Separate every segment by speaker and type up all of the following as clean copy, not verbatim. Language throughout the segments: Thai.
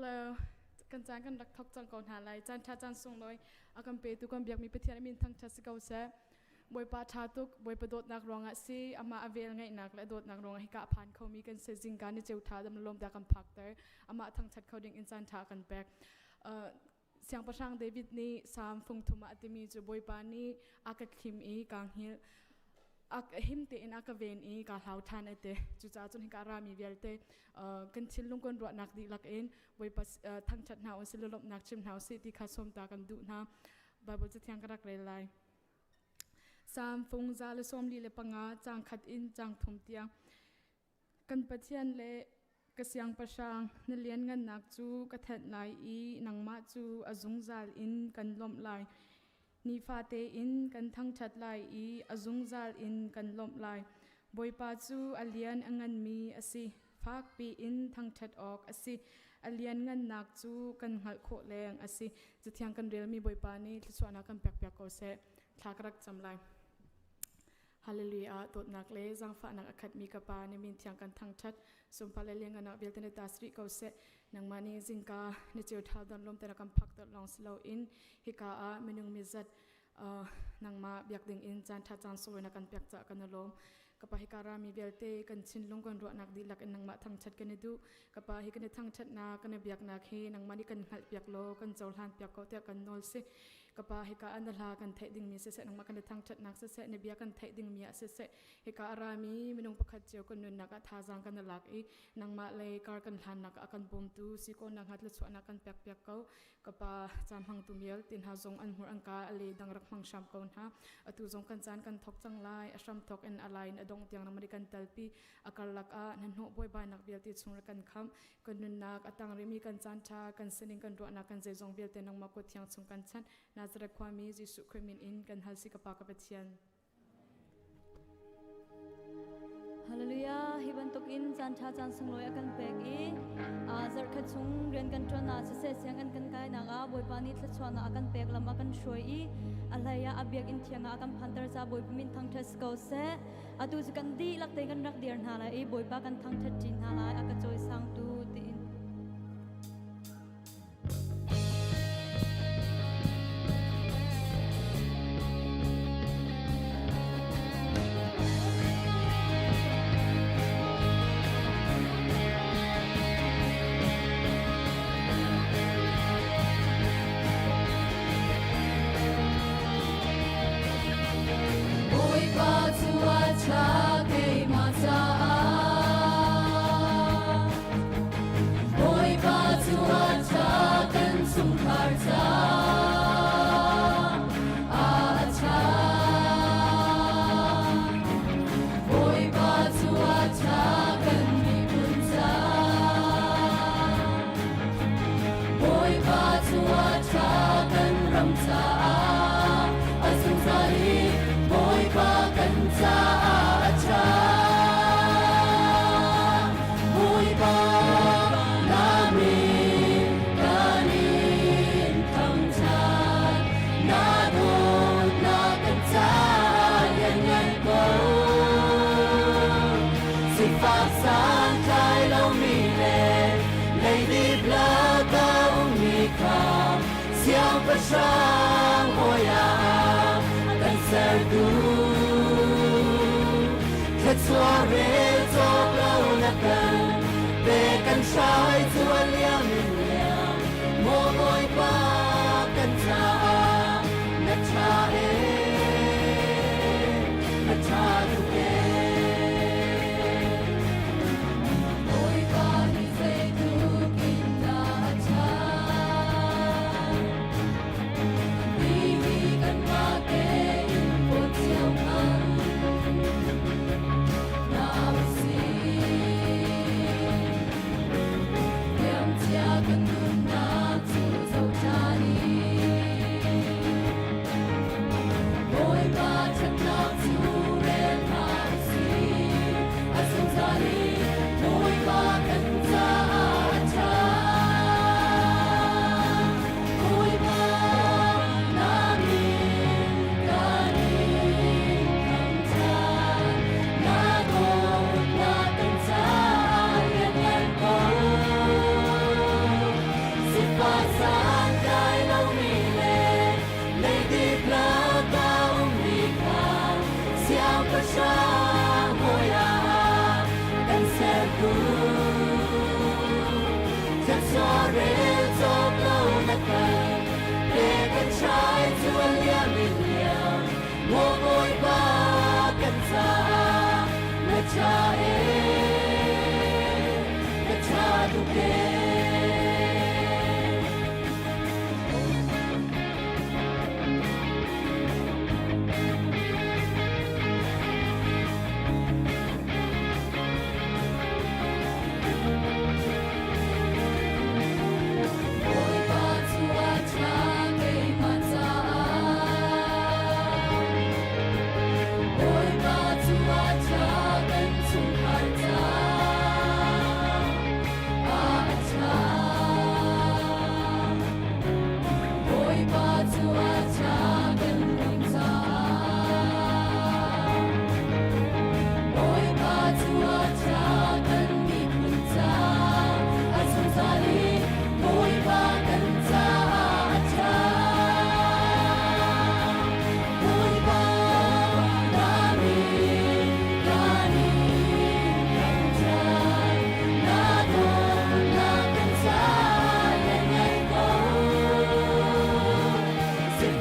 Speaker 1: Hello กันจานกันรักทอกจังก่อนหาไรจานชาจานส่งน้อยอากันเปตุกันเบียกมีเปทียนมินทั้งชัดสิเกาเสบอยปาชาตุกบอยประโดดนักร้องสิอามาอเวลไงนักและโดดนักร้องให้กะผ่านเขามีกันเซจิงการในเจ้าท่าดำลมดากันพักเตออามาทั้งชัดเขาดิ่งอินจานท่ากันแบกเสียงประชังเดวิดนี่สามฟงทุมาติมีจูบอยปานี่อากาคิมอีกางฮิลหิมเตอินอากาเวนอีกาเหลาทานเตจุจ้าจนหิการามีเวลเตกันชิลลุงกันรัวนักดีลักเอ็นไว้ปัสทั้งชัดหนาวสิลลบนักชิมหนาวสิที่ข้าสมตากันดูนะบาบจะเทียงกระดักเลยไลสามฟงซาเลสอมลีเลปังอาจางขัดอินจางทมเตียงกันปะเทียนเลกเสียงประชางนเลียนเงินนักจูกระเทนไลอีนังมาจูอจุงซาลอินกันลมไลนีฟาเตอินกันทั้งชัดไลอีอจุงซาลอินกันลมไลบอยปาจูอเลียนอังันมีอสิฟากปีอินทั้งชัดออกอสิอเลียนเงินนักจูกันหักโคแรงอสิจะเทียงกันเรียลมีบอยปานี่ที่ส่วนนักกันเปียกเปียกโกเซทากรักจำไลฮาเลลูยาตัวนักเลจังฟ้านักอคัดมีกบาในมินเทียงกันทั้งชัดสมภารเลี้ยงกันนักเบลเตนตาสริเกาเซนังมานีจิงกาในเจ้าท้าวดันลมแต่นักพักตลองสโลอินฮิกาอาเมนุงมิจัดนังมาเบียกดึงอินจานทัดจานสวยนักกันเปียกจากกันนลมกับฮิการามีเบลเตกันชินลงกันรัวนักดีลักนังมาทั้งชัดกันดูกับฮิกันทั้งชัดนากันเบียกนักเฮนังมานี่กันหัดเบียกโลกันเจ้าหานเบียกเขาเตะกันนอลเซกับฮิกาอันดลากันเทดิ่งมีเสนังมากันทั้งชัดนักเสในเบียกันเทดิ่งมีเสฮิการามีเมนุงประคัดเจียวกันนุนนักท่าจางกันลักอีนังมาเลยการกันหันนักกันบุมตูสิโกนักหัดเลสวนักกันเปียกเปียกเขากับจามหังตุเมียลตินหาจงอันหัวอังกาเลยดังรักมังชามเขาฮะตุจงกันจานกันทอกจังไลอัชรัมทอกอันอะไรนดงเตียงนังมาดิกันเตลปีอากาลักนันโหบอยบายนักเบียติดสงรักันคำกันนุนนักตังเรมีกันจานชากันเสนิงกันรัวนักกันเจจงเบียตินังมากดเทียงสงกันชันนาจระความมีจิสุขมินอินกันฮัลสิกปากกับเทียน
Speaker 2: ฮาเลลูยาฮิบันตุกอินจานชาจานสงลอยกันเปกอีอาจร์ขัดซุงเรียนกันจนนาเสเสียงกันกายนากาบอยปานิทละชวนากันเปกลำกันช่วยอีอะไรยาอเบียกอินเทียงกันพันตรจาบอยมินทั้งเทสเกาเซอดูสกันดีลักเตกันรักเดียร์นาลายบอยปากันทั้งเทจินนาลายอากาจอยสังตูติน
Speaker 3: Sang hoya kan serdu Kecuali tok lau nakan Bekan syai tuan liang liang Momoi pa kan ta Na ta Na ta duke Oi pa ni se tu kinda cha Kan mate in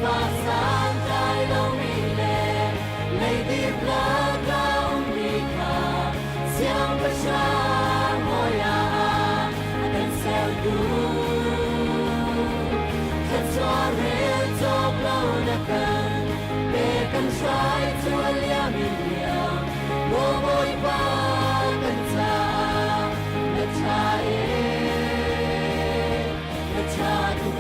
Speaker 3: qua sáng trái đâu mi lệ lấy đi lá cao mi cả xiang bất sang ngồi anh sẽ du thật xóa rễ cho lâu đã cần để cần trái chúa lia mi lia ngô bôi ba cần cha đã cha đã cha tu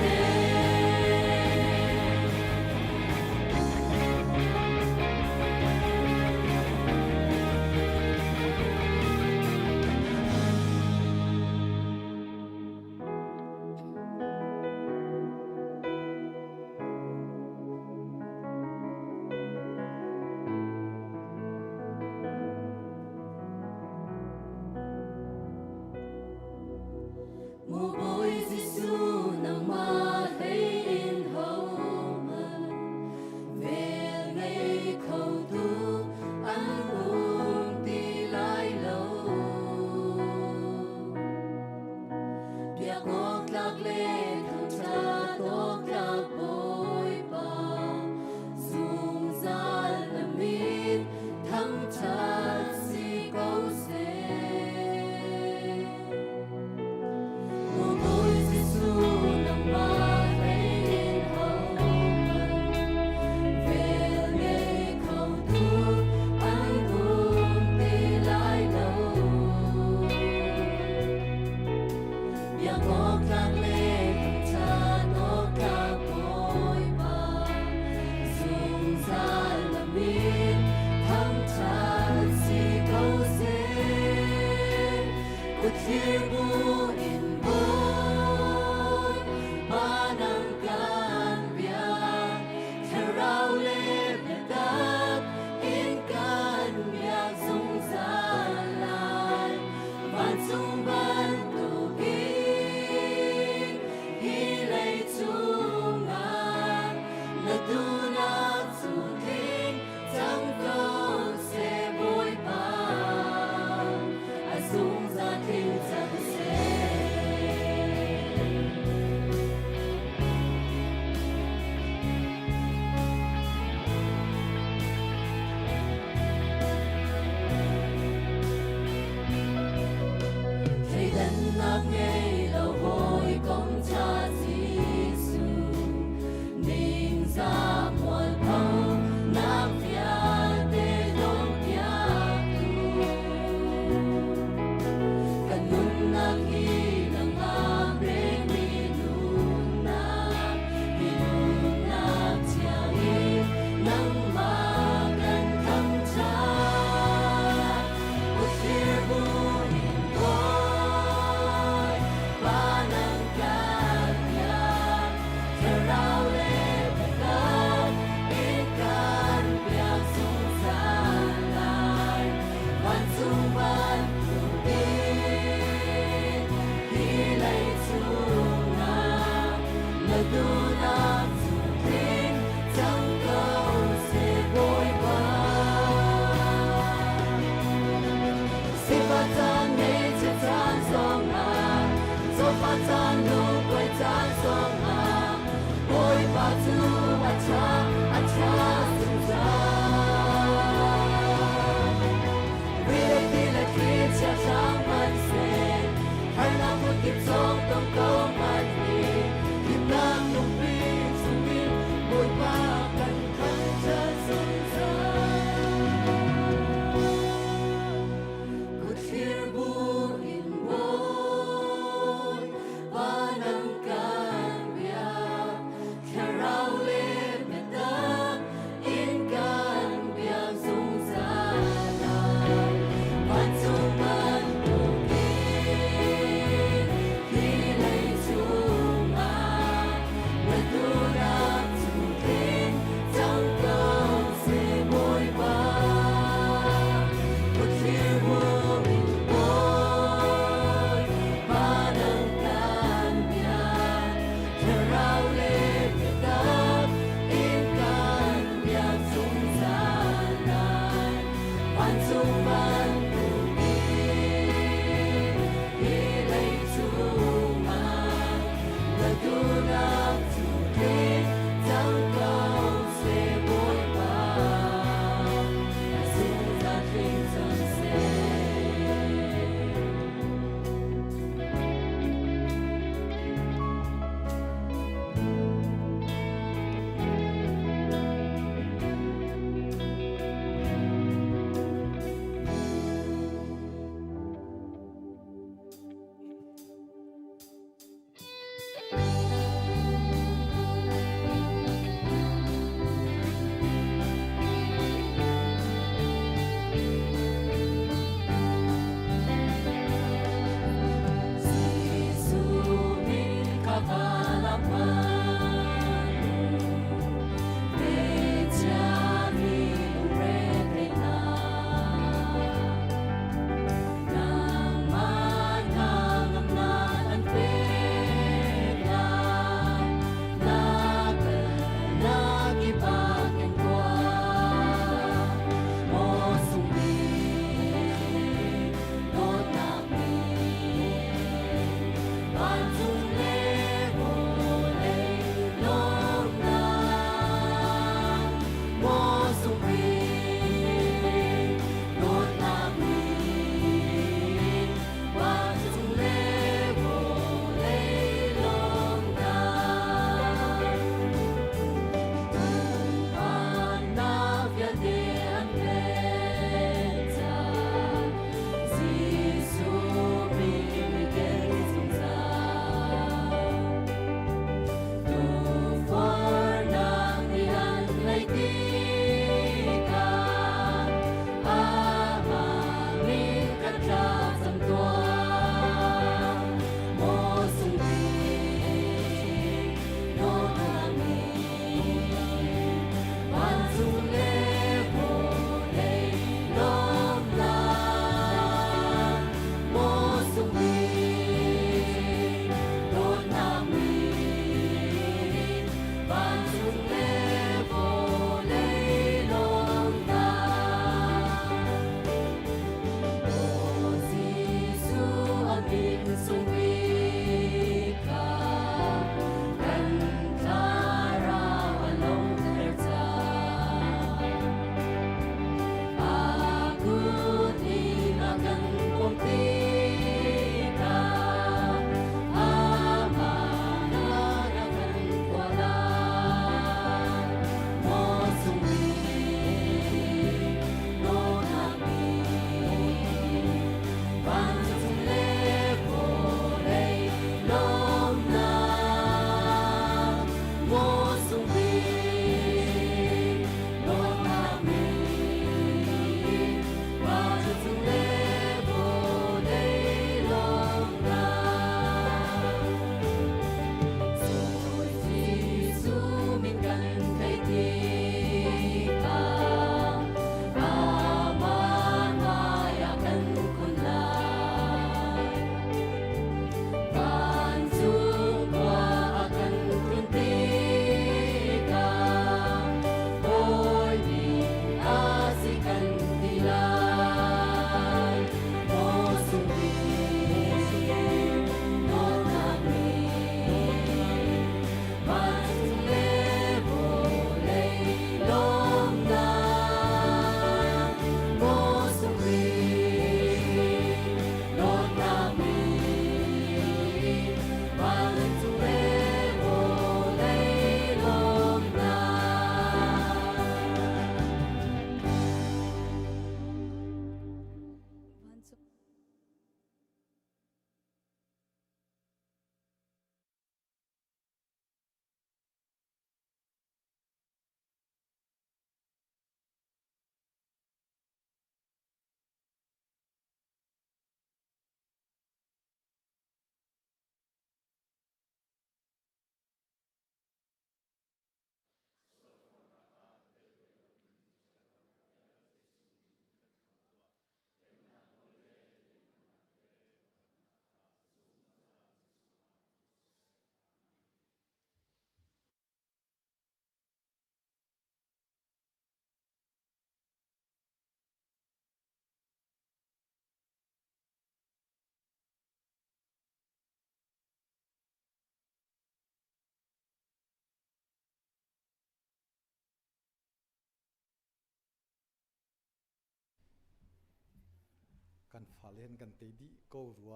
Speaker 4: าเล่นกันเตดิก็รัว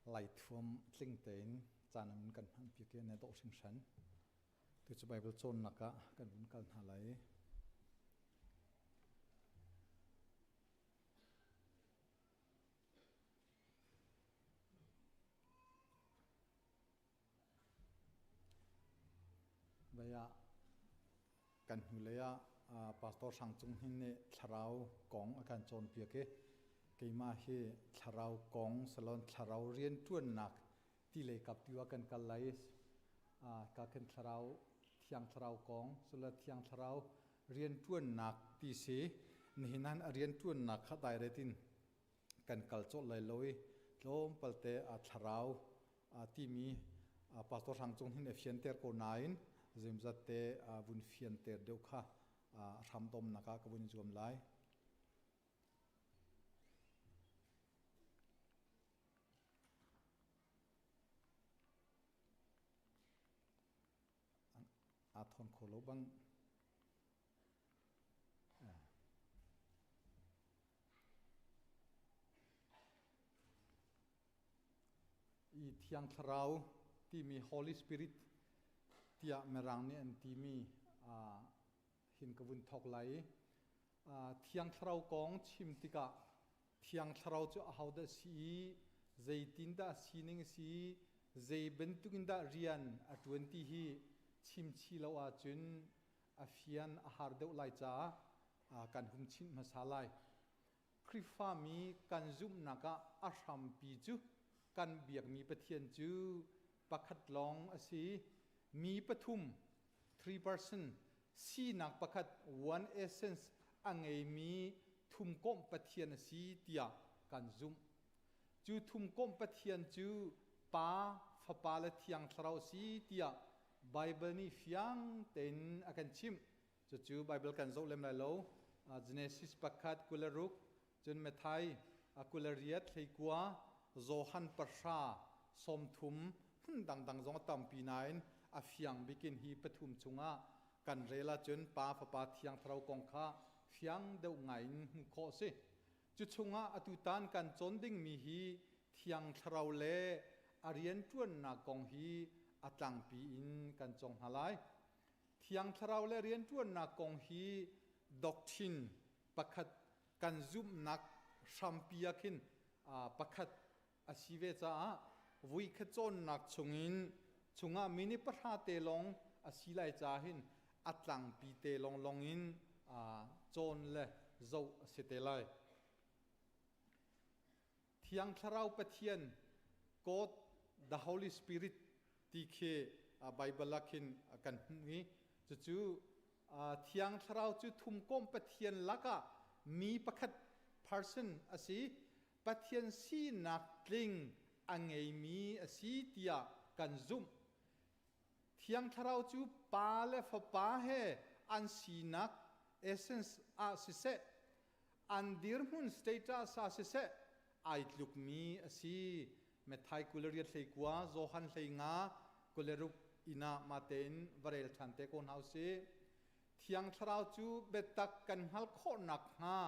Speaker 4: ไหลท่วมสิ่งเต็นจานมันกันหันเพียงในโต๊ะสิงชันตัวจะไปเป็นโซนนักะกันบุญกันหาไหลบายะกันหุเลยะพาสตอร์สังจุงหินเนทราวกองอาการโจนเปียกเกมาเฮทราวกองสลอนทราวเรียนจวนหนักที่เลยกับที่ว่ากันกันไลส์การกันทราวเที่ยงทราวกองสลอนเที่ยงทราวเรียนจวนหนักที่เสนี่นั้นเรียนจวนหนักขัดได้เรตินกันกัลโจเลยลอยโลมเปิลเตอทราวที่มีพาสตอร์สังจุงหินเอฟเชียนเตอร์โกนายน์จิมจัดเตบุญเฟียนเตอร์เดียวค่ะทำต้มนักกบุญจวมไลอาทอนโคโลบังอีเทียงคราวที่มี Holy Spirit ที่เมรังเนี่ยที่มีหินกบุญทอกไหลเทียงคราวกองชิมติกะเทียงคราวจะเอาได้สีใจตินได้สีนึงสีใจเป็นตุกินได้เรียน20ฮีชิมชีลาวาจุนเฟียนอาหารเดวไลจ้าการหุ่นชิมมาสาไลคริฟ้ามีการจุ่มนักอาชัมปีจูการเบียกมีปะเทียนจูปักขัดลองสีมีปฐุม3%สีนักปักขัด one essence อังเอมีทุ่มก้มปะเทียนสีเดียการจุ่มจูทุ่มก้มปะเทียนจูป้าฝาปาเลเทียงทราวสีเดียไบเบิลนี่ฟียงเต็นอากันชิมจู่ไบเบิลกันโจเล่มไหลโลGenesis ปักขัดกุลรุกจนเมทัยกุลเรียดเลยกัวโจฮันปะชาสมทุมดังจงตัมปีนายน์ฟียงบิกินฮีปฐุมจุงะกันเรลาจนป้าฝาปาเทียงทราวกองข้าฟียงเดวไงหุโคสิจุจุงะอตุตันกันจนดิ่งมีฮีเทียงทราวเลอาเรียนจวนนากองฮีอัตลังปีอินกันจงหาไลเทียงทราวเลเรียนจวนนากองฮีด็อกทินปักขัดกันซุมนักชัมปียกินปักขัดอาชีวะจ้าวิขจรนักชงอินชงอามินิปะหาเตลงอาศิไลจ้าหินอัตลังปีเตลงลงอินจนเลโจเสเตไลเทียงทราวปะเทียนกด the Holy Spirit ที่เคไบเบิลลักินกันนี้จู่เทียงทราวจู่ทุ่มก้มปะเทียนลักะมีประคัด person อาศิปะเทียนสีนักลิงอังเอมีอาศิเตียกันซุ่มเทียงทราวจู่ปาเลฟปาเฮอันสีนัก essence อาศิเซอันดิร์มุน status อาศิเซไอลุกมีอาศิเมทัยกุลเรียดเลยกว่าโจฮันเลยงากุลรุกอินามาเตนวเรลชันเตโกนเฮาซีเทียงทราวจูเบตักกันฮัลโคนักฮา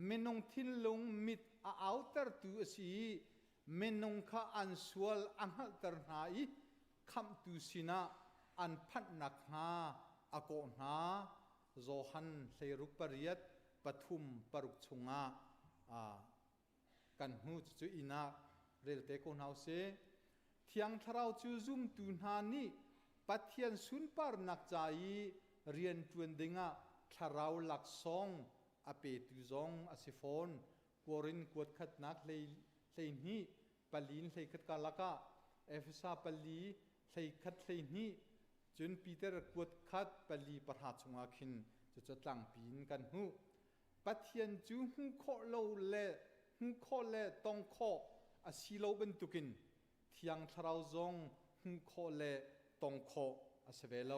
Speaker 4: เมนงทินลุงมิดอาเตอร์ตูสีเมนงข้าอันสวลอันฮัลเตอร์นาอีคำตูสินาอันพัดนักฮาอโกนาโจฮันเลยรุกปริยัตปฐุมปรุกชงากันหูจูอินาเรลเตโกนเฮาซีเทียงทราวจูซุมตูนานีปัทเทียนสุนปาร์นักใจเรียนจวนดิงะทราวลักซองอเปตุซองอสิฟอนกวรินกวดขัดนักเลยนี้ปลีนเลยขัดกาลกะเอฟซาปลีเลยขัดเลยนี้จนปีเตอร์กวดขัดปลีประหารชงอาคินจะตั้งปีนกันหูปัทเทียนจูหูโคโลเลหูโคเลตองโคอาศิโลเป็นตุกินเทียงทราวซองหูโคเลตองโคอาเสเวโล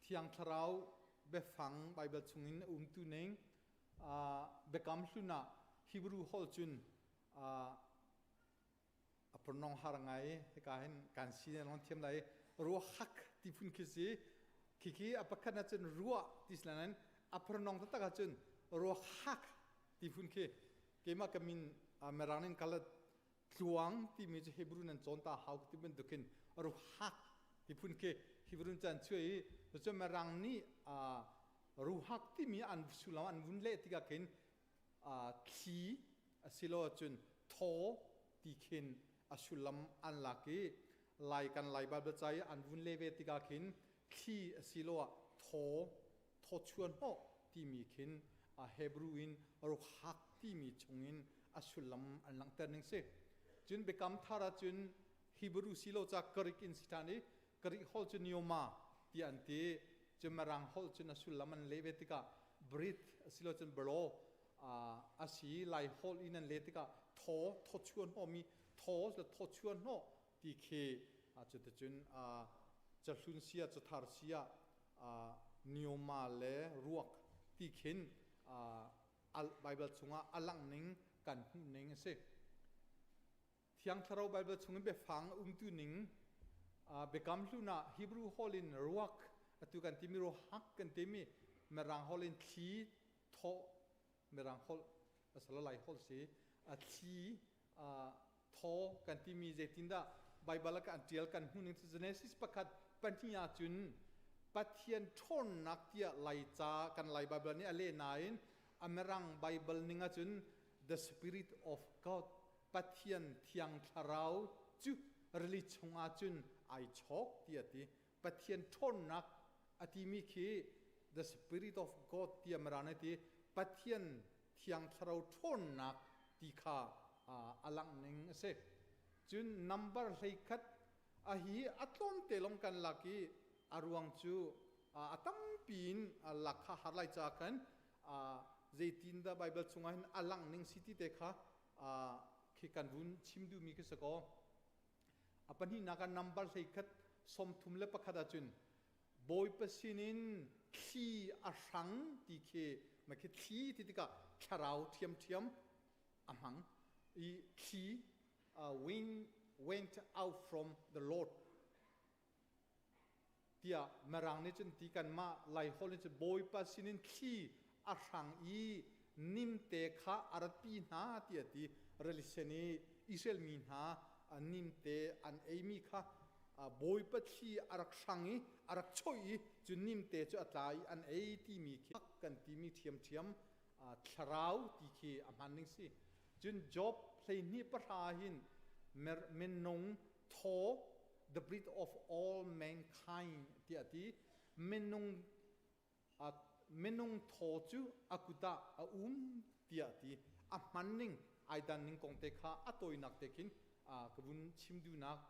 Speaker 4: เทียงทราวเบฟังไบเบิลชงอินตุเนงเบกัมลุนาฮิบรูฮอลจุนปรนองฮารังไงให้การการซีเนลอนเทียมไลรัวฮักที่พุ่นคิดคิอปะคันนัจนรัวที่สนั้นปรนองตะตะกันจนรัวฮักที่พุ่นคิ kema kamin meranin kala tuang ti mi je Hebrew nan chonta hau ti ben dukin ru hak ti pun ke Hebrew chan chui so merang ni ru hak ti mi an sulam an vun le ti ka ken thi asilo chun tho ti ken asulam an laki lai kan lai ba ba chai an vun le ve ti ka ken thi asilo tho chuan ho ti mi ken Hebrew in ru hak ti mi chungin asulam an lang ter ning se chun bekam thara chun Hebrew silo cha karik in sitani karik hol chun yoma ti anti chumarang hol chun asulam an levetika breath silo chun bro asi lai hol in an letika tho chuan ho mi tho chuan ho ti khe chut chun chalun sia chathar sia nioma le ruak ti khin al bible chunga alang ning kan ning se thiang tharau bible chunga be phang tu ning bekam luna Hebrew holin ruak atu kan timiro hak kan temi merang holin thi tho merang hol asala lai hol se thi tho kan timi je tinda bible ka antial kan huning Genesis pakhat pantia chun pathian thon nak tia lai cha kan lai bible ni ale nain amerang bible ninga chun the spirit of God pathian thiang tharau chu reli chunga chun ai chok tia ti pathian thon nak atimi khi the spirit of God tia marane ti pathian thiang tharau thon nak ti kha alang ning se chun number leikhat ahi atlom telom kan laki aruang chu atang pin lakha harlai cha kan zeitin da bible chunga hin alang ning city te kha khi kan vun chimdu mi ke sako apani naga number leikhat som thumle pakhada chun boy pasinin thi asang ti khe ma khe thi ti tika kharau thiam amang I thi went out from the Lord tia marang ni chen ti kan ma lai hol ni che boy pasinin thi asang I nim te kha arati na tia ti reliseni Israel min ha nim te an emi kha boy pa thi arak sangi arak choi chu nim te chu atlai an ei ti mi khi kan ti mi thiam tharau ti khi amaning si chun job play ni pa hin men nong tho the breed of all mankind ti ati menung tho chu akuta ti ati amaning aidan ning kong te kha atoi nak tekin kabun chimdu nak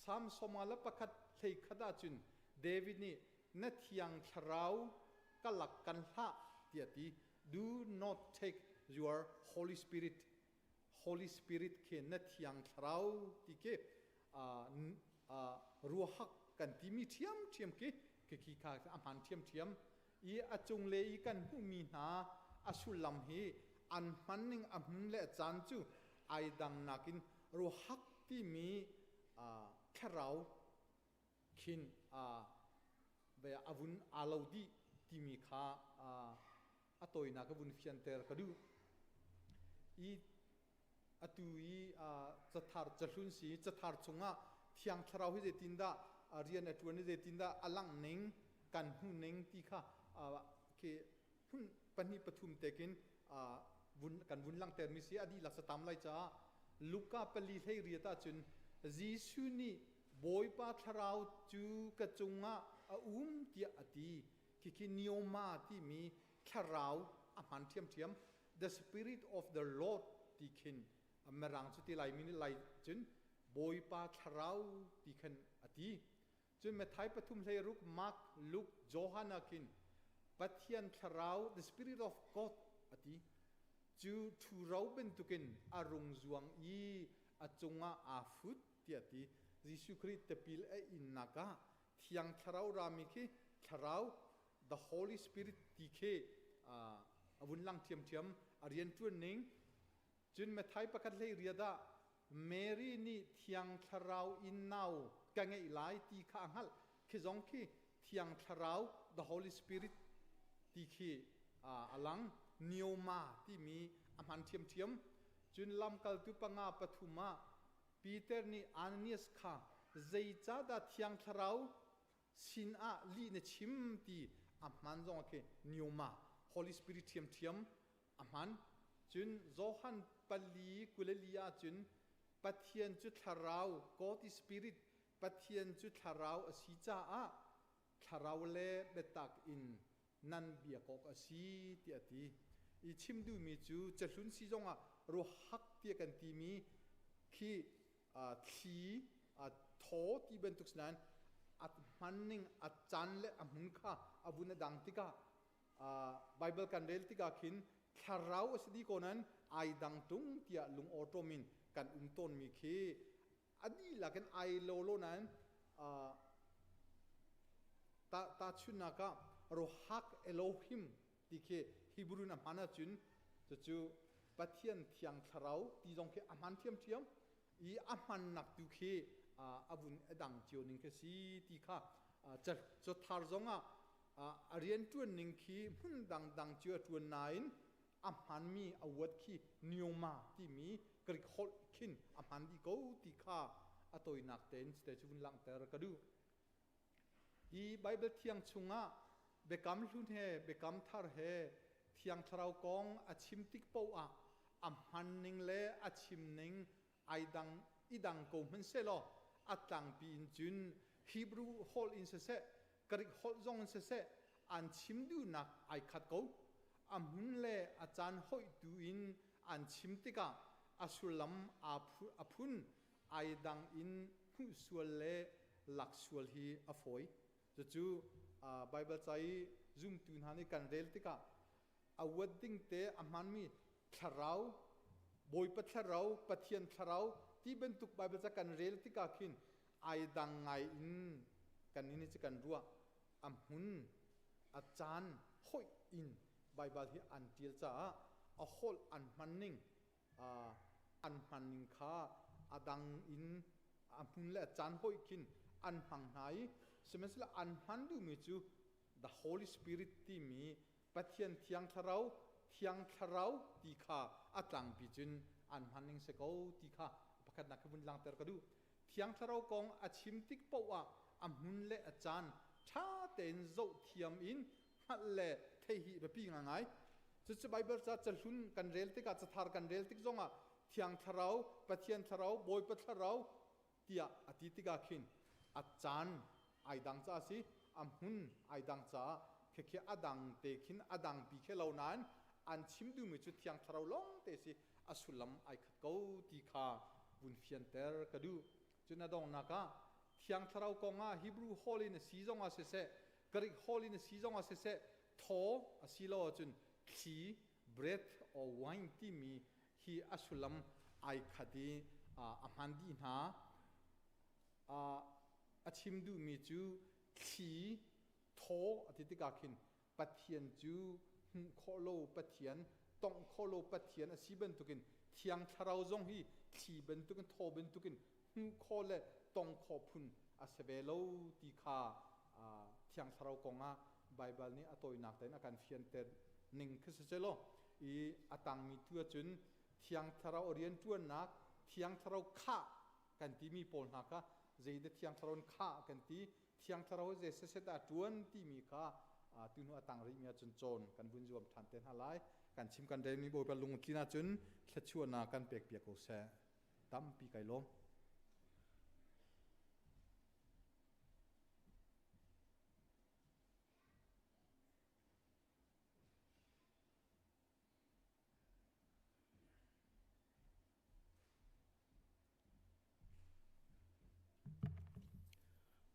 Speaker 4: sam somala pakhat thei khada chun David ni na thiang tharau kalak kan ha ti ati do not take your Holy Spirit ke na thiang tharau ti ke ruhak kan ti mi thiam ke ki kha aman thiam I achung le I kan hu mi na asulam hi an manning amn le chan chu ai dang nakin ruhak ti mi tharau khin be avun alaudi ti mi kha atoi na ka bun fian ter ka du I atu I chathar chalun si chathar chunga thiang tharau hi je tinda rian atun ni je tinda alang ning kan hu ning ti kha ke hun pani pathum tekin vun kan vun lang ter mi si adi la satam lai cha luka pali thei riata chun jisu ni boy pa tharau chu ka chunga ti ati ki nioma ti mi tharau aman thiam the spirit of the Lord ti khin amarang chu ti lai mi ni lai chun boy pa tharau ti khan ati chun me thai pathum hlei ruk Mark Luke Johanna kin pathian tharau the spirit of God ati chu thu rau ben tukin arung zuang I achunga afut ti ati Jisu Christ te pil in naga thiang tharau rami ki tharau the Holy Spirit ti khe avun lang thiam arian tu ning chun me thai pakat lei riada Mary ni thiang tharau in now kange ilai ti kha anghal khizong ki thiang tharau the Holy Spirit ti khi alang nioma ti mi อามันเทียมเทียมจุนลำกัลตุปังอาปฐุมาปีเตอร์นี่อานิสค่ะใจจ้าดาเทียงทราวสินอาลีเนชิมตีอามันจงโอเคนิวมา Holy Spirit เทียมเทียมอามันจุนโจฮันปลีกุเลลียจุนปัทเทียนจุดทราว God Spirit ปัทเทียนจุดทราวอสิจ้าอาทราวเล่เบตักอินนันเบียกอกอสิตีอตีอีชิมดูมีจูจะลุนซีจงอ่ะรูฮักเตียกันตีมีคีทีโถที่เป็นตุกนั้นอัดมันนิงอัดจันเละมุนค่าอาบุญดังติกาไบเบิลกันเรลติกาขินคาราอสดีโกนั้นไอดังตุงเตียลุงออโตมินกันต้นมีคีอันนี้หลักกันไอโลโลนั้นตาชุนนักรูฮักเอโลฮิมที่เคฮิบรูนอามันจุนจะจูปัทเทียนเทียงคาราวที่จงเคอามันเทียมเทียมอีอามันนักดูเคอาบุญดังจิวนิงเคสีที่ข้าจะทาร์จงเรียนตัวนิงคีมุ่งดังจิวตัวนัยอามันมีอาวุธคีนิวมาที่มีกริกฮอลคินอามันดีกูที่ข้าตัวนักเต้นสเตจบุญลังเตอร์กระดูอีไบเบิลเทียงชุงเบกัมลุนเฮเบกัมทาร์เฮเทียงทราวกองอาชิมติกโปอามันนิงเลอาชิมนิงไอดังอีดังกูมันเซโลอัตตังปีนจุนฮีบรูฮอลอินเซเซกริกฮอลจงอินเซเซอันชิมดูนักไอคัดกูอามุนเลอาจารย์ฮอยดูอินอันชิมติกาอาสุลัมอาพุนไอดังอินผู้สวลเลหลักสวลฮีอาฟอยจู่ไบเบิลใจซุ่มตุนหานี่กันเรลติกาอาวัดดิ้งเตอามันมีทราวบอยปัทราวปัทเทียนทราวที่เป็นตุกไบเบิลจะกันเรลติกาขินไอดังไงอินกันนี่จะกันรัวอามุนอาจารย์หอยอินไบเบิลที่อันเดียจ้าอาฮอลอันมันนิงอันมันนิงข้าอาดังอินอามุนและอาจารย์หอยขินอันหังไหนสมัยละอันมันดูมีจู The Holy Spirit ที่มีปัทเทียนเทียงทราวตีข้าอัตลังปิจุนอันมันนิงเสกเอาตีข้าประกาศนักบุญลังเตอร์กระดูเทียงทราวกองอาชิมติกปวะอามุนเละอาจารย์ท้าเต็นโจเทียมอินฮัลเล่เทหิแบบปีง่ายจุดจะไบเบิลจะลุนกันเรลติกาจะทาร์กันเรลติกจงเทียงทราวปัทเทียนทราวบอยปัทราวเตียอติติกาขินอาจารย์ไอดังจ้าสิอามุนไอดังจ้าเคอดังเตขินอดังปีเคเหล่านั้นอันชิมดูมีจุดเทียงทราวลงเตสิอสุลัมไอขัดกูตีข้าบุญเฟียนเตอร์กระดูจุดนั้นดองนักเทียงทราวกงฮิบรูฮอลินซีจงอาเซเซกรีกฮอลินซีจงอาเซเซทออาศิโลจุนขีเบรดโอไวน์ที่มีฮีอสุลัมไอขัดดีอามันดีนาอาชิมดูมีจูขีโถอธิติกาขินปัทเทียนจูโคโลปัทเทียนตองโคโลปัทเทียนอาศิบันตุกินเทียงทราวจงฮีขีบันตุกินโถบันตุกินโคเลตองโคพุนอาเซเวโลตีคาเทียงทราวกงไบเบิลนี้อตัวนักแต่นักการเฟียนเตอร์หนึ่งคือเจโลอีอตังมีตัวจุนเทียงทราวเรียนตัวนักเทียงทราวข้ากันที่มีโพลนักเจดเทียงทราวข้ากันที่เทียงทราวเจสเสดาจวนที่มีข้าตุนหัวตังริมีจุนโจนกันบุญรวมทันเตนหาไลกันชิมกันเดมีโบยปลุงที่น่าจุนเขชวนนากันเปียกเปียกโอเซตั้มปีไก่ล้ม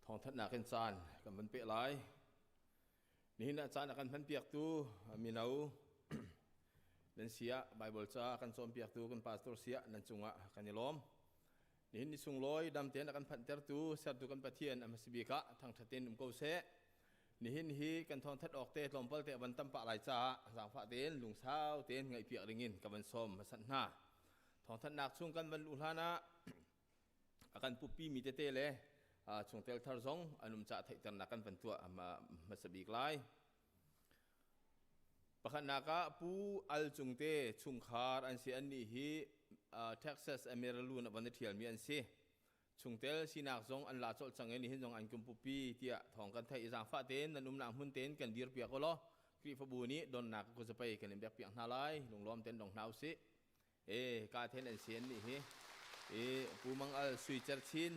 Speaker 5: ทองทัดหนักกันจานกับมันเปียกหลายนี่นะจานกันพันเปียกตูมีเอาเล่นเสียไบเบิลจ้ากันโซมเปียกตูกันพาสตอร์เสียนั่นจุงะกันยล้อมนี่นี่สุงลอยดำเตียนกันพันเตอร์ตูเสียดูกันปะเทียนอเมสิบิกะทางทัดเตียนอุมโกเซนี่กันทองทัดออกเตะลมเปิลเตะบันตั้มปะไหลจ้าสางฟ้าเตียนลุงเช้าเตียนไงเปียกริงินกับบันส้มมาสันหน้าทองทัดหนักช่วงกันบันอุลานะกันปุปีมีเตะเลยช่วงเตลทาร์ซงอันนุ่มจะไทยตันนักกันเป็นตัวมาสบีกไล ประคันนากะปูอัลจุงเตชุงคาร์อันเสียอันนี้ฮีเท็กซัสอเมริลูนวันเทียลมีอันเสียชุงเตลสินักจงอันลาจอลจังเงินหินจงอันกุมปุปีเตียทองกันไทยอีสานฟ้าเต้นนันนหุ่นเต้นกันดีร์เปียกก็ล้อกรีฟบูนี้โดนนักก็จะไปกันเบียกเปียกนาลายลงล้อมเต้นดงนาวสิกาเทนอันเสียนนี่ฮีปูมังอัลสุยเจอร์ชิน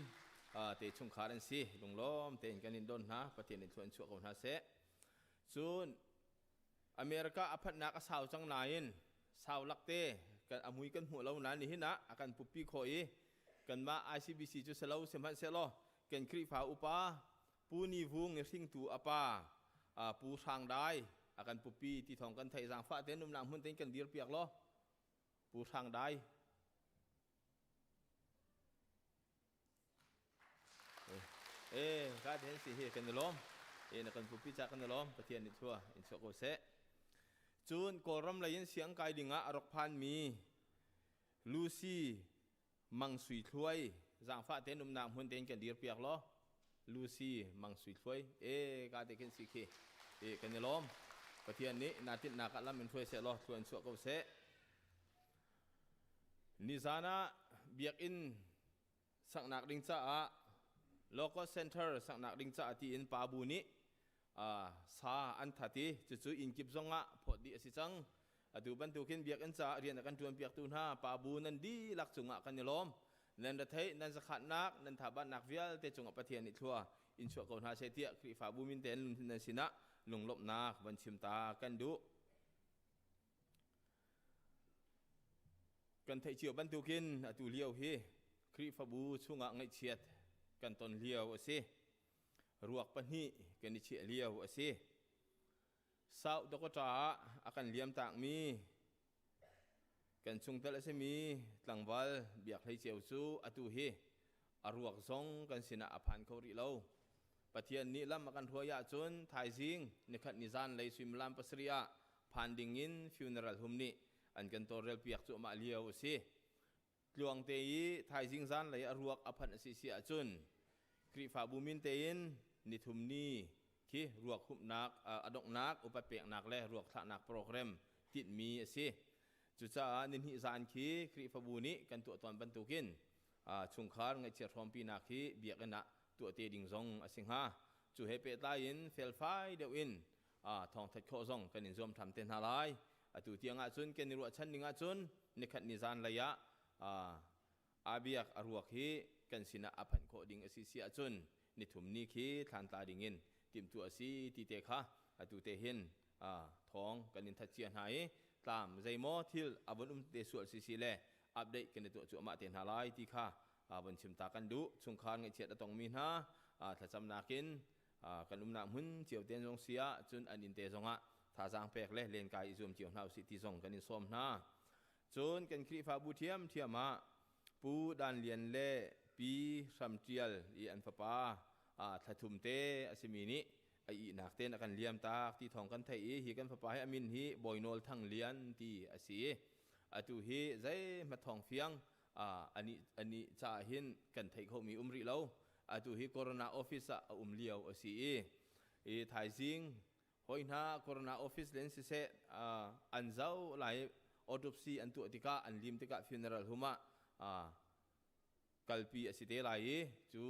Speaker 5: เตชุงคาร์อันสิลงล้อมเต้นกันนินโดนนะประเทศในส่วนชั่วของนาเสส่วนอเมริกาอภัทนักสาวจังนายนสาวลักเตกันอมุยกันหัวเรานั้นนี่นะอาการปุบปีคอยกันมา ICBC จุดเสลาเสมันเสลอกันคริฟ้าอุปาปูนิวุงสิ่งตัวอปาปูทางได้อาการปุบปีที่ทองกันไทยสังฟ้าเต้นนุ่มนางหุ่นเต้นกันดีร์เปียกล้อปูทางได้ก็เห็นสิเหกันล้อมนักกันปุบปีจากกันล้อมประเทศนิทัวอินโซโกเซจูนกอรัมเลยเสียงไกดิ่งอรกพันมีลูซี่มังสุยถวยจางฟ้าเต้นนุ่มนางหุ่นเต้นกันดีร์เปียกล้อลูซี่มังสุยถวยก็เด็กกันสิเคกันล้อมประเทศนี้นาทิตนาคัลลัมเป็นถวยเสล้อถวยอินโซโกเซนิซานะเบียกอินสังนักดิ่งจ้าโลโก้เซ็นเตอร์สังนักดิ่งจ้าที่อินปาบูนี้สาอันทัดที่จู่ๆอินกิบซงะพอดีสิจังดูบันทุกินเบียกอันจ้าเรียนกันจวนเบียกตุนห้าปาบูนันดีลักจุงะกันยล้อมนันดัทเฮนันสกัดนักนันทับันนักวิลเตจงะประเทศนิทัวอินชัวกอนหาเสตียคริฟาบูมินเตนนันสินะลงลบนักวันชิมตากันดูกันไทยเชียวบันทุกินตูเลี้ยวฮีคริฟาบูช่วงะไงเชียดกันตอนเลี้ยวสิรวกปัญหิกันนิเชียเลี้ยวสิสาวดอกจ้าอาการเลี้ยมต่างมีกันชงตะละเสมีหลังวัลเบียกให้เจียวซูอตุเฮอรวกซงกันสินะอภันเขาริเลาประเทศนี้ลำมากันทัวยาจนไทยซิงในขัดนิซานเลยสวิมลำปัสริยาพันดิ่งอินฟิวเนอรัลฮุมนี่อันกันตัวเรลเปียกจุมาเลี้ยวสิหลวงเตยไทยซิงซานเลยอรวกอภันสิเสียจนกริฟาบูมินเตยินนิทุมนีที่รวกหุบนักอดกนักอุปเปียกนักและรวกท่านักโปรแกรมติดมีสิจุดจ้านินหิจานคีคริฟบูนี้กันตัวตอนบรรทุกินชุงคาร์ไงเชียร์ทอมปีนักคีเบียกกันนะตัวเตดิงซงสิงหาจุเฮเปตายินเฟลไฟเดวินทองทัดโคซงกันนิซอมทำเต็นฮาไลตัวเตียงอาจุนกันนิรัวชันนิงอาจุนนิขัดนิจานระยะอาเบียกอรวกฮีกันสินะอภันโคดิงอสิเสียจุนนิทุมนี้คีทานตาดิงินติมตัวสีตีเตคะตัวเตหินทองกันนินทัดเชียนหายตามใจโมทิลอาบุญเตสวดสิเลอัปเดตกันในตัวจุมาเตียนหาไลที่ค่ะบันชิมตากันดูชงคานไงเชียดตองมีนะถ้าจำนักินกันนาหุ่นเจียวเตียนจงเสียจนอันอินเตจงะถ้าจางเปกเล่เลียนกายอิซุมเจียวนาสิติจงกันนิสมนะจนกันคริฟาบูเทียมเทียมาปูดันเลียนเล่ปีสัมเจียลอีอันฟปาถ้าทุ่มเตอสิมีนี้ไอนักเต้นกันเลี้ยมตาที่ทองกันไทยฮีกันฟปาให้อามินฮีบอยโนลทั้งเลียนที่อสีตูฮีใจมาทองเฟียงอันนี้จ่าหินกันไทยเขามีริเลาตูฮีโคโรนาออฟฟิศเลียวอสีไทยซิงหอยนาโคโรนาออฟฟิศเลนสิเซอันเจ้าหลายออโตปซีอันตัวติกาอันลิมติกาฟิวเนอรัลหุมะกัลปีอสิเตไลจู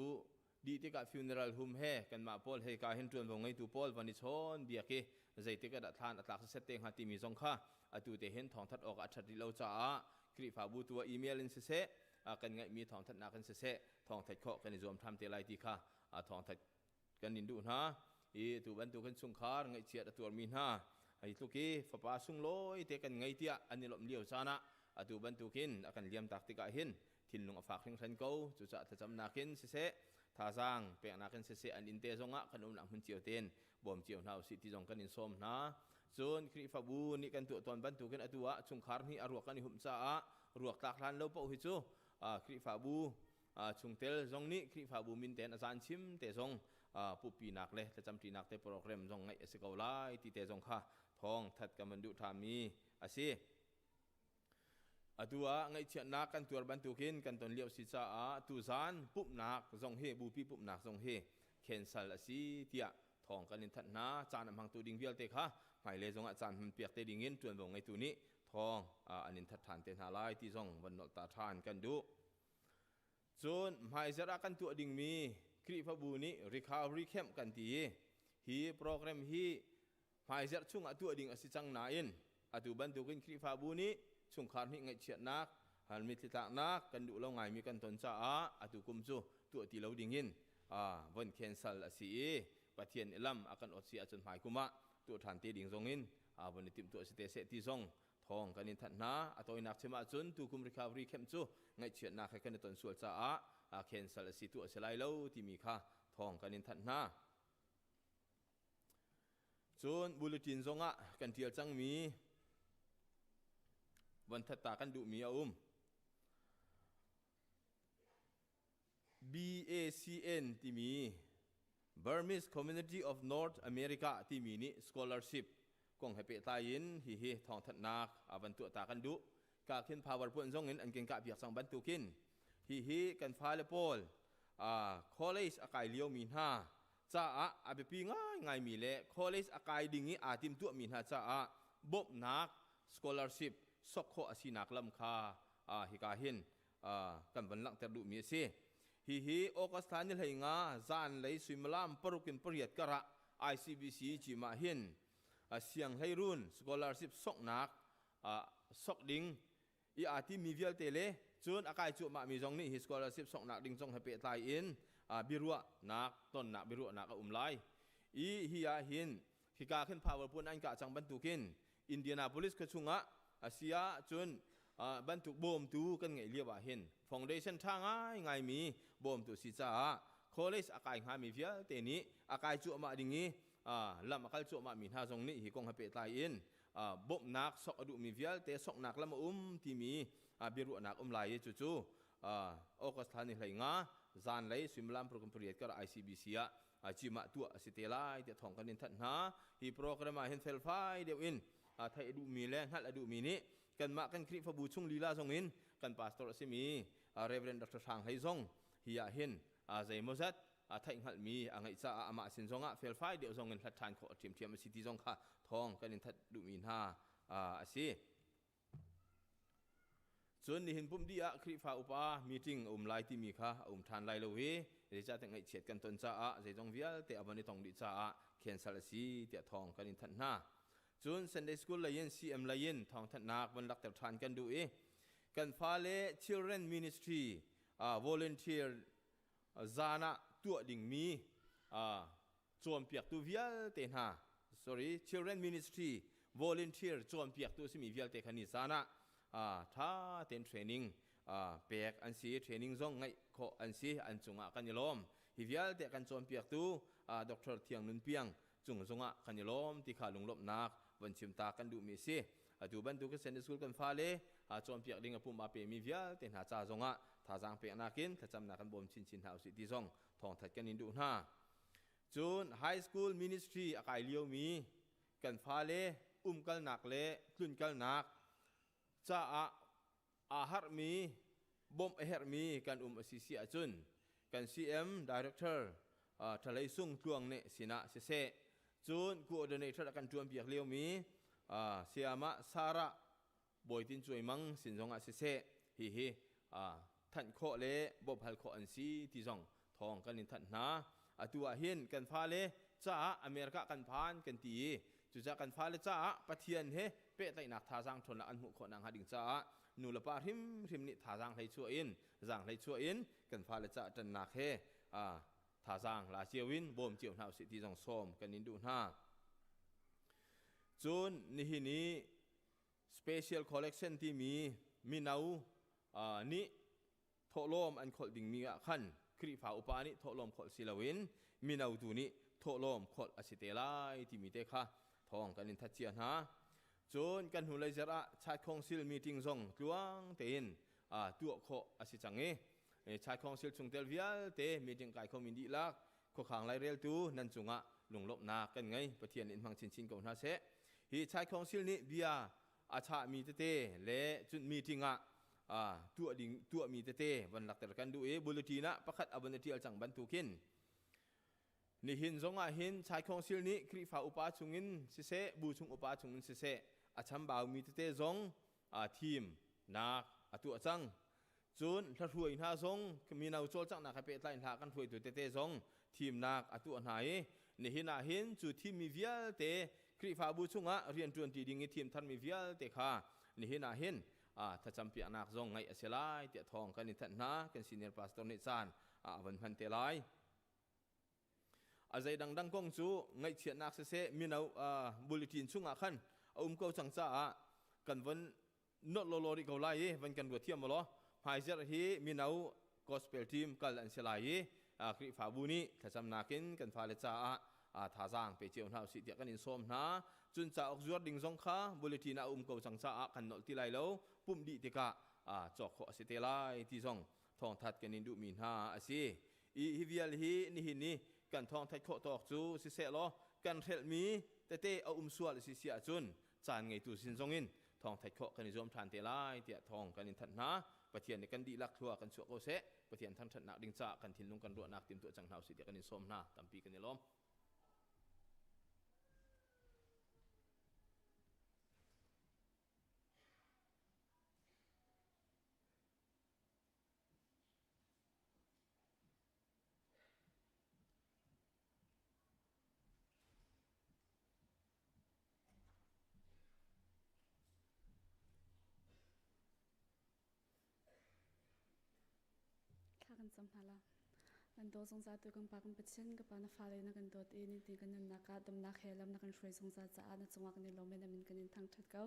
Speaker 5: ดีติกาฟิวเนอรัลหุมเฮกันมาพอลเฮกาเห็นจวนวงไงตูพอลวันนี้ชนเบียกใจติกาดัดทานอัตลักษณ์เซตเตงฮัติมีจงค่ะตูเตเห็นทองทัดออกอัจฉริเลาจ้าคริฟาบูตัวอีเมลลินเซกันไงมีทองทัดนักกันเซทองทัดเคาะกันในรวมทำเตไลติค่ะทองทัดกันนินดูนะตัวบันตัวกันสุงคาร์ไงเชียดตัวมีนะทุกทีฟ้าสุงลอยเตกันไงเตียอันนี้ลมเลี้ยวซานะตัวบันตัวกินกันเลี้ยมตักติกาเห็นทินลงฝากเรื่องทันเก้าจุดจะถ้าจำนักกินเซท่าสร้างเปียกนักกินเซอันอินเตจงะขนมหนักหุ่นเจียวเต้นบ่มเจียวหนาวสิที่จงกันนินส้มนะส่วนคริฟาบูนี่กันตัวตอนบันตัวกันตัวสุงคาร์นี่อรวกกันนี่หุ่มซารวกตักลันเลาเป้าหิจูคริฟาบูชุงเตลจงนี้คริฟาบูมินเตนอาจารย์ชิมเตจงปุปีนักเลยแต่จำตีนักเตโปรแกรมจงไงสกาวไลที่เตจงค่ะทองทัดกันมันดูทามีอาศัยตัวไงเชียนักกันตัวบันทุกินกันตอนเลี้ยวสิจ้าตุซานปุ๊บนักจงเฮบูปีปุ๊บนักจงเฮเคนซัลอาศัยเตียท ทองกันนินทัดนาจานมังตูดิ่งเวียลเตค่ะหมายเลขจานมันเปียกเตดิ่งอินจวนวงไอตัวนี้ทองอันนินทัดฐานเตนหาลายที่ส่งวันนตาทานกันดูจนหมายจะรักกันตัวดิ่งมีคริพบูนี้ recovery camp กันทีฮีโปรแกรมฮีหมายจะช่วงตัวดิ่งอสิจังนาอินตัวบันทุกินคริพบูนี้ช่วงขาดหิ้งไอเชียนักหันมิตรตักนักกันดูแล้วไงมีกันตนจ้าตัวกุมจูตัวตีเราดิ่งอินวันเคนซัลสีปะเทียนเอลัมอาการอดเสียจนหายกุมะตัวฐานตีดิ่งทรงอินวันนี้ติมตัวสเตเสตีทรงทองกันนินทัดนาตัวนักเชมาจนตัวกุม recovery camp จูไงเชียนักให้กันตนส่วนจ้าเคนซัลสีตัวสไลเล่าที่มีค่าทองกันนินทัดนาจนบุลตินทรงกันเทียจังมีวันทัดตากันดูมีBACN ที่มี Burmese Community of North America ที่มีนี่ scholarship กองให้เปตายินฮิทองทัดนักวันตัวตากันดูกาขึ้น PowerPoint ส่งเงินอันเก่งกะเบียกสังบันตุกินฮิกันฟ้าเลปอลcollege อากาศเลี้ยวมีห้าจ้าอาเบปีง่ายมีเล่ college อากาศดิ่งนี้อาทิมตัวมีห้าจ้าบบนัก scholarship สกโคอสินักลำคาฮิกาหินกันวันหลังแต่ดูมีเสฮิโอกัสทานิลให้งาจานเลยสุมลามปรุกินปริยัดกระ ICBC จิมาหินเสียงให้รุ่น scholarship สกนักสกดิ่งอีอาทิมีเวลเตเลจนอากาศจุมามีจงนี่ฮิ scholarship สกนักดิ่งจงให้เปตายอินบิรัวนักต้นนักบิรัวนักไลฮิอาหินฮิกาขึ้น PowerPoint อันกะจังบรรทุกินอินเดียนาโพลิสกระชุงอาเซียจนบรรทุกบ่มตูกันไงเรียกว่าเห็น foundation ทางไงมีบ่มตูสิจ้า college อากาศหามีเฟียเตนี้อากาศจุมาดิ่งนี้ลำอากาศจุมามีท่าทรงนี้ฮิกงให้เปตายอินบ่มนักสกอดุมีเฟียเตสกนักลำที่มีบิรัวนักไหลจู่โอกัสทานิไหลงาจานไหลสุมลามโปรแกรมปริยัดก็ ICBC จิมาตัวสิเตลัยเดี๋ยวทองกันนินทัดนาฮีโปรแกรมเห็นเฟลไฟเดี๋ยวอินไทยดูมีแรงฮัลดูมีนี้กันมากันคริฟบูชุงลีลาทรงอินกันพาสตอร์สิมีเรเวรนดรทางให้ทรงฮิยาเห็นใจมซัดไทยฮัลมีไงจะอามาสินทรงเฟลไฟเดี๋ยวทรงเงินทัดทานขอเทียมสิทธิทรงค่ะทองกันนินทัดดูมีนาสิส่วนนี้เห็นปุ่มดีคริฟาอุปามีติ้งไลที่มีค่ะทานไลโลเวเดี๋ยวจะแต่งให้เฉียดกันตนจ้าใจจงเวียลแต่วันนี้ต้องดีจ้าเขียนสารสีเดี๋ยวทองกันนินทัดนาส่วน Sunday School เลยน CM เลยนทองทัดนักวันรักแต่ทานกันดูกันฟ้าเล่ Children Ministry volunteer จานะตัวดิ่งมีจวนเปียกตัวเวียลเตน่า sorry Children Ministry volunteer จวนเปียกตัวสิมีเวียลเตคณิจานะถ้าเต้นเทรนนิ่งเปียกอันซีเทรนนิ่งซงไงโคอันซีอันจุงกันยลมฮิเวียลเตกันจวนเปียกตัวดร.เทียงนุนเปียงจุงซงกันยลมที่ขาลุงลบนักวันชิมตากันดูมีสิดูบันดูกันเซนดิสกูลกันฟ้าเล่จวนเปียกดิ่งปุ่มมาเปมีเวียลเต้นหาจ่าซงถ้าจางเปียกนักินถ้าจำนักกันบ่มชินหาสิที่ซงทองถัดกันนินดูหน้าจุนไฮสคูลมินิสทรีอากาศเลี้ยวมีกันฟ้าเล่กันหนักเล่คลื่นกันหนักจ้าอาหารมีบ่มอาหารมีกันสิเสียจุนกัน CM Director ทะเลสุ่งกลวงเนสินะเสจุน Coordinator กันจวนเปียกเลี้ยวมีเสียมาสาระบอยตินจวยมังสินจงเสฮิท่านโคเล่บ่พัลโคอันซีที่จงทองกันนินทันนาตัวเห็นกันฟ้าเล่จ้าอเมริกากันพานกันตีจุจ้ากันฟ้าเล่จ้าปะเทียนเฮเป๊ะไตนักท่าจางทนละอันหุขนังหาดิ่งจ้านูละปาริมนี่ท่าจางให้ช่วยอินจางให้ช่วยอินกันฟ้าเล่จ้าจันนักเฮท่าจางลาเจียวินบ่มเจียวหน้าสิที่จงส้มกันนินดูหน้าจนนี่ special collection ที่มีนาวนี่ทอลมอันขดดิ่งมีขันคริฟาอุปานิทอลมขดศิลวินมีนาวตัวนี้ทอลมขดอสิเตลัยที่มีเตค่ะทองกันนินทัดเจียนฮะจนกันหุ่นเลยจะระชาติคองซิลมีติ้งซงกลวงเต็นตัวโคอสิจังชาติคองซิลจงเตลวิลเตมีติ้งไก่คอมินดีลักโคขังไลเรลตูนันจุงลงลบนากันไงปะเทียนอินมังชินกับนาเสฮีชาติคองซิลนี้เบียอาชามีเตและจุดมีติ้งตัวดิ่งตัวมีเตวันหลักแต่กันดูบุลตีนะประคัดอบันเทียลจังบรรทุกิน นี่หินซงอ่ะหินชายคงสิลนี้คริฟ้าอุปาชุงินสิเสบูชุงอุปาชุงินสิเสอาชัมบ่าวมีเตซงทีมนักตัวจังจุนถ้ารวยหน้าซงมีนาวโจลจังนักเป็ดไล่หากันรวยตัวเตซงทีมนักตัวไหนนี่หินหินจุดทีมมีเวียเตคริฟ้าบูชุงอ่ะเรียนจวนตีดิ่งทีมท่านมีเวียเตค่ะนี่หินถ้าจำเปียนักซงไงเสียไล่เตะทองกันนิทันนะกันซีเนียร์พาสตอร์นิสานวันพันเตไลอาศัยดังกงจูไงเฉียนนักเสมีนาวบุลตินชุงอาขันเกาจังจ้ากันวันนอตโลโลริเกาไล่วันกันวัวเทียมมาล้อหายเสียฮีมีนาวกอสเปลทีมกันอันเสลายคริฟาบูนีถ้าจำนักินกันฟาเลจ้าท่าจางไปเจียวหน้าสิเดียกันอินส้มนะจุนจ่าออกจวดดิ่งซงค้าบุลตินเกาจังจ้ากันนอตที่ไล่แล้วปุ่มดีติกะจอกขอสิเตไลที่ซงทองทัดกันอินดูมีนาอาศัยฮิวิลฮีนี่หินนี่กันทองไทยโคตอกจูสิเสล้อกันเทลมีแต่เอาสวดสิเสียจุนจานไงตูสินทรงอินทองไทยโคกันนิยมทานเตลายเตียทองกันนิทันนะปะเทียนในกันดีลักทัวกันสวกโอเสปะเทียนทั้งทันนักดิ่งจ่ากันทิ้งลงกันรัวนักติมตัวจังหาวสิเดียกันนิสมนะตั้มปีกันนิล้อม
Speaker 1: ข้ากันสัมภาระกันโตสงสารตัวกันปากันเปเช่นกับปานาฟาเลยนักกันโตเอนี่ตีกันนักการดำนักเฮลัมนักกันช่วยสงสารจะอ่านจังหวะกันในลมเมนมินกันทั้งชัดเก้า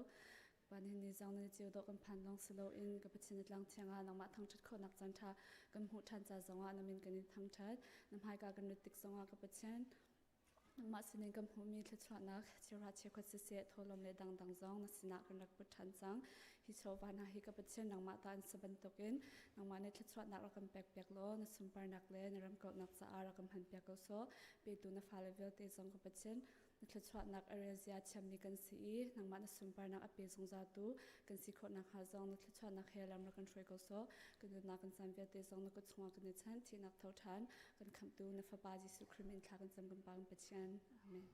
Speaker 1: ปานหินนี่จังในจิวดอกกันพันลองสโลอินกับเปเช่นลังเทียงอานักมาทั้งชัดเขานักจันทากันหูทันจะจังหวะนมินกันทั้งชัดน้ำหายการกันนึกติกจังหวะกับเปเช่นนักมาสินิกับหูมีทศนักเชราเชควัดเสียทลมเลดังดังจังนักสินักกันรักพุทธันจังฮิโชวานาฮิกับเปเช่นนักมาตานสบันตกินนักมาในทศนักรักกันแปลกๆล้อนักสมปานักเล่นรำกอดนักสะอารักกันพันเปียกโซไปดูนักฟาเลเวลเตจังกับเปเช่นนักทศนักอเรเซียเชมมีกันสีนักมานักสมปานักอเปสงซาตูกันสีคนนักหาจังนักทศนักเฮลัมรักกันช่วยโซกันดูนักกันสัมเวเตจังนักกุศลกันในชั้นที่นักเท่าทันกันคำดูนักฟาบาจิสุคริมินทากันจำกันปังเปเช่นอาเมน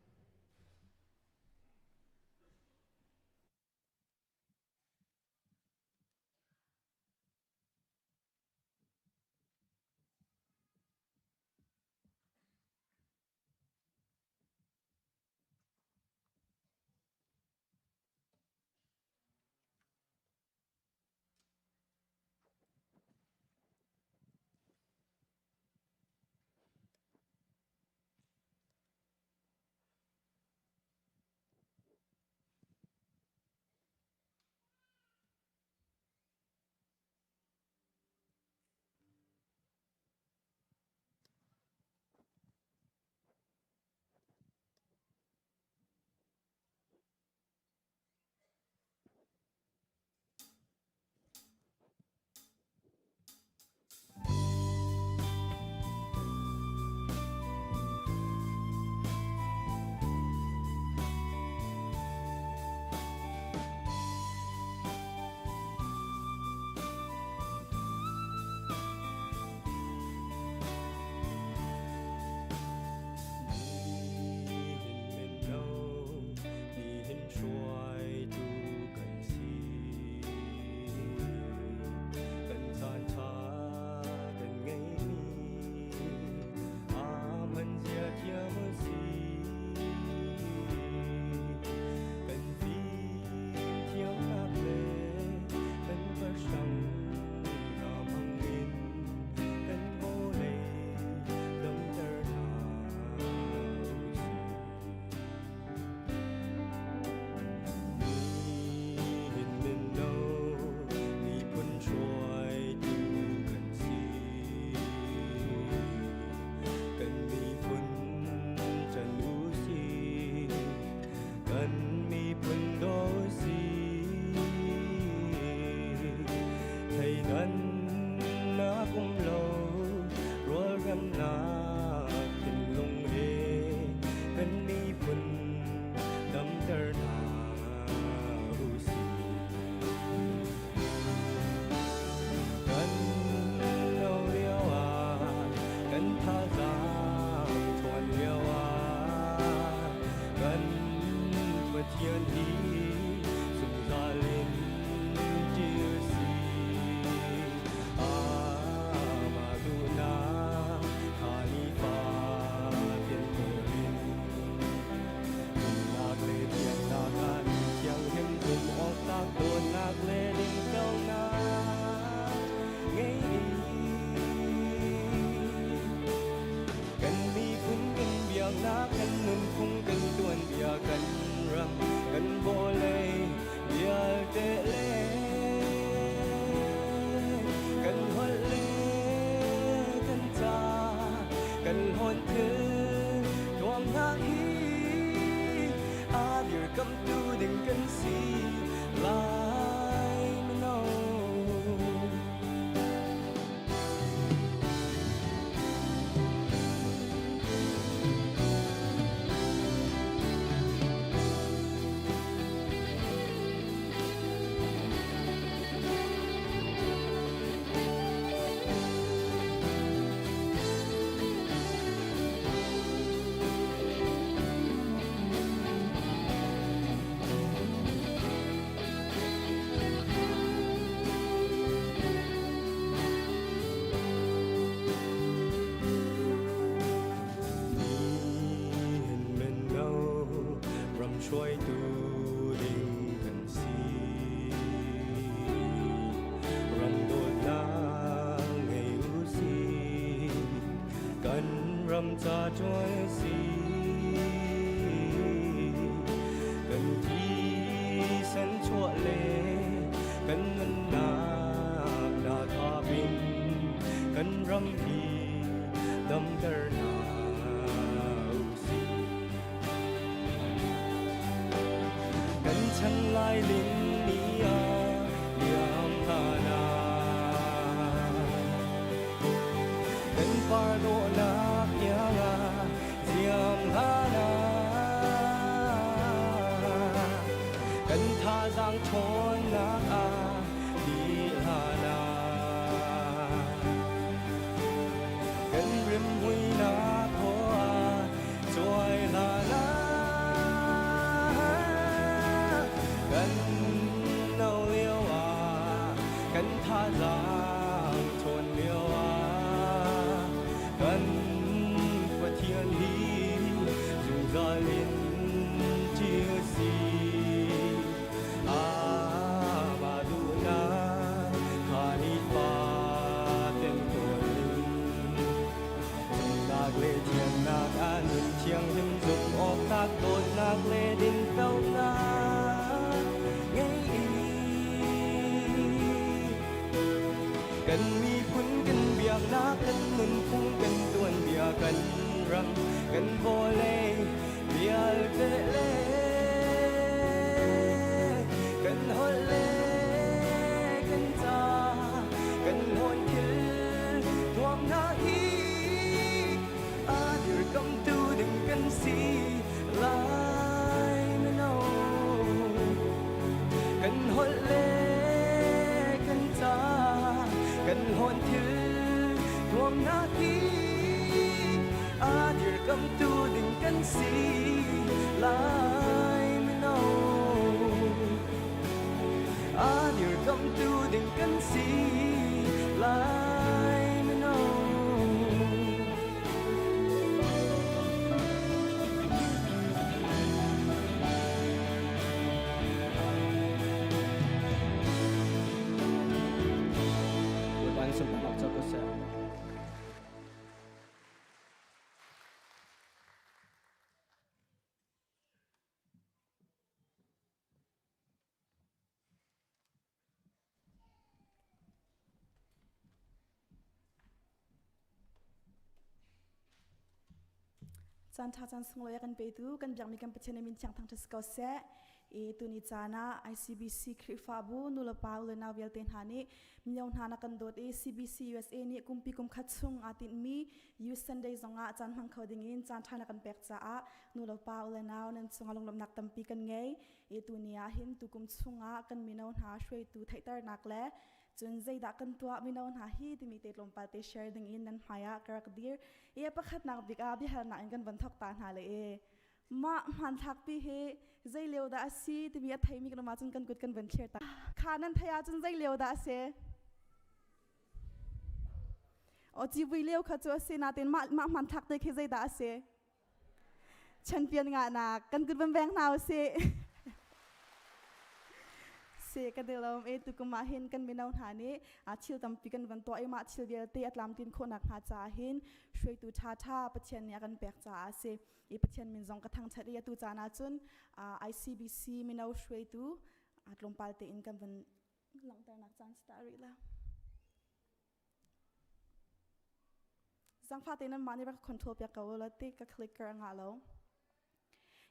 Speaker 3: cầm tu đừng cần si lại mà nâuช่วยตูดิ่งกันสีรำโดดนางให้รู้สีกันรำจะช่วยสีกันที่สันชั่วเลกันมันนาดาทาบินกันรำพีดำกระนาฉันลายลิ้นนี้ยามทานาเป็นปาโดนักยางเสียมทานากันทาจางชนนักดีลานากันริมหุยนาโพช่วยลานากันเอาเลี้ยวกันท่าจางชนเลี้ยวกันกว่าเทียนดีจึงจะลิ้นเจียสีมาดูนาขานิฟ้าเต็มตัวนักเลเทียนนักอันเชียงหิมจุกออกตากโดดนักเลดินเต้านากันมีพุนกันเบียกนักกันมุนพุ่งกันตัวนเบียกันรำกันโบเลเบียเตเลกันฮอลเลกันจากันฮอนคิลทวมนาฮีดือกำตูดึงกันสีลายไม่นเอากันฮอลเลกันจากันหอนถือรวมหน้าที่เดือกำตูดึงกันสีลายไม่นเอาเดือกำตูดึงกันสีลายไม่นเอาSempat jaga saya.
Speaker 1: Jan cha jan sung loya kan pe tu kan biak mi kan pachene min chang thang thas ko se tu ni chana ICBC khrifa bu nula paw le na vel ten hani mnyong hana kan dot CBC USA ni kumpi kum khatsung atin mi you Sunday zonga chan hang khoding in chan thana kan pek cha nula paw le naw nan chunga long lom nak tampi kan ngei tu nia hin tu kum chunga kan minaw ha shwei tu thaitar nak le chun zai da kan tua minaw ha hi ti mi te lom pa te share ding in nan haya karak dir pakhat nak bik bi har na in kan ban thok ta na le ma man thak pi he zai leo da si ti mi thai mi kan ma chun kan kut kan ban clear ta khanan thaya chun zai leo da se o ji bui leo kha chu se na ten ma man thak te khe zai da se champion nga na kan kut ban bang naw se se ka de lom tu kuma hin kan minaw thani chil tam pi kan ban to ai ma chil vel te atlam tin kho nak ha cha hin shwei tu tha tha pachen ya kan pek cha se pachen min zong ka thang chari tu cha na chun ICBC minaw shwei tu atlom pal te in kan ban long tar nak chan story la zang pha te nan mani ba control pya ka wala te ka clicker nga lo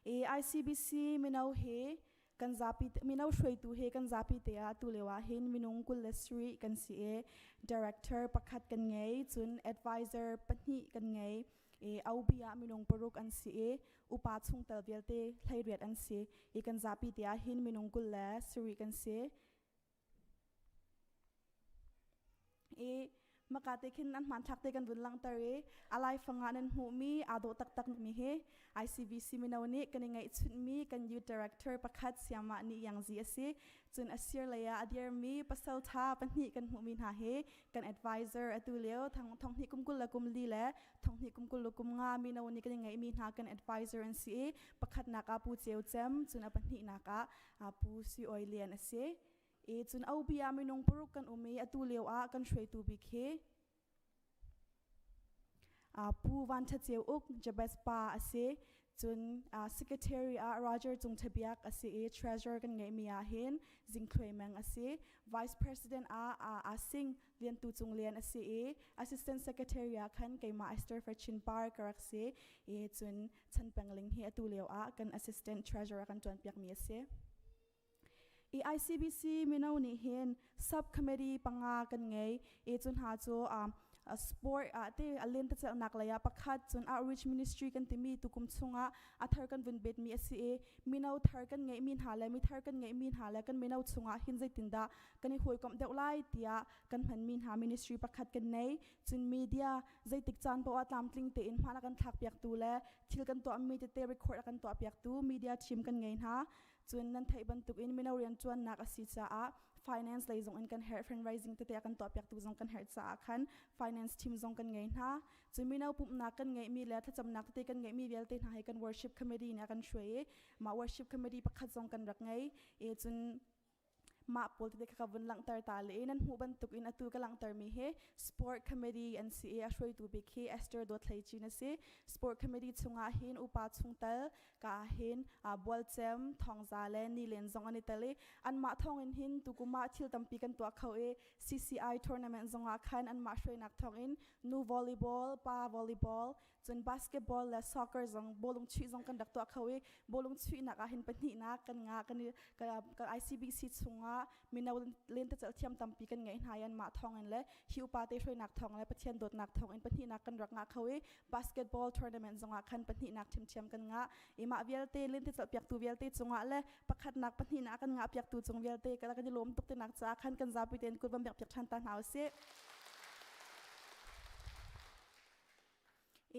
Speaker 6: ICBC minau he kan zapi minau shwei tu he kan zapi te a tu lewa hin minung kul lesri kan si director pakhat kan ngei chun advisor pahni kan ngei aubia minung poruk an si upa chung tel velte thlairiat an si kan zapi te a hin minung kul lesri kan si makate khin an man thakte kan vun lang tare alai fanga nan hu mi ado tak tak mi he ICBC minawni kan ngai chut mi kan youth director pakhat siama ni yang ji ase chun asir laya adir mi pasal tha panhi kan hu mi na he kan advisor atu leo thong hi kumkul la kum li le thong hi kumkul lu kum nga minawni kan ngai mi na kan advisor an si pakhat na ka pu cheu chem chun a panhi na ka pu si oilian ase chun aubia minung puruk kan umi atu leo a kan shwei tu bikhe pu van tha cheu uk jabes pa ase chun secretary Roger chung thabiak ase treasurer kan ngai mia hin jingkloi mang ase vice president asing lian tu chung lian ase assistant secretary khan kaima Esther Fachin par karak se chun chan pangling hi atu leo a kan assistant treasurer kan tuan piak mi ase ICBC minau ni hin subcommittee panga kan ngai chun ha chu sport te alen ta chal nak laya pakhat chun outreach ministry kan timi tukum chunga athar kan vun bet mi ase minau thar kan ngai min hala mi thar kan ngai min hala kan minau chunga hin zai tinda kan hoi kom deu lai tia kan man min ha ministry pakhat kan nei chun media zai tik chan po atlam tling te in hmana kan thak piak tu le thil kan to mi te record kan to piak tu media team kan ngai ha chun nan thai ban tuk in minau rian chuan nak asi cha finance lei zong in kan hair fundraising te kan to piak tu zong kan hair cha khan finance team zong kan ngai na chu minau pup na kan ngai mi le tha cham nak te kan ngai mi vel te na hai kan worship committee na kan shwe ma worship committee pakhat zong kan rak ngai chun ma pol te ka vun lang tar ta le nan hu ban tuk in atu ka lang tar mi he sport committee and CA shoi tu bi ke Esther dot thlai china se sport committee chunga hin upa chungtal ka hin bol chem thongza le ni len zong ani tale an ma thong in hin tu kuma thil tampi kan to khau CCI tournament zonga khan an ma shoi nak thong in nu volleyball pa volleyball chun basketball la soccer zong bolung chui zong kan dak to khau bolung chui na ka hin pani na kan nga kan ka ICBC chunga minau len ta chal thiam tampi kan ngai hayan ma thong en le hi upa te shoi nak thong le pathian dot nak thong in pani na kan rak nga khawi basketball tournament zonga khan pani nak thim thiam kan nga ima velte len te chal piak tu velte chunga le pakhat nak pani na kan nga piak tu chung velte kala kan lom tuk te nak cha khan kan za pi ten ku bam piak than ta naw se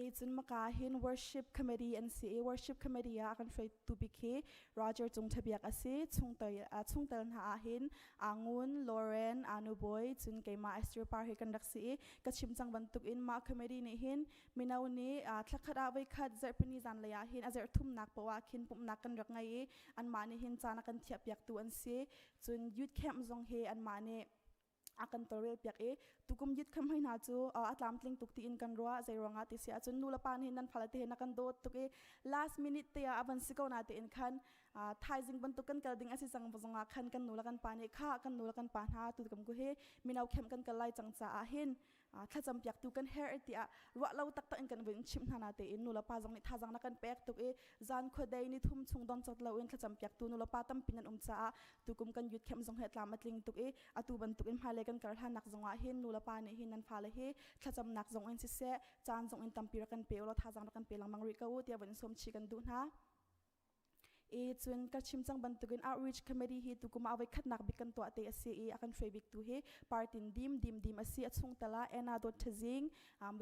Speaker 6: chun maka hin worship committee and CA worship committee akan shoi tu bikhe Roger chung thabiak ase chungtal na hin angun Lauren anuboy chun keima Esther par he kan raksi ka chimchang bantuk in ma committee ni hin minau ni thlakhara vai khat zarpani zan laya hin azar thum nak pawa khin pum nak kan rak ngai an ma ni hin chana kan thiap yak tu an se chun youth camp zong he an ma ne akan torel piak tukum yit kham haina chu atlam tling tukti in kan roa zai ronga ti sia chun nula pan hin nan phalate hin kan dot tuke last minute te avan sikau na te in khan thaizing ban tukan kal ding asi sang bazonga khan kan nula kan pani kha kan nula kan pan ha tu kam ko he minau khem kan kalai changcha a hin thacham piak tu kan hair ti ro lo tak tak in kan win chim hana te in nula pa jong ni thajang na kan pek tuk zan khodai ni thum chung don chot lo in thacham piak tu nula pa tam pinan cha tukum kan yut khem jong he tlam atling tuk atu ban tuk in phale kan kar tha nak zonga hin nula pa ni hin nan phale he thacham nak jong in si se chan jong in tampira kan pe lo thajang na kan pe lang mangri ka u tia ban som chi kan du na chun ka chimchang ban tukin outreach committee hi tukuma awai khat nak bikan to ate ase akan shoi bik tu he partin dim ase achung tala ena dot thazing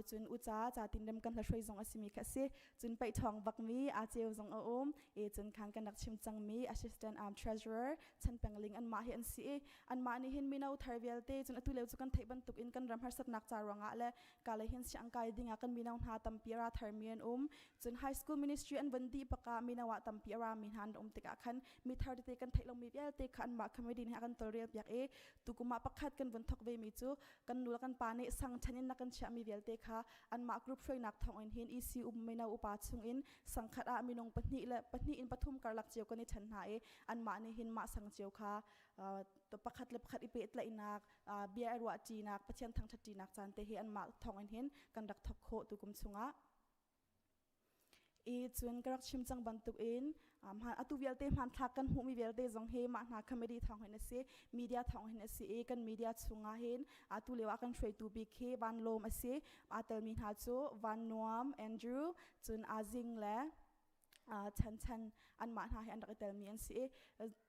Speaker 6: chun ucha chatin dem kan la shoi zong asimi khase chun pai thong bakmi a cheu zong om chun khan kan dak chimchang mi assistant treasurer chan pangling an ma hi an si an ma ni hin minau tharvel te chun atu leu chu kan thai ban tukin kan ram har sat nak cha ronga le kala hin siang kai dinga kan minau ha tampira tharmian chun high school ministry an bandi paka minawa tampira min han tika khan mi thar te kan thailong mi bel te khan ma comedy ni akan torel piak tukuma pakhat kan von thok ve mi chu kan nula kan pa ne sang thanin na kan cha mi bel te kha an ma group shoi nak thong in hin EC mena upa chung in sangkhat a minong patni in pathum karlak cheu kan ni than na an ma ni hin ma sang cheu kha to pakhat le pakhat ipe tla inak bia arwa ti nak pachian thang thati nak chan te hi an ma thong in hin kan dak thok kho tukum chunga e chun karak chim chang bantuk in han atu vialte man thak kan humi vialte jong he ma na comedy thong hen ase media thong hen ase e kan media chunga hen atu lewa kan threi tu big he van lom ase atal min ha chu van nuam Andrew chun azing le chan an ma ha an dak tel mi an si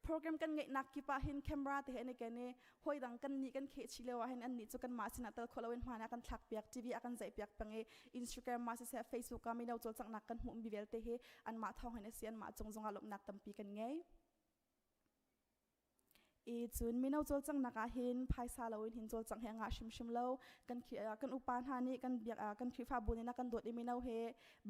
Speaker 6: program kan ngai nak ki pa hin camera te hen ke ne hoi dang kan ni kan khe chilewa hen an ni chu kan ma sin atal kholawin ma na kan thak piak tv akan zai piak pange Instagram ma se Facebook ka mi no chol chang nak kan hum bi velte he an ma thong hen ase an ma chong zonga lop nak tampi kan ngai e chun minau chol chang naka hin phaisa loin hin chol chang henga shim lo kan kan upan hani kan biak kan khifa bunina kan dot minau he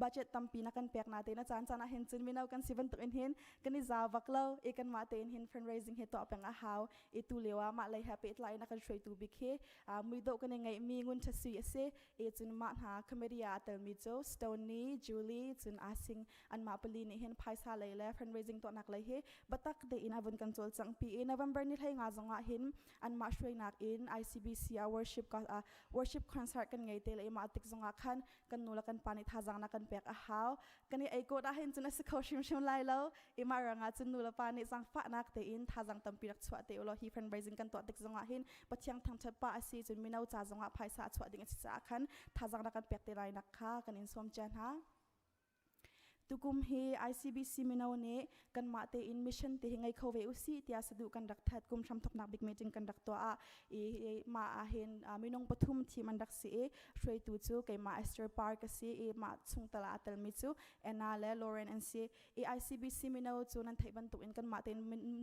Speaker 6: budget tampi na kan pek na te na chan chana hin chun minau kan 7 to in hin kan ni zawak lo e kan ma te in hin fundraising he to peng a how e tu lewa ma lai happy lai na kan shrei tu bikhe mui do kan ngai mi ngun thasi ase e chun ma ha committee a tel mi cho Stony Julie chun asing an ma pali ni hin phaisa lai le fundraising to nak lai he batak de in avun kan chol chang pi e November ni thai nga zonga hin an ma shrei nak in ICBC worship concert kan ngai te le ma tik zonga khan kan nula kan pani thajang na kan pek a how kan ei ko da hin chuna sikho shim lai lo e ma ranga chun nula pani sang fa nak te in thajang tampi rak chwa te lo hi fundraising kan to tik zonga hin pathiang thang chapa asi chun minau cha zonga phaisa chwa ding cha khan thajang na kan pek te rai nak kha kan in som chan ha tukum he ICBC minau ne kan ma te in mission te hingai khove usi tia sadu kan dak that kum sham thok nak big meeting kan dak to a e ma a hen minong pathum thi man dak si e shrei tu chu ke ma Esther Park si e ma chung tala atal mi chu ena le Lauren and si e ICBC minau chu nan thai ban tu in kan ma te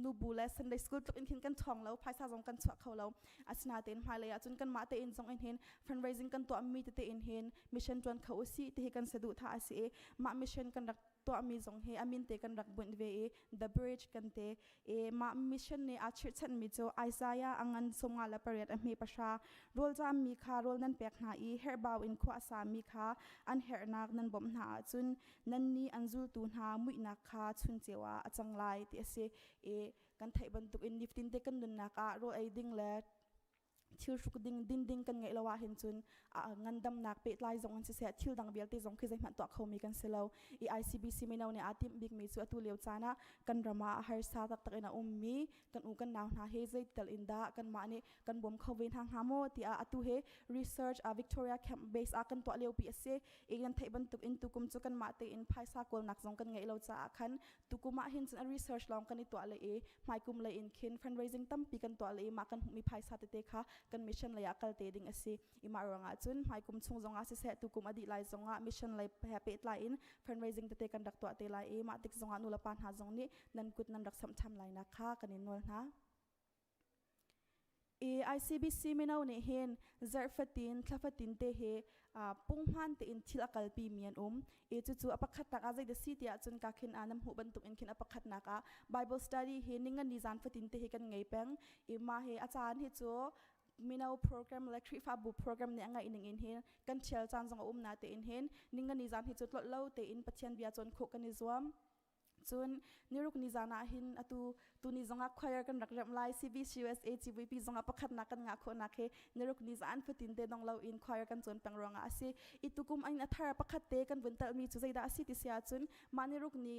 Speaker 6: nu bu le Sunday school tu in kan thong lo phaisa jong kan chwa kholo asna ten ma le a chun kan ma te in jong in hen fundraising kan to mi te in hen mission tron kho usi te kan sadu tha asi e ma mission kan to ami zong he amin te kan rak bun ve e the bridge kan te e ma mission ne a churchan mi cho Isaiah angan songa la pariat a mi pasha rol ja mi kha rol nan pek na i herbaw in kho asa mi kha an her nak nan bom na chun nan ni anzul tu na mui na kha chun chewa achang lai te se e kan thai ban tuk in 15 te kan dun na ka ro ai ding le thil suk ding kan ngai lawa hin chun ngandam nak pe tlai zong an se thil dang bial te zong khizai man to khomi kan selo e ICBC minau ne atim big mi chu atu leu chana kan rama har sa tak ina ummi kan u kan naw na he zai tel inda kan ma ne kan bom khowin hang hamo ti atu he research Victoria camp base a kan to leu pi ase e kan thai ban tuk in tukum chu kan ma te in phaisa kol nak zong kan ngai lo cha khan tukuma hin chan research long kan i to le e mai kum le in khin fundraising tam pi kan to le ma kan mi phaisa te kha kan mission la yakal te ding ase ima ronga chun mai kum chung zonga se tu kum adi lai zonga mission lai happy lai in fundraising te kan dak to te lai e ma tik zonga nula pan ha zong ni nan kut nan dak sam tham lai na kha kanin nol na e ICBC minau ne hen zarfatin thlafatin te he punghan te in thil akal pi mian e chu apakhat tak azai de sitia chun ka khin anam hu ban tuk in khin apakhat naka Bible study he ninga ni zan fatin te he kan ngai peng e ma he achan he chu minau program electric fa bu program ne anga ining in hen kan chel chan zong na te in hen ninga ni zan hi chu tlot lo te in pathian bia chon kho kan ni zuam chun niruk ni zana hin atu tu ni zonga choir kan rakram lai CBC USA GVP zonga pakhat na kan nga kho na khe niruk ni zan fatin te dong lo in choir kan chon pang ronga ase itukum ain athar pakhat te kan buntal mi chu zaida ase ti sia chun maniruk ni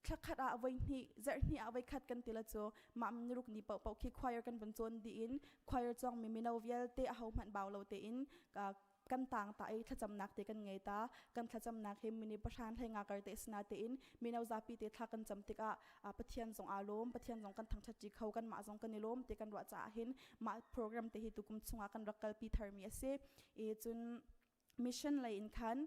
Speaker 6: khat a avai ni zar ni avai khat kan tila cho mam niruk ni pau khi choir kan bun chon di in choir chong mi minau vial te a hau man baw lo te in kan tang ta ai thacham nak te kan ngei ta kan thacham nak he mini pashan thainga kar te sna te in minau zapi te tha kan chamtik a pathian jong alom pathian jong kan thang thachi khau kan ma jong kan nilom te kan ro cha hin ma program te hi tukum chunga kan rakal pi tharmi ase e chun mission lai in khan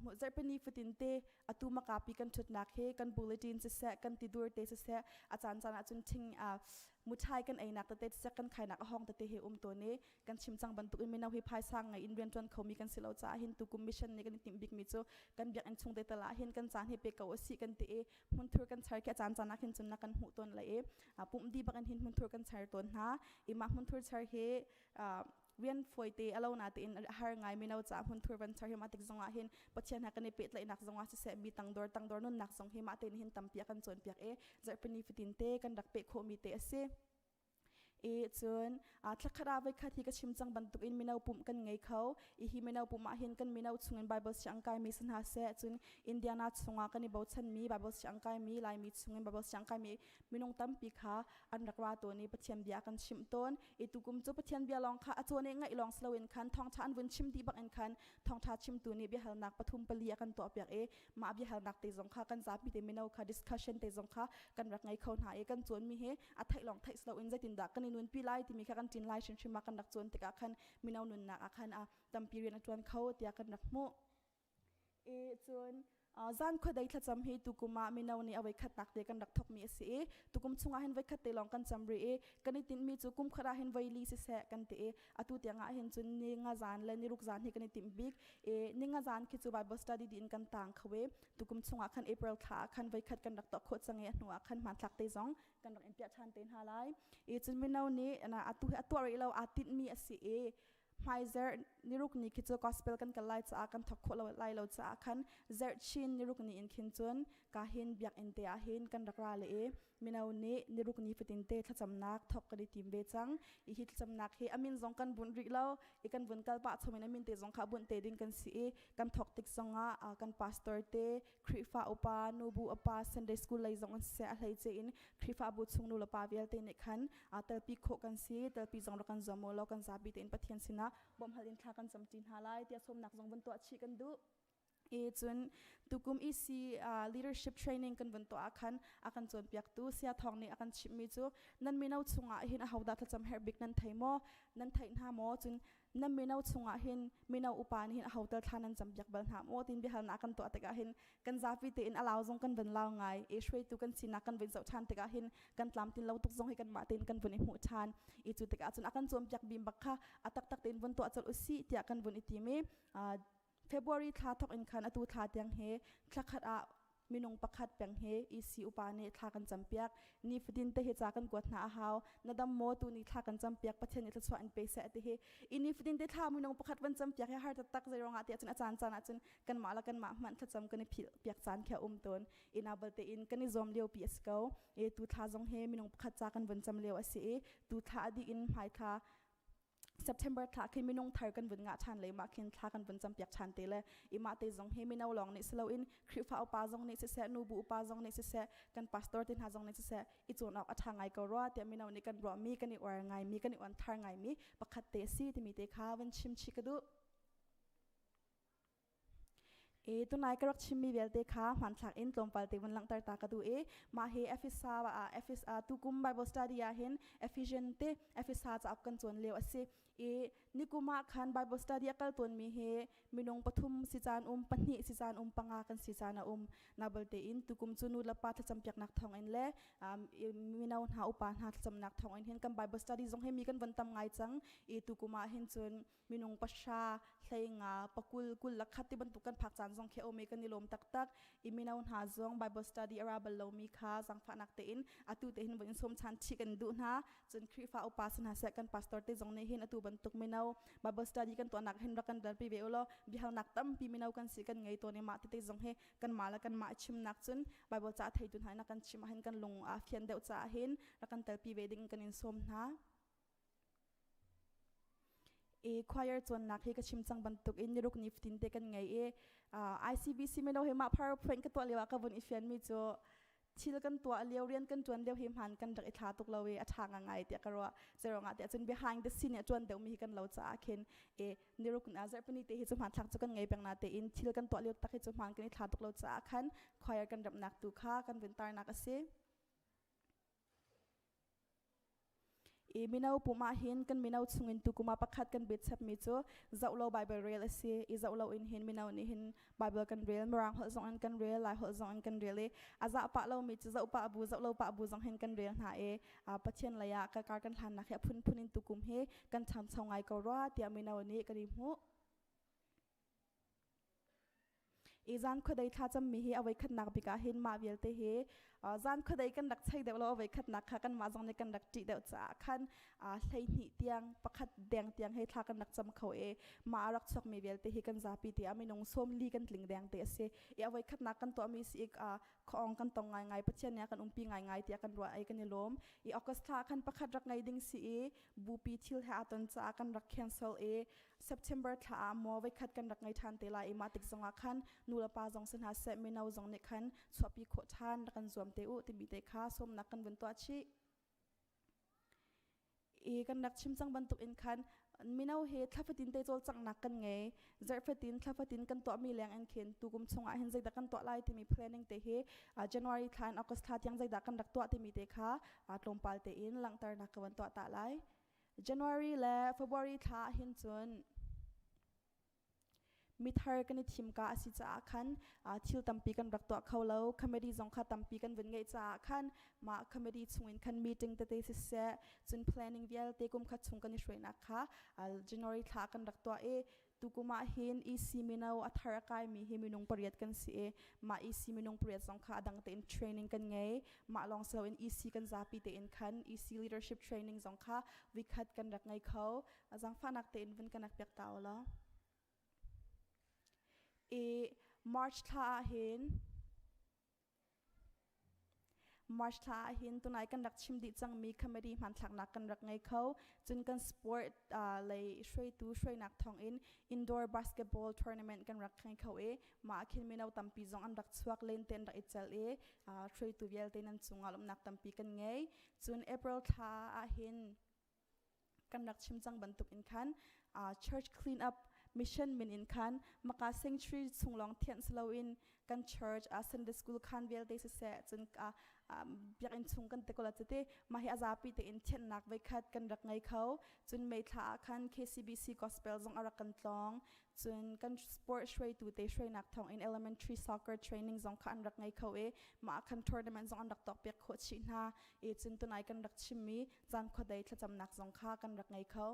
Speaker 6: mo zarpani futin te atuma kapi kan thut nak he kan bulletin se kan tidur te se achan chana chun thing muthai kan ai nak te se kan khai nak hong te he to ne kan chimchang ban tu in minau hi phai sang ngai in rian ton khomi kan silo cha hin tu commission ne kan tim big mi chu kan biak an chung te tala hin kan chan he pe ka osi kan te e mun thur kan char ke chan chana khin chun na kan hu ton la e pum di bakan hin mun thur kan char ton ha e ma mun thur char he vian foite alona te in har ngai minau cha hun thur ban char hematik zonga hin pathian ha kan pet lai nak zonga se mi tangdor nun nak zong hema te hin tampia kan chon piak e zarpani fitin te kan dak pe kho mi te ase จนทักขราไว้คัดที่กระชิมจังบันตุกอินมินาวปุ่มกันไงเขาฮิมินาวปุ่มมาเห็นกันมินาวชงอินไบเบิลช่างกายมีสันหาเสจนอินเดียนาชงอากันในบทชันมีไบเบิลช่างกายมีลายมีชงอินไบเบิลช่างกายมีมินงตั้มปีขาอันรักว่าตัวนี้ปะเทียนเบียกันชิมต้นตุกุมจุปะเทียนเบียลองค่ะตัวนี้ไงลองสลาวินคันทองชานวินชิมดีบักอินคันทองชาชิมตัวนี้เบียหัลนักปฐุมปลีกันตัวเปียกมาเบียหัลนักเตจงค่ะกันจับปีเตมินาวค่ะ discussion เตจงค่ะกันรักไงเขาหายกันจวนมีอัฐไทยลองไทยสลาวินใจตินดักกันนุนปีไลที่มีแค่กันจินไลชิมชิมมากันดักจวนติกาคันมินาวนุนนักคันตัมปีเรียนจวนเขาเตียกันดักโมจวนจานขวดได้ทัดจำให้ตุกุมามินาวนี่เอาไว้ขัดนักเดียกันดักทอกมีเสียตุกุมชงอาเห็นไว้ขัดเตลองกันจำรีกันในตินมีตุกุมขราเห็นไว้ลีสิเสกันเตอตุเตียงอาเห็นจนนี่งาจานและนี่ลูกจานให้กันในติมบิ๊กนี่งาจานคิดจูไบเบิลสตัดดี้ดินกันต่างเขาเวตุกุมชงอาคันเอพริลขาคันไว้ขัดกันดักตอกขวดจังเงหัวคันมันทักเตจงกันดักอินเปียชันเตนฮาไลจนมินาวนี่นะอตุอะไรเราติดมีเสียไฮเซอร์นิรุกนี้คิดจะกอสเปลกันกันไล่จะอากันทักขวดเราไล่เราจะอากันเซอร์ชินนิรุกนี้อินคินจวนกาเห็นเบียกอินเตอาเห็นกันรักราเลยมินาวนี้นิรุกนี้ฟิตินเตถ้าจำนักทอกกันดีทีมเบจังอีฮิตจำนักเฮอามินจงกันบุญริเราอีกันบุญกัลปะชมินามินเตจงขาบุญเตดินกันสีกันทอกติกจงอากันพาสเตอร์เตคริฟ้าอุปานูบูอุปาซันเดย์สกูลเลยจงกันเสียอะไรเจอินคริฟ้าบุตรชงนูลปาเวลเตนิคันเตลปีโคกันสีเตลปีจงรักันจอมโลกันซาบิเตนปะเทียนสินะบอมฮัลินทากันจำจินฮาไลเตียสมนักจงบนตัวชีกันดูจนตุกุมอีซีleadership training กันบนตัวอาคันจนเปียกตู้เสียทองนี่อาคันชิมมิจูนั่นมีน่าชงอาเห็นอาหาวดาทัจำเฮร์บิกนั่นไทยโมนั่นไทยหาโมจนนั่นมีน่าชงอาเห็นมีน่าอุปานี่เห็นอาหาวดาทานันจำเปียกบันหาโมตินบิฮันอาคันตัวเตกาเห็นกันซาฟิเตอินอาลาวจงกันบนลาวไงช่วยตุกันสินักกันบนเสาชันเตกาเห็นกันตามตินเราตุกจงให้กันมาตินกันบนในหัวชันจุดเตกาจนอาคันจนเปียกบิมบักค่ะตักตินบนตัวจนอุสิเตียกันบนอิติเมFebruary ทาทอกอินคันอตูทาเตียงเฮคลักขัดมินงปักขัดเปียงเฮอีซีอุปาเนทากันจำเปียกนี่ฟดินเตเฮจากกันกวดหน้าหาวนาดำโมตูนี่ทากันจำเปียกประเทศนี้ทศวรรษเปเสเตเฮอินี่ฟดินเตทามินงปักขัดวันจำเปียกให้ฮาร์ตตักใจรองอาเตียจนอาจารย์จานจนกันมาละกันมามันทัดจำกันในเปียกจานแค่ตนอินาเบลเตอินกันในซอมเลียวปีเอสเกาตูทาจงเฮมินงปักขัดจากกันวันจำเลียวอสีตูทาดีอินไฮทาSeptember ทาคินมินงทากันบุญงาชันเลยมาคินทากันบุญจำเปียกชันเตเลยอิมาเตจงเฮมินาวลองนิสโลอินคริฟ้าอุปาจงนิสเสนูบูอุปาจงนิสเสกันพาสตอร์ตินหาจงนิสเสอิจวนออกอัฐางไงก็รอเตียมินาวนี่กันรอมีกันอีอวร์ไงมีกันอีวันทาร์ไงมีปักขัดเตซีที่มีเตคาวันชิมชิกดูตัวนายก็รักชิมมีเวลเตคามันสักอินตรงไปเตวันหลังตาตากระดูมาเฮเอฟิซาตุกุมไบเบิลสตัดดี้เห็นเอฟิเจนเตเอฟิซาจะอับกันจวนเลวสินิกุมาคันไบเบิลสตัดดี้กัลตัวมีเฮมินงปฐุมสิจานปัญหิสิจานปังอากันสิจานานาเบลเตอินตุกุมจุนูละปาทจำเปียกนักทองอินเล่มินาวหาอุปาหาจำนักทองอินเห็นกันไบเบิลสตัดดี้จงให้มีกันวันตำไงจังตุกุมาเห็นจนมินงปัชชาใส่งาปกุลกุลลักขัดที่บรรทุกันผักจานจงเคโอเมกันนิลมตักมินาวหาจงไบเบิลสตัดดี้อาราเบลโลมีคาจังฝานักเตอินตุเตหินวันสมชันชิกันดูนะจนคริฟ้าอุปาสนาเสกันพาสตอร์เตจงในเห็นตุบรรทุกมินาวบาเบิลสตัดดี้กันตัวนักเห็นรักกันเดินไปเวลโลบิฮัลนักตั้มปีมินาวกันสิกันไงตัวนี้มาติเตจงเฮกันมาแล้วกันมาชิมนักจนบาเบิลจ่าไทยจุนหายนักกันชิมเห็นกันลงเขียนเดวจ่าเห็นรักกันเดินไปเวดิ้งกันอินสมนะควายจวนนักเฮก็ชิมจังบรรทุกอินรุกนิฟตินเตกันไงICBC มินาวเฮมาพาร์เพนกันตัวเลี้ยวกับวันอีเฟียนมิโจชิลกันตัวเลี้ยวเรียนกันจวนเลี้ยวเฮมหันกันจากอิทาตุกเราอัฐางไงเตียกรัวเจรองอาเตียจน behind the scene จวนเดี๋ยวมีกันเราจะอาเคนนิรุกนาจะเป็นนิเตหิจุมันทักจุกันไงเป็นนาเตอินชิลกันตัวเลี้ยวตักหิจุมันกันอิทาตุกเราจะอาคันควายกันดับนักตุค่ากันเป็นตานักเสมินาวปุ่มมาเห็นกันมินาวชงอินตุกุมาปักขัดกันเบ็ดซับมิโจเจ้าเราไบเบิลเรียลเสียเจ้าเราอินเห็นมินาวนี่เห็นไบเบิลกันเรียลมรังหัวจงอันกันเรียลลายหัวจงอันกันเรียลอาจะปะเรามิโจเจ้าปะบูเจ้าเราปะบูจงเห็นกันเรียลหาปัจเจนระยะการกันทันนักแค่พุ่นอินตุกุมเฮกันทำชงไงก็รอเตียมินาวนี่กันดิมู zan khodai tha cham mi hi awai khat nak bika hin ma vial te he zan khodai kan dak chai deuh lo awai khat nak kha kan ma jong ne kan dak ti deuh cha khan hlei ni tiang pakhat deng tiang he thla kan dak cham kho e ma rak chok mi vial te hi kan zapi te ami nong som li kan tling deng te ase e awai khat nak kan to mi si khong kan tong ngai ngai pachen ya kan umpi ngai ngai tia kan ro ai kan ni lom e august tha kan pakhat rak ngai ding si e bupi thil ha aton cha kan rak cancel e September tha mo vai khat kan rak ngai than te la e ma tik zonga khan nula pa jong san ha se mi nau jong ne khan chopi kho than kan zom te u ti mi te kha som nak kan bun to chi e kan rak chim chang ban tu in khan minau he thlafatin te chol chang nak kan nge zarfatin thlafatin kan to mi leng an khen tu kum chunga hen zaida kan to lai ti mi planning te he January than August tha tiang zaida kan rak to ti mi te kha tlompal te in langtar nak kan to ta lai January le February tha hin chun mithar kan thim ka asi cha khan thil tampi kan rak to kholo committee jong kha tampi kan vun ngei cha khan ma committee chungin khan meeting te te se chun planning vial te kum kha chung kan ni shwena kha January tha kan rak to e tukuma hin EC minau athar kai mi hi minung pariat kan si e ma EC minung pariat jong kha adang te in training kan ngei ma long so in EC kan zapi te in khan EC leadership training jong kha wikhat kan rak ngai kho ajang fanak te in vun kan ak pek taula e March tha hin tunai kan rak chim di chang mi committee man thak nak kan rak ngai kho chun kan sport lei shrei tu shrei nak thong in indoor basketball tournament kan rak ngai kho e ma khin minau tampi jong an rak chuak len ten rak ichal e shrei tu vial ten an chunga lom nak tampi kan ngei chun April tha hin kan rak chim chang ban tuk in khan church clean up mission min in khan maka sanctuary chunglong thian slow in kan church Sunday school khan vial te se chun biak in chung kan te kola chete ma hi azapi te in thian nak vai khat kan rak ngai kho chun mei tha khan KCBC gospel jong ara kan tlong chun kan sport shrei tu te shrei nak thong in elementary soccer training jong khan rak ngai kho e ma khan tournament jong an rak tok pek kho chi na e chun tunai kan rak chimmi jan khodai thacham nak jong kha kan rak ngai kho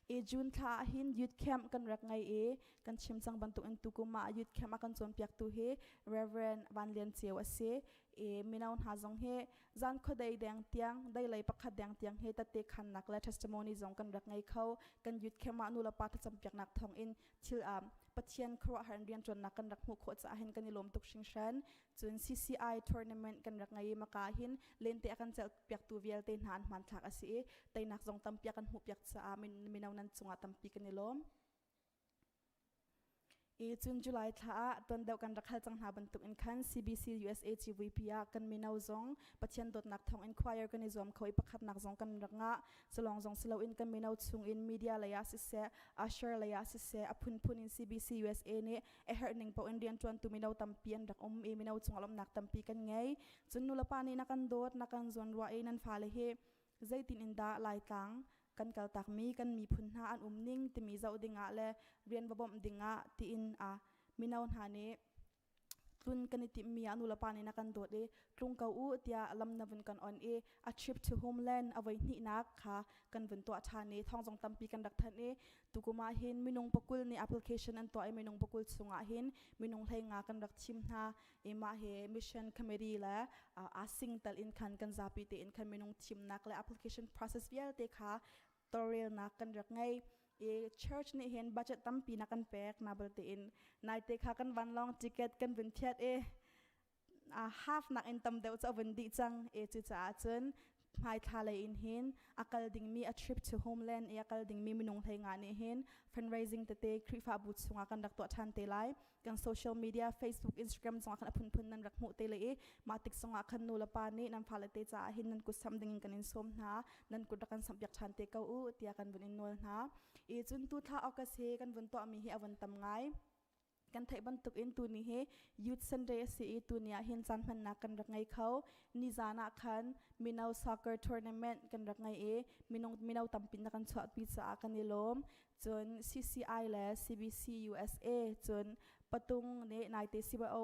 Speaker 6: e June tha hin youth camp kan rak ngai e kan chim chang ban tu in tukuma youth camp akan chom piak tu he Reverend Van Lian Cheu ase e minaun ha jong he jan khodai deng tiang dai lai pakhat deng tiang he ta te khan nak la testimony jong kan rak ngai kho kan youth camp ma nula pa thacham piak nak thong in thil pathian khro han rian chon nak kan rak mu kho cha hen kan ilom tuk sing shan chun CCI tournament kan rak ngai maka hin lente akan chel piak tu vial te han man thak ase tai nak jong tam piak kan hu piak cha minaw nan chunga tampi kan ilom e chun July tha ton deu kan rakhal chang ha ban tuk in khan CBC USA GVP a kan minaw zong pathian dot nak thong inquire kan izom khoi pakhat nak zong kan ranga chalong zong silo in kan minaw chung in media laya si se asher laya si se apun pun in CBC USA ne e herning po indian chuan tu minaw tampian rak e minaw chung alom nak tampi kan ngei chun nula pani na kan dot na kan zon wa e nan phale he zaitin inda lai tang kan kal tak mi kan mi phun ha an ning ti mi zau dinga le rian babom dinga ti in minaun ha ne tlun kan ti mi anula pani na kan dot e tlung ka u tia lam na vun kan on e a trip to homeland awai ni nak kha kan vun to tha ne thong jong tampi kan dak than e tukuma hin minung pakul ni application an to ai minung pakul chunga hin minung hlei nga kan rak chim ha e ma he mission committee la asing tal in khan kan zapi te in khan minung chim nak la application process vial te kha tutorial na kan rak ngai e church ni hen budget tampi na kan pek na balte in nai te kha kan van long ticket kan vun thiat e half na in tam deu cha vun di chang e chu cha chun mai thale in hin akal ding mi a trip to homeland e akal ding mi minung thai nga ni hin fundraising te te krifa bu chunga kan rak to than te lai kan social media Facebook Instagram zonga kan apun pun nan rak mu te le e matik songa khan nu la pa ni nan phale te cha hin nan ku something kan in som na nan ku kan sampyak than te ka u tia kan bun in nol na e chun tu tha okas he kan bun to mi hi awan tam ngai kan thai ban tuk in tu ni he youth Sunday se e tu nia hin chan man na kan rak ngai kho ni jana khan minaw soccer tournament kan rak ngai e minaw tampin na kan chhuat pi cha kan ilom chun CCI la CBC USA chun ประตุงนี่นายเตสิบโอ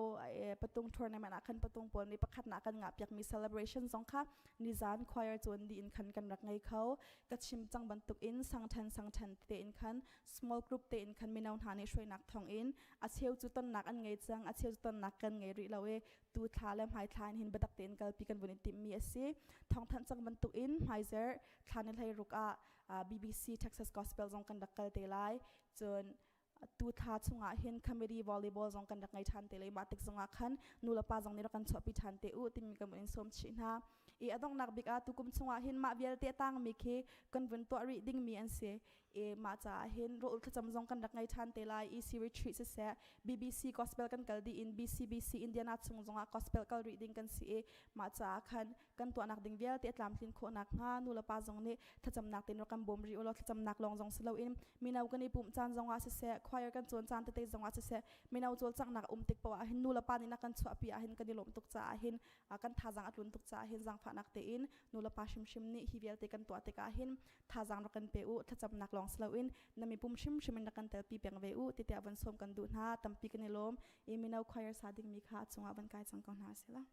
Speaker 6: ประตุงทัวร์ในมันคันประตุงปนนี่ประคัดนักกันงับอยากมี celebration สองค่ะนิจาน choir จวนดีอินคันกันรักไงเขากัดชิมจังบรรทุกอินสังทันเตอินคัน small group เตอินคันมีแนวทางในช่วยนักทองอินอาเชียวจุดต้นนักอันไงจังอาเชียวจุดต้นนักกันไงริลาเวตูทาเลมหายทานหินบัดเตนกัลปีกันบนติมมีสิทองทันจังบรรทุกอินไฮเซอร์ทานในไทยรุกBBC Texas Gospel จงกันดักกัลเตไลจนตูทาชุงเห็น comedy volleyball จงกันดักไงทันเตเลยมาติกจงคันนูละปาจงนี่เรากันชอบพิทันเตอุติมีกันบนสมชินะอดองนักบิกตุกุมชุงเห็นมาเวียลเตตังมีเคกันบนตัว reading มีอันเสมาจะเห็นรูทจำจงกันดักไงทันเตไลretreat เส BBC Gospel กันกัลดีin BCBC Indiana ชุงจงGospel กัล reading กันสิมาจะคันกันตัวนักดิ่งเวียลเตตลามทินโคนักงานูละปาจงนี่ถ้าจำนักเตนเรากันบ่มรีอุลถ้าจำนักลองจงสโลอินมีนาวกันในปุ่มจานจงเส choir กันจวนจานเตจงเสมีนาวจวนจังนักติกปะเห็นนูละปานี่นักกันชัวปีเห็นกันดิลมตุกจ่าเห็นกันท่าจังอัดลุนตุกจ่าเห็นจังฝานักเตอินนูละปาชิมนี่ฮิเวียลเตกันตัวเตกาเห็นท่าจังเรากันเปอุถ้าจำนักลองสโลอินนั่นมีปุ่มชิมนักกันเตลปีเปียงเวอุติเตอวันสมกันดูหน้าตั้มปีกันในลมมีนาว choir สาดิ่งมีขาจงวันกายจังก่อนหาเสละ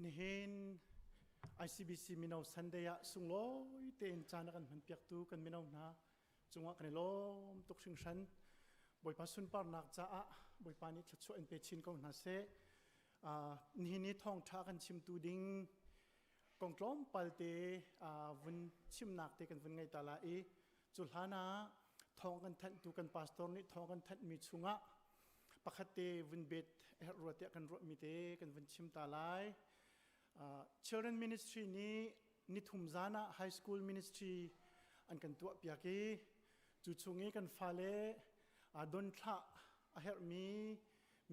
Speaker 7: นี่เห็น ICBC มินาวสันเดียสุงโลยเต็นจานักันมันเปียกตูกันมินาวนะจงว่ากันในลมตกชิงชันบ่อยพัสุนปาร์นักจ้าบ่อยปานิชัดช่วยเป็นชินกองนาเซนี่ท่องท่ากันชิมตูดิงกองกล้อมปัลเตวันชิมนักเตกันวันไงตาลาจุลฮานาท่องกันทันตูกันพาสตอร์นี่ท่องกันทันมีชุงะปะคัตเตวันเบ็ดรัวเตกันรัวมีเตกันวันชิมตาลาย Children Ministry นี้นิทุมจานะ High School Ministry อันกันตัวเปียกีจุดชงนี้กันฟาเลดนทะเฮรมี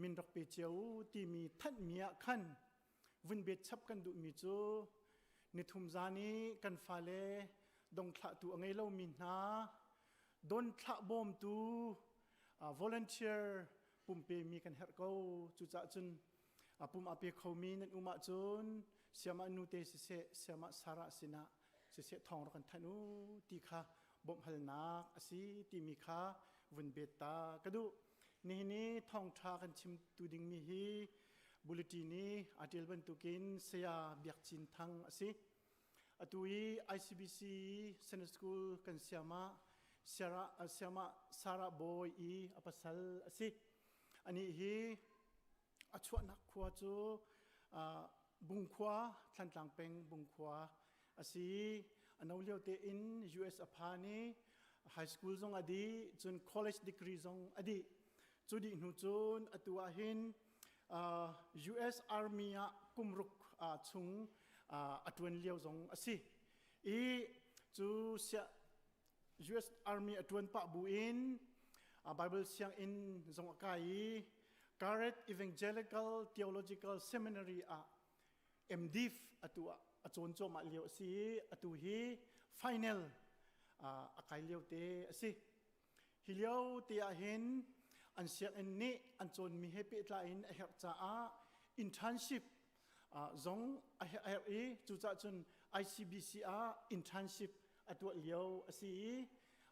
Speaker 7: มินรักเปเจียวที่มีทัดมีขันวินเบ็ดชับกันดูมีจูนิทุมจานี้กันฟาเลดงทะตัวไงเล่ามินนาดนทะบอมตู volunteer ปุ่มเปมีกันเฮรเขาจุดจ้าจุนปุ่มอาเปียเขามีนั่นอุมาจุนเสียมานูเตสิเสเสียมาสาระสินะสิเสทองรักันทันุตีข้าบ่มหัลนักอสีตีมีข้าวันเบตากระดูนี่ทองทากันชิมตูดิงมีฮีบุลตินีอาทิลบันตุกินเสียเบียกจินทังอสีอตุย ICBC Sunday School กันเสียมาสาระบอยอภัสลอสีอันนี้ฮีอชวนักขวาจูบุงขวาทันต่างเป็นบุงขวาอสีอันเอาเลี้ยวเตอิน US อพานี High School จงอดีจน College Degree จงอดีจุดีหนูจนอตัวหินUS Army กุมรุกชุงอตัวเลี้ยวจงอสีจูเสีย US Army อตัวปะบุอินBible เสียงอินจงอากาศGarrett Evangelical Theological Seminary MDiv ตัวจนโจมาเลียวสิตัวฮี Final อากาศเลียวเตสิฮิเลียวเตียเห็นอันเสียงอันนี้อันจนมีให้เปิดลายเห็นจ้า internship จงจุดจน ICBC internship ตัวเลียวสิ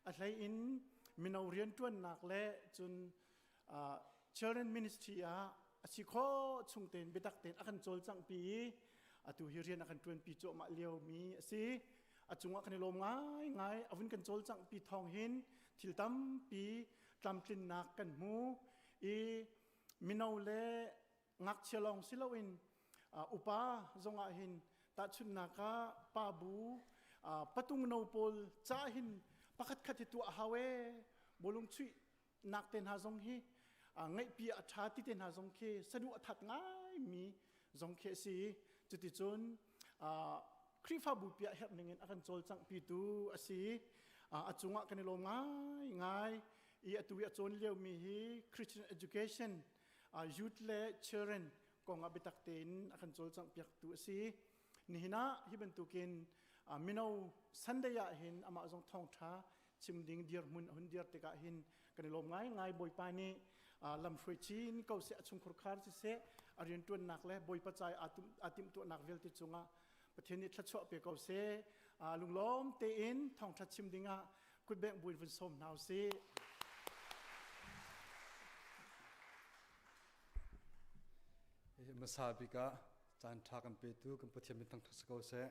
Speaker 7: อะไรอินมินเอาเรียนตัวหนักและจนChildren Ministry สิขอชงเต็นเบตักเต็นอาการโจลจังปีตัวเรียนอาการตวนปีโจมาเลียวมีสิจงว่ากันลมง่ายอาวินกันโจลจังปีทองหินทิลตั้มปีตามกลิ่นนักกันหูมินเอาเล่งักเชลองสิลาวินอุปาจงอาหินตัดชุนนักป้าบูปตุงนาวปอลจ้าหินปักขัดตัวฮาวบลุงชุยนักเต็นหาจงฮีไงปีอัฐาที่เต็นหาจงเคสะดวกถัดง่ายมีจงเคสีจุดที่จนคริฟ้าบุปผาเห็นหนึ่งอันโจลจังปีตูอสีจงว่ากันลงง่ายตัวจนเลี้ยวมีฮี Christian Education Youth และ Children กองอบิตักเต็นอันโจลจังปีตูอสีนี่นะที่เป็นตัวกินมินเอาสันเดียเห็นอามาจงท่องท้าชิมดิ่งเดียร์มุนหุ่นเดียร์ติกาเห็นกันลงง่ายบ่อยปานีลำช่วยจีนเขาเสียชุมครคาร์เสียเรียนตัวหนักเลยบ่อยปัจจัยอาติมตัวหนักเวลติจุงะประเทศนี้ทัดชอบเปียเขาเสียลุงล้อมเตอินท่องทัดชิมดิ่งะคุณแบ่งบุญวันสมนาวเสีย
Speaker 8: มาซาบิกะจานทักันเปตูกันประเทศนี้ทั้งทัศเขาเสีย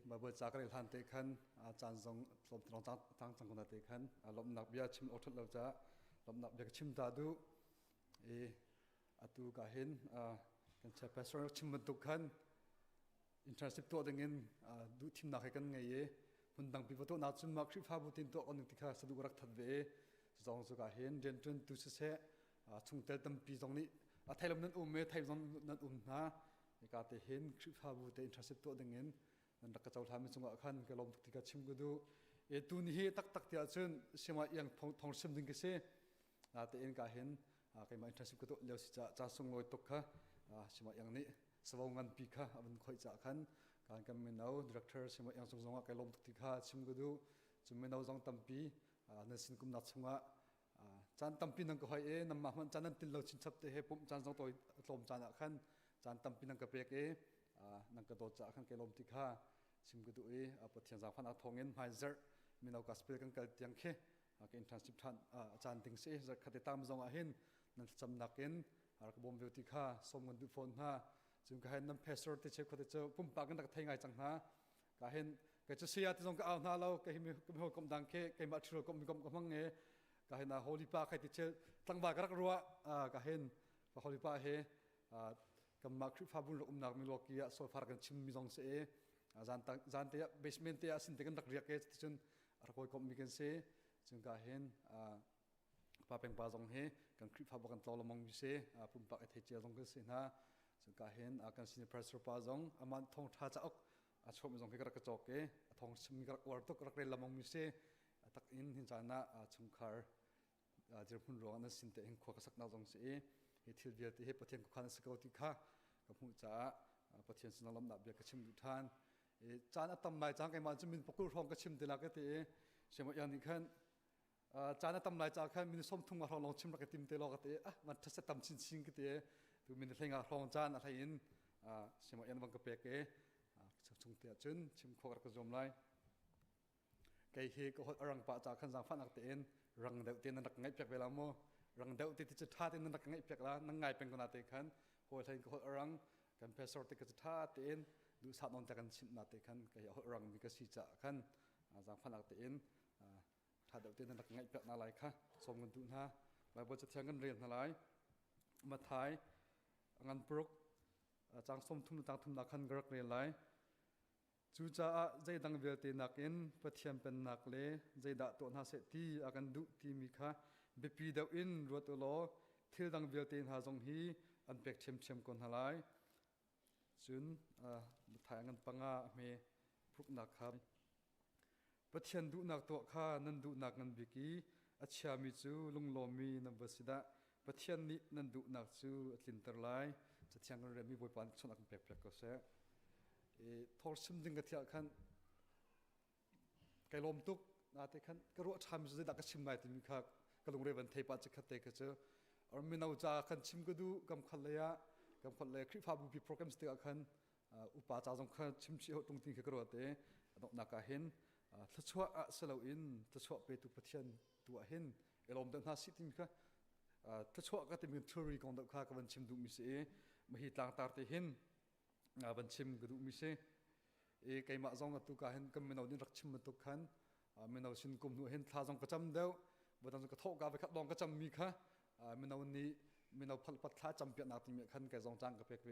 Speaker 8: มาเบิดจากการทันเตคันอาจารย์ทรงลมตรองตั้งสังคนเตคันลมนักเบียชิมอดทนเราจะลมนักเบียชิมตาดูตูกาเห็นกันใช้เพสโรชิมมันตุกันอินทรานสิบตัวดังเงินดูทีมนักให้กันไงหุ่นดังปีวัตถุนัดจุนมักริฟ้าบุตินตัวอันติข้าสะดวกรักทัดเวจงสุกาเห็นเรียนจนตุเสชุงเตลตั้มปีตรงนี้ไทยลมนั้นไทยลมนั้นนะกาเตเห็นริฟ้าบุติอินทรานสิบตัวดังเงินนั่นรักเจ้าทำให้สงฆ์ขันกลมตุกติกาชิมกุดูตัวนี้ตักเดียจนเสียมาอย่างทองชิมดึงกิเสแต่เองก็เห็นใครมาอินทรานสิบกุดูเลี้ยวสิจะส่งลอยตกค่ะเสียมาอย่างนี้สวงงานปีค่ะมันค่อยจะขันการกำเนิดเอาดีเรคเตอร์เสียมาอย่างส่งกลมตุกติกาชิมกุดูจุดเมื่อเอาจงตั้มปีนั่นสินกุมนัดสงฆ์จานตั้มปีนั่งก็ให้นำมามันจานนั้นติดเราชินชับเตะให้ปุ่มจานสองตัวลมจานขันจานตั้มปีนั่งก็เปียกนั่งกระโดดจากขันกลมติกาชิมกุดูปะเทียนจากพันอาทองเงินไฮเซอร์มีเรากัสเปลกันเกิดยังแค่กินทรานสิบทันอาจารย์ติงเสียจะขัดตามจงอาหินนั่นจำนักเงินกระบอมเวติกาสมเงินดูฟอนฮะ จึงก็เห็นน้ำเพสโรติเชฟคนที่จะปุ่มปากกันตักไทยไงจังนะก็เห็นก็จะเสียที่ตรงก็เอาหน้าเราก็เห็นมีคนกำดังเคก็มาชิโรก็มีกำมังเงก็เห็นนะโฮลิปาใครที่เชตั้งบากรักรัวก็เห็นว่าโฮลิปาเฮกำมาคริฟาบุญนักมีโลกีโซฟาร์กันชิมมีตรงเสจานเตียเบสเมนต์เตียสินเตกันตักเรียกเกที่จนรักไว้ก็มีกันเสจึงก็เห็นปาเป็นปาจงเฮกันคริปาบอกกันตลอดมองมิเซปุ่มปากเอเจียจงก็เสนะจึงก็เห็นกันสินเพรสปาจงมันทงท่าจะออกชมจงให้กระจกเกทงชิมกระวาร์ตุกรักเรลมองมิเซตักอินหินจานะชุมคาร์เจ้าพุ่นร้อนนั้นสินเตงขวากสักนาจงเสฮิทิลเบียที่เฮปะเทียนกุขันสกาวติค่ะกับผู้จ่าปะเทียนสนลำดับเบียกชิมดุทานจานอัตมายจางไก่มันจะมีปกุลทองกชิมเดลักเตเชื่อว่าอย่างนี้ขันจานตำลายจากแค่มินส้มทุ่งมาลองชิมรักติมเตลอกเตะมันทัศตำชินก็เตะดูมินเล่งลองจานอะไรอินเชื่อว่าอย่างบังกะเปกชงเตะจุนชิมขวากระจมไล่ไก่เฮก็หดรังปะจากขันสังฟันอักเตนรังเดวเตนนักไงเปียกเวลาโมรังเดวเตติจะท่าเตนนักไงเปียกละนังไงเป็นคนอาเตขันหดไทยก็หดรังกันเพสโซติก็จะท่าเตนดูสัตว์นนจากกันชิมนาเตขันไก่หดรังมีกษีจะขันสังฟันอักเตนถ้าเดี๋ยวเต้นนักไงเปียกนาไลค่ะสมกันตุนะใบบทจะเที่ยงกันเรียนนาไลมาท้ายงานปลุกจางสมทุ่มจางทุ่มนักขันกระเรียนไลจูจ่าใจดังเวลตีนักอินปะเทียมเป็นนักเล่ใจด่าตัวนาเสตีอากันดุตีมีค่ะเบปีเดวอินรัวตัวล้อเที่ยวดังเวลตีนหาจงฮีอันเป็กเชมคนนาไลจุนมาท้ายงานปังอาเมปลุกนักครับปะเทียนดูนักตัวข้านันดูนักนันบิกีอัจฉามิจูลุงโลมีนับสิดาปะเทียนนี้นันดูนักจูลินเตอร์ไลจะเที่ยงกันเรื่องมีบทบาทชนักเปียกก็เสียทอร์ซิมดึงกันเที่ยขันไก่ลมตุกนาเตขันกระโดดทำจะได้ดักชิมไหนที่มีข้ากระลงเรื่องเทปัจจคัตเตกเจออร์มินาจาขันชิมก็ดูกำขันเลยะกำขันเลยคลิปฟาบูบีโปรแกรมสเตอขันอุปาจารย์ขันชิมชีตรงที่กระโดดเตะดอกนักเห็นถ้าชัวสลาอินถ้าชัวไปตุปเทียนตัวเห็นเอลอมดังน่าสิทิมค่ะถ้าชัวก็จะมีทรีกองดับข้ากับบัญชิมดูมิเสมาฮิตางตาร์เตเห็นบัญชิมก็ดูมิเสไก่มาจงกับตุกาเห็นก็ไม่เอาดินรักชิมมันตุกขันไม่เอาชินกุมหนูเห็นท่าจงก็จำเดียวบัดนั้นก็ทอกาไปขัดลองก็จำมีค่ะไม่เอานี้ไม่เอาพัดพัดท่าจำเปียกนาติมีขันไก่จงจังกับเปียกเว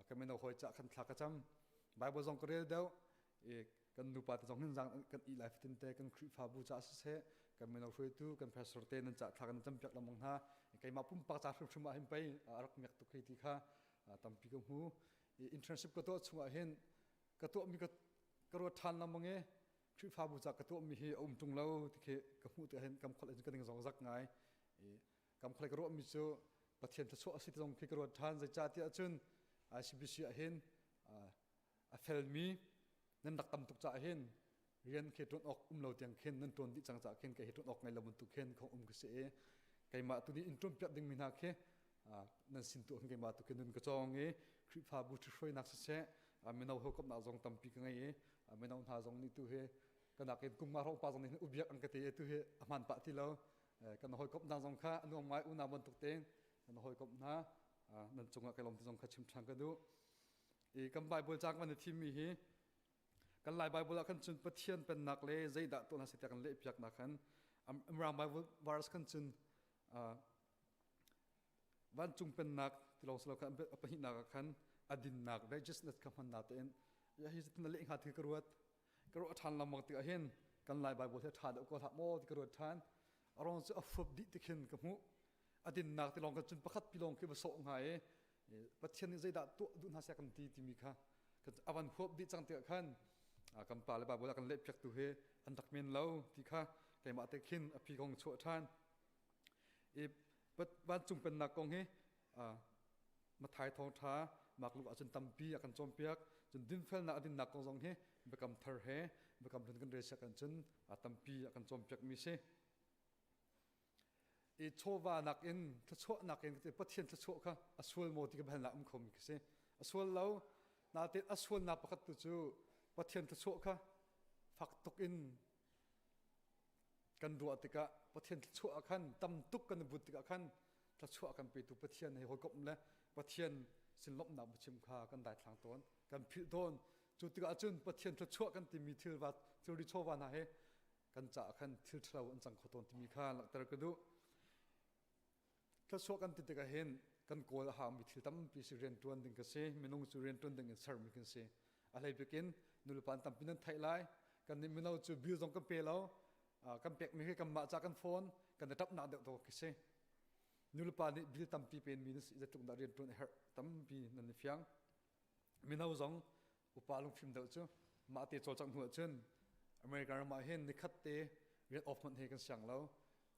Speaker 8: ก็ไม่เอาหอยจะขันท่าก็จำใบบจงก็เรียเดียวกันดูปาติจงหินจังกันอีไลฟ์ตินเตกันคริฟาบูจ่าเสกันไม่เอาช่วยตู้กันเพรสโรเตนันจะทากันจำเปียกลำมงฮาไก่มาปุ่มปากจ่าชุมมาเห็นไปรักเมียกตุกให้ที่ข้าตั้มปีกหูอินเทอร์เน็ตก็ตัวชัวเห็นก็ตัวมีก็กระโดดทันลำมงคริฟาบูจ่าก็ตัวมีเฮอมจุงเล่าที่เคกับหูตัวเห็นกำขลังกันยังสองสักไงกำขลังกระโดดมีโซ่ประเทศที่ชัวสิทธิ์ตรงกระโดดทันใจจ่าที่จุนICBC เห็นเฟลมีนั่นดักตำตุกจ่าเห็นเรียนเขตรถออกเราเตียงเข็นนั่นตัวที่จังจ่าเข็นไก่เขตรถออกไงเราบนตุกเข็นของกษเอไก่มาตัวนี้อินทรมเปียดดึงมินาเคนั่นสินตัวไก่มาตุกเข็นนั่นกระจองเอคริฟาบูช่วยนักเสะไม่เอาเขากับนักจงตำปีกันไงไม่เอาท่าจงนี่ตัวเฮกันนักเข็นกุมมาร้องปาจงนี่อุบยักอังกฤษตัวเฮมันปะที่เรากันหอยกับนักจงข้านุ่มไม้อุณาบนตุกเต็งกันหอยกับน้านั่นจงไก่ลมที่จงข้าชิมชังกันดูกำใบบริจาควันที่มีฮีกันหลายใบบริจาคกันจนประเทียนเป็นนักเล่ใจดักตัวนักเสียกันเล่เปียกนักขันรามใบบริจาคกันจนวันจุงเป็นนักที่เราสลับกันเป็นหินักขันอดินนักได้จิสเนตคำพันนาเตนยาฮิจิตนั่นเล่หาที่กระโดดทันลำมังติกเห็นกันหลายใบบริจาคทานอุกทับโมที่กระโดดทันอารมณ์จะอัฟบดิติขินกับหูอดินนักที่ลองกันจนประคัดปีลงคือประสบหายประเทศนี้ใจดักตัวดูน่าเสียกันทีที่มีค่ะกันอวันพบดิจังเตะขันกำปาเลยบาบุลากันเล็บจักตัวเฮอันดักเมนเล่าที่ค่ะไก่มาเตะขินอภิกองชั่วท่านบ้านจุงเป็นนักกองเฮมาถ่ายทองท้ามักลูกอาจจะตำปีอากันจอมเปียกจนดินเฟลนักดินนักกองจงเฮเบกำเทอร์เฮเบกำเดินกันเรศกันจนตำปีอากันจอมเปียกมีเสโชวานักอินถ้าชั่วนักอินก็จะประเทศถ้าชั่วค่ะอสวลโมติกับแผ่นหลังคมก็เสอสวลเรานาเตอสวลนับประคัตตุจูประเทศถ้าชั่วค่ะฝักตกอินกันดัวติกะประเทศถ้าชั่วขันตำตุกกันบุตรติกะขันถ้าชั่วกันไปตุประเทศในหัวกบและประเทศ สินลบหนักบุชิมคากันได้ทางต้นกันพิโดนจุดที่อาจุนประเทศชั่วกันที่มีทิลวัดทิลดิโชวานาเฮกันจะกันทิลเราอันจังขตนที่มีค่าหลักตระกดูถ้าชั่วกันติดกันเห็นกันโกลหามีทิลตั้มปีสิเรียนตัวดึงกันเสมินงสุเรียนตัวดึงกันเสริมกันเสอะไรไปกินนุลปันตั้มปีนั้นไทยไลกันนี่มินเอาจูบิลตรงกันเปล่ากันเป็กมีแค่กันมาจากกันโฟนกันจะทับหน้าเด็กตัวกันเสนุลปันนี่บิลตั้มปีเป็นมินส์จะตุกดาเรียนตัวเฮตั้มปีนั่นนี่ฟังมินเอาจงอุปาลงฟิล์มเดาจูมาเตะโจจังหัวจนอเมริกันมาเห็นนิคัตเตเรียนออฟมันเฮกันเสียงเรา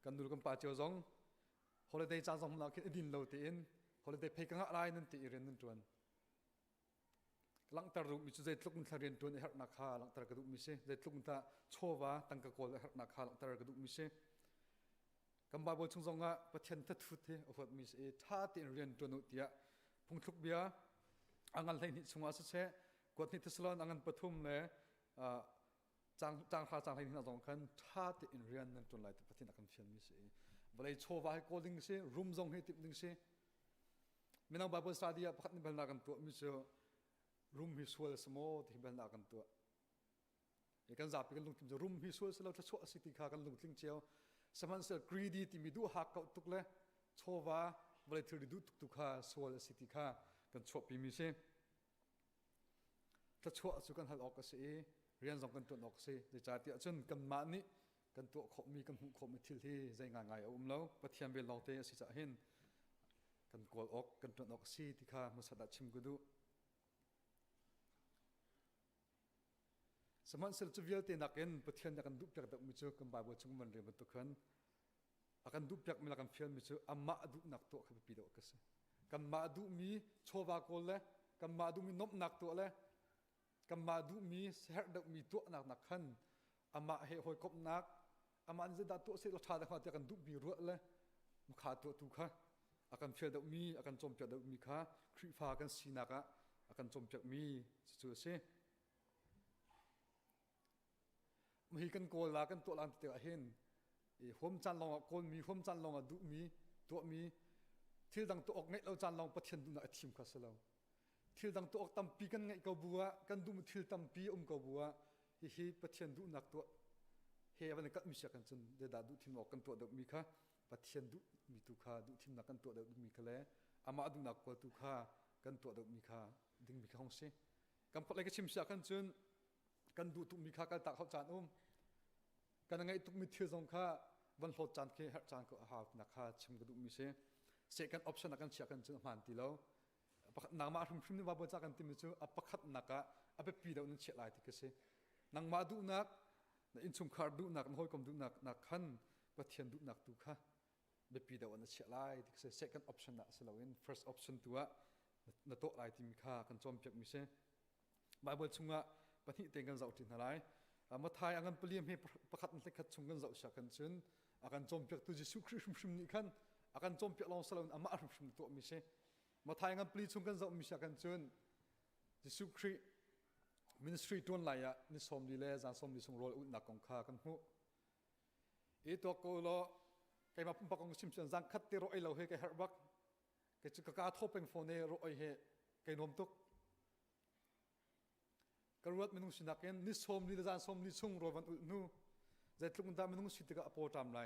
Speaker 8: กันดูกันป่าเจียวจงฮอลิเดย์จ้างจงเราคิดดินเราเตียนฮอลิเดย์เพกันอะไรนั่นตีเรียนนั่นจวนหลังตารุมิจุใจทุกคนเรียนตัวในหักนักข่าหลังตากระดูกมิเสใจทุกคนตาโชวาตั้งกะโกลหักนักข่าหลังตากระดูกมิเสกำบาบชงจงอ่ะประเทศทัดทุเทอฟัดมิเสท่าตีเรียนตัวนุติยะพงทุกเบียอังกันเลยนิชงอาสุเชกวดนิทสลอนอังกันปฐุมเลยจางคลาจางเลยนินาจงคันท่าตีเรียนนั่นจนไหลประเทศนักการเมืองมิเสบริโชวาให้โกลิงเสรุมจงให้ติดดิงเสมินเอาบาบสตาดียะพักนิบัลนักกันตัวมิเสรูมฮิสวลสมอที่เป็นนักกันตัวเอกจับเป็นลุงทิมจะรูมฮิสวลสแล้วจะชั่วสิทธิขากันลุงทิ้งเชียวสมันเสกรีดีที่มีดูหักเขาตุกเล่โชวาบริถือดูตุกขาสวลสิทธิขากันชั่วปีมิเสถ้าชั่วสุกันหัดออกก็เสียเรียนสองกันตัวออกเสียในจ่าเตียจนกันมานี้กันตัวขมีกันหูขมีทิลที่ใจง่ายๆอุ้มแล้วปะเทียมเบลลองเตะสิจะเห็นกันกอลออกกันตัวออกสิที่ขามุสดัดชิมกุดูสมัยเสร็จจะเวียลเตนักเอ็นประเทศนักการดูเปียกดับมิจูกันบาบชงมันเรียนบรรทุกขันอาการดูเปียกมีนักการเฟียนมิจูอามาดูนักตัวขับปีดอกสิกันมาดูมีโชวาโกลเลยกันมาดูมีนบนักตัวเลยกันมาดูมีเสหดับมีตัวนักนักขันอามาเฮหอยกบนักอามาจะดัดตัวเสร็จเราชาดักมาเตียกันดูบีรัวเลยมุขาตัวตุค่ะอาการเฟียดับมีอาการจมเปียกดับมีค่ะคริฟ้ากันสีนักอาการจมเปียกมีสุดเสียมีกันโกลากันตัวลานเตะเห็นหัวมจันลองโกลมีหัวมจันลองดูมีตัวมีที่ดังตัวออกไงเราจันลองประเทศดูน่าทิมข้าศึกเราที่ดังตัวออกตั้มปีกันไงกับบัวกันดูมีที่ตั้มปีกับบัวที่ประเทศดูนักตัวเฮ้วันนี้ก็มีเสียกันจนเดี๋ยวดูทีมออกกันตัวเด็กมีค่ะประเทศดูมีตุค่าดูทีมนักกันตัวเด็กมีค่ะเลยอามาดูนักกว่าตุค่ากันตัวเด็กมีค่ะดึงมีค่ะห้องเสียกันพอเลยก็ชิมเสียกันจนกันดูตุมีค่ากันตักเขาจานกันยังไงตุมีเที่ยวสงค่าวันหดจานเคหัดจานก็หานักค่าชิมกันดูมีเสียเสกกันออปชั่นนักกันเชียกันจนผ่านตีแล้วนางมาทุ่มทุ่มนี่ว่าบริจาคกันตีมิจูอัปคัดนักอะอัปปีเดานั่นเชียร์ลายที่ก็เสียนางมาดูนักอินชุมคาร์ดูนักน้อยกมดูนักนักขันประเทียนดูนักตุค่ะเบปีเดานั่นเชียร์ลายที่ก็เสีย second option นะสลาวิน first option ตัวนั่นโต๊ะลายที่มีค่ากันจอมเปียกมีเสียบาเบิลชุงอะปฏิเตงกันเจ้าถิ่นอะไรมาไทยอังกันเปลี่ยนให้ประคัดมันเล็กขัดชงกันเจ้าฉากกันจนอาการจมเปียกตัวจิสุคริชุมนี่ขันอาการจมเปียกลองสลาวอามาชุมตัวมิเช่มาไทยอังกันเปลี่ยนชงกันเจ้ามิฉากกันจนจิสุคริมินิสทรีตัวไหนอะนิสมดีเลยจานสมดีส่งโรลอุดนักของข้ากันหูตัวโกโลแกมาปุ่มปากของชิมเสียงจังคัดเตโรไอเราเฮแกฮาร์บักแกจะกล้าทบเป็นโฟนเนโรไอเฮแกนมตุกกระวัดมินุสินักเองนิสมนิจานสมนิสุงโรวันอุนูใจทุกคนตามินุสิติกะโปรตามไล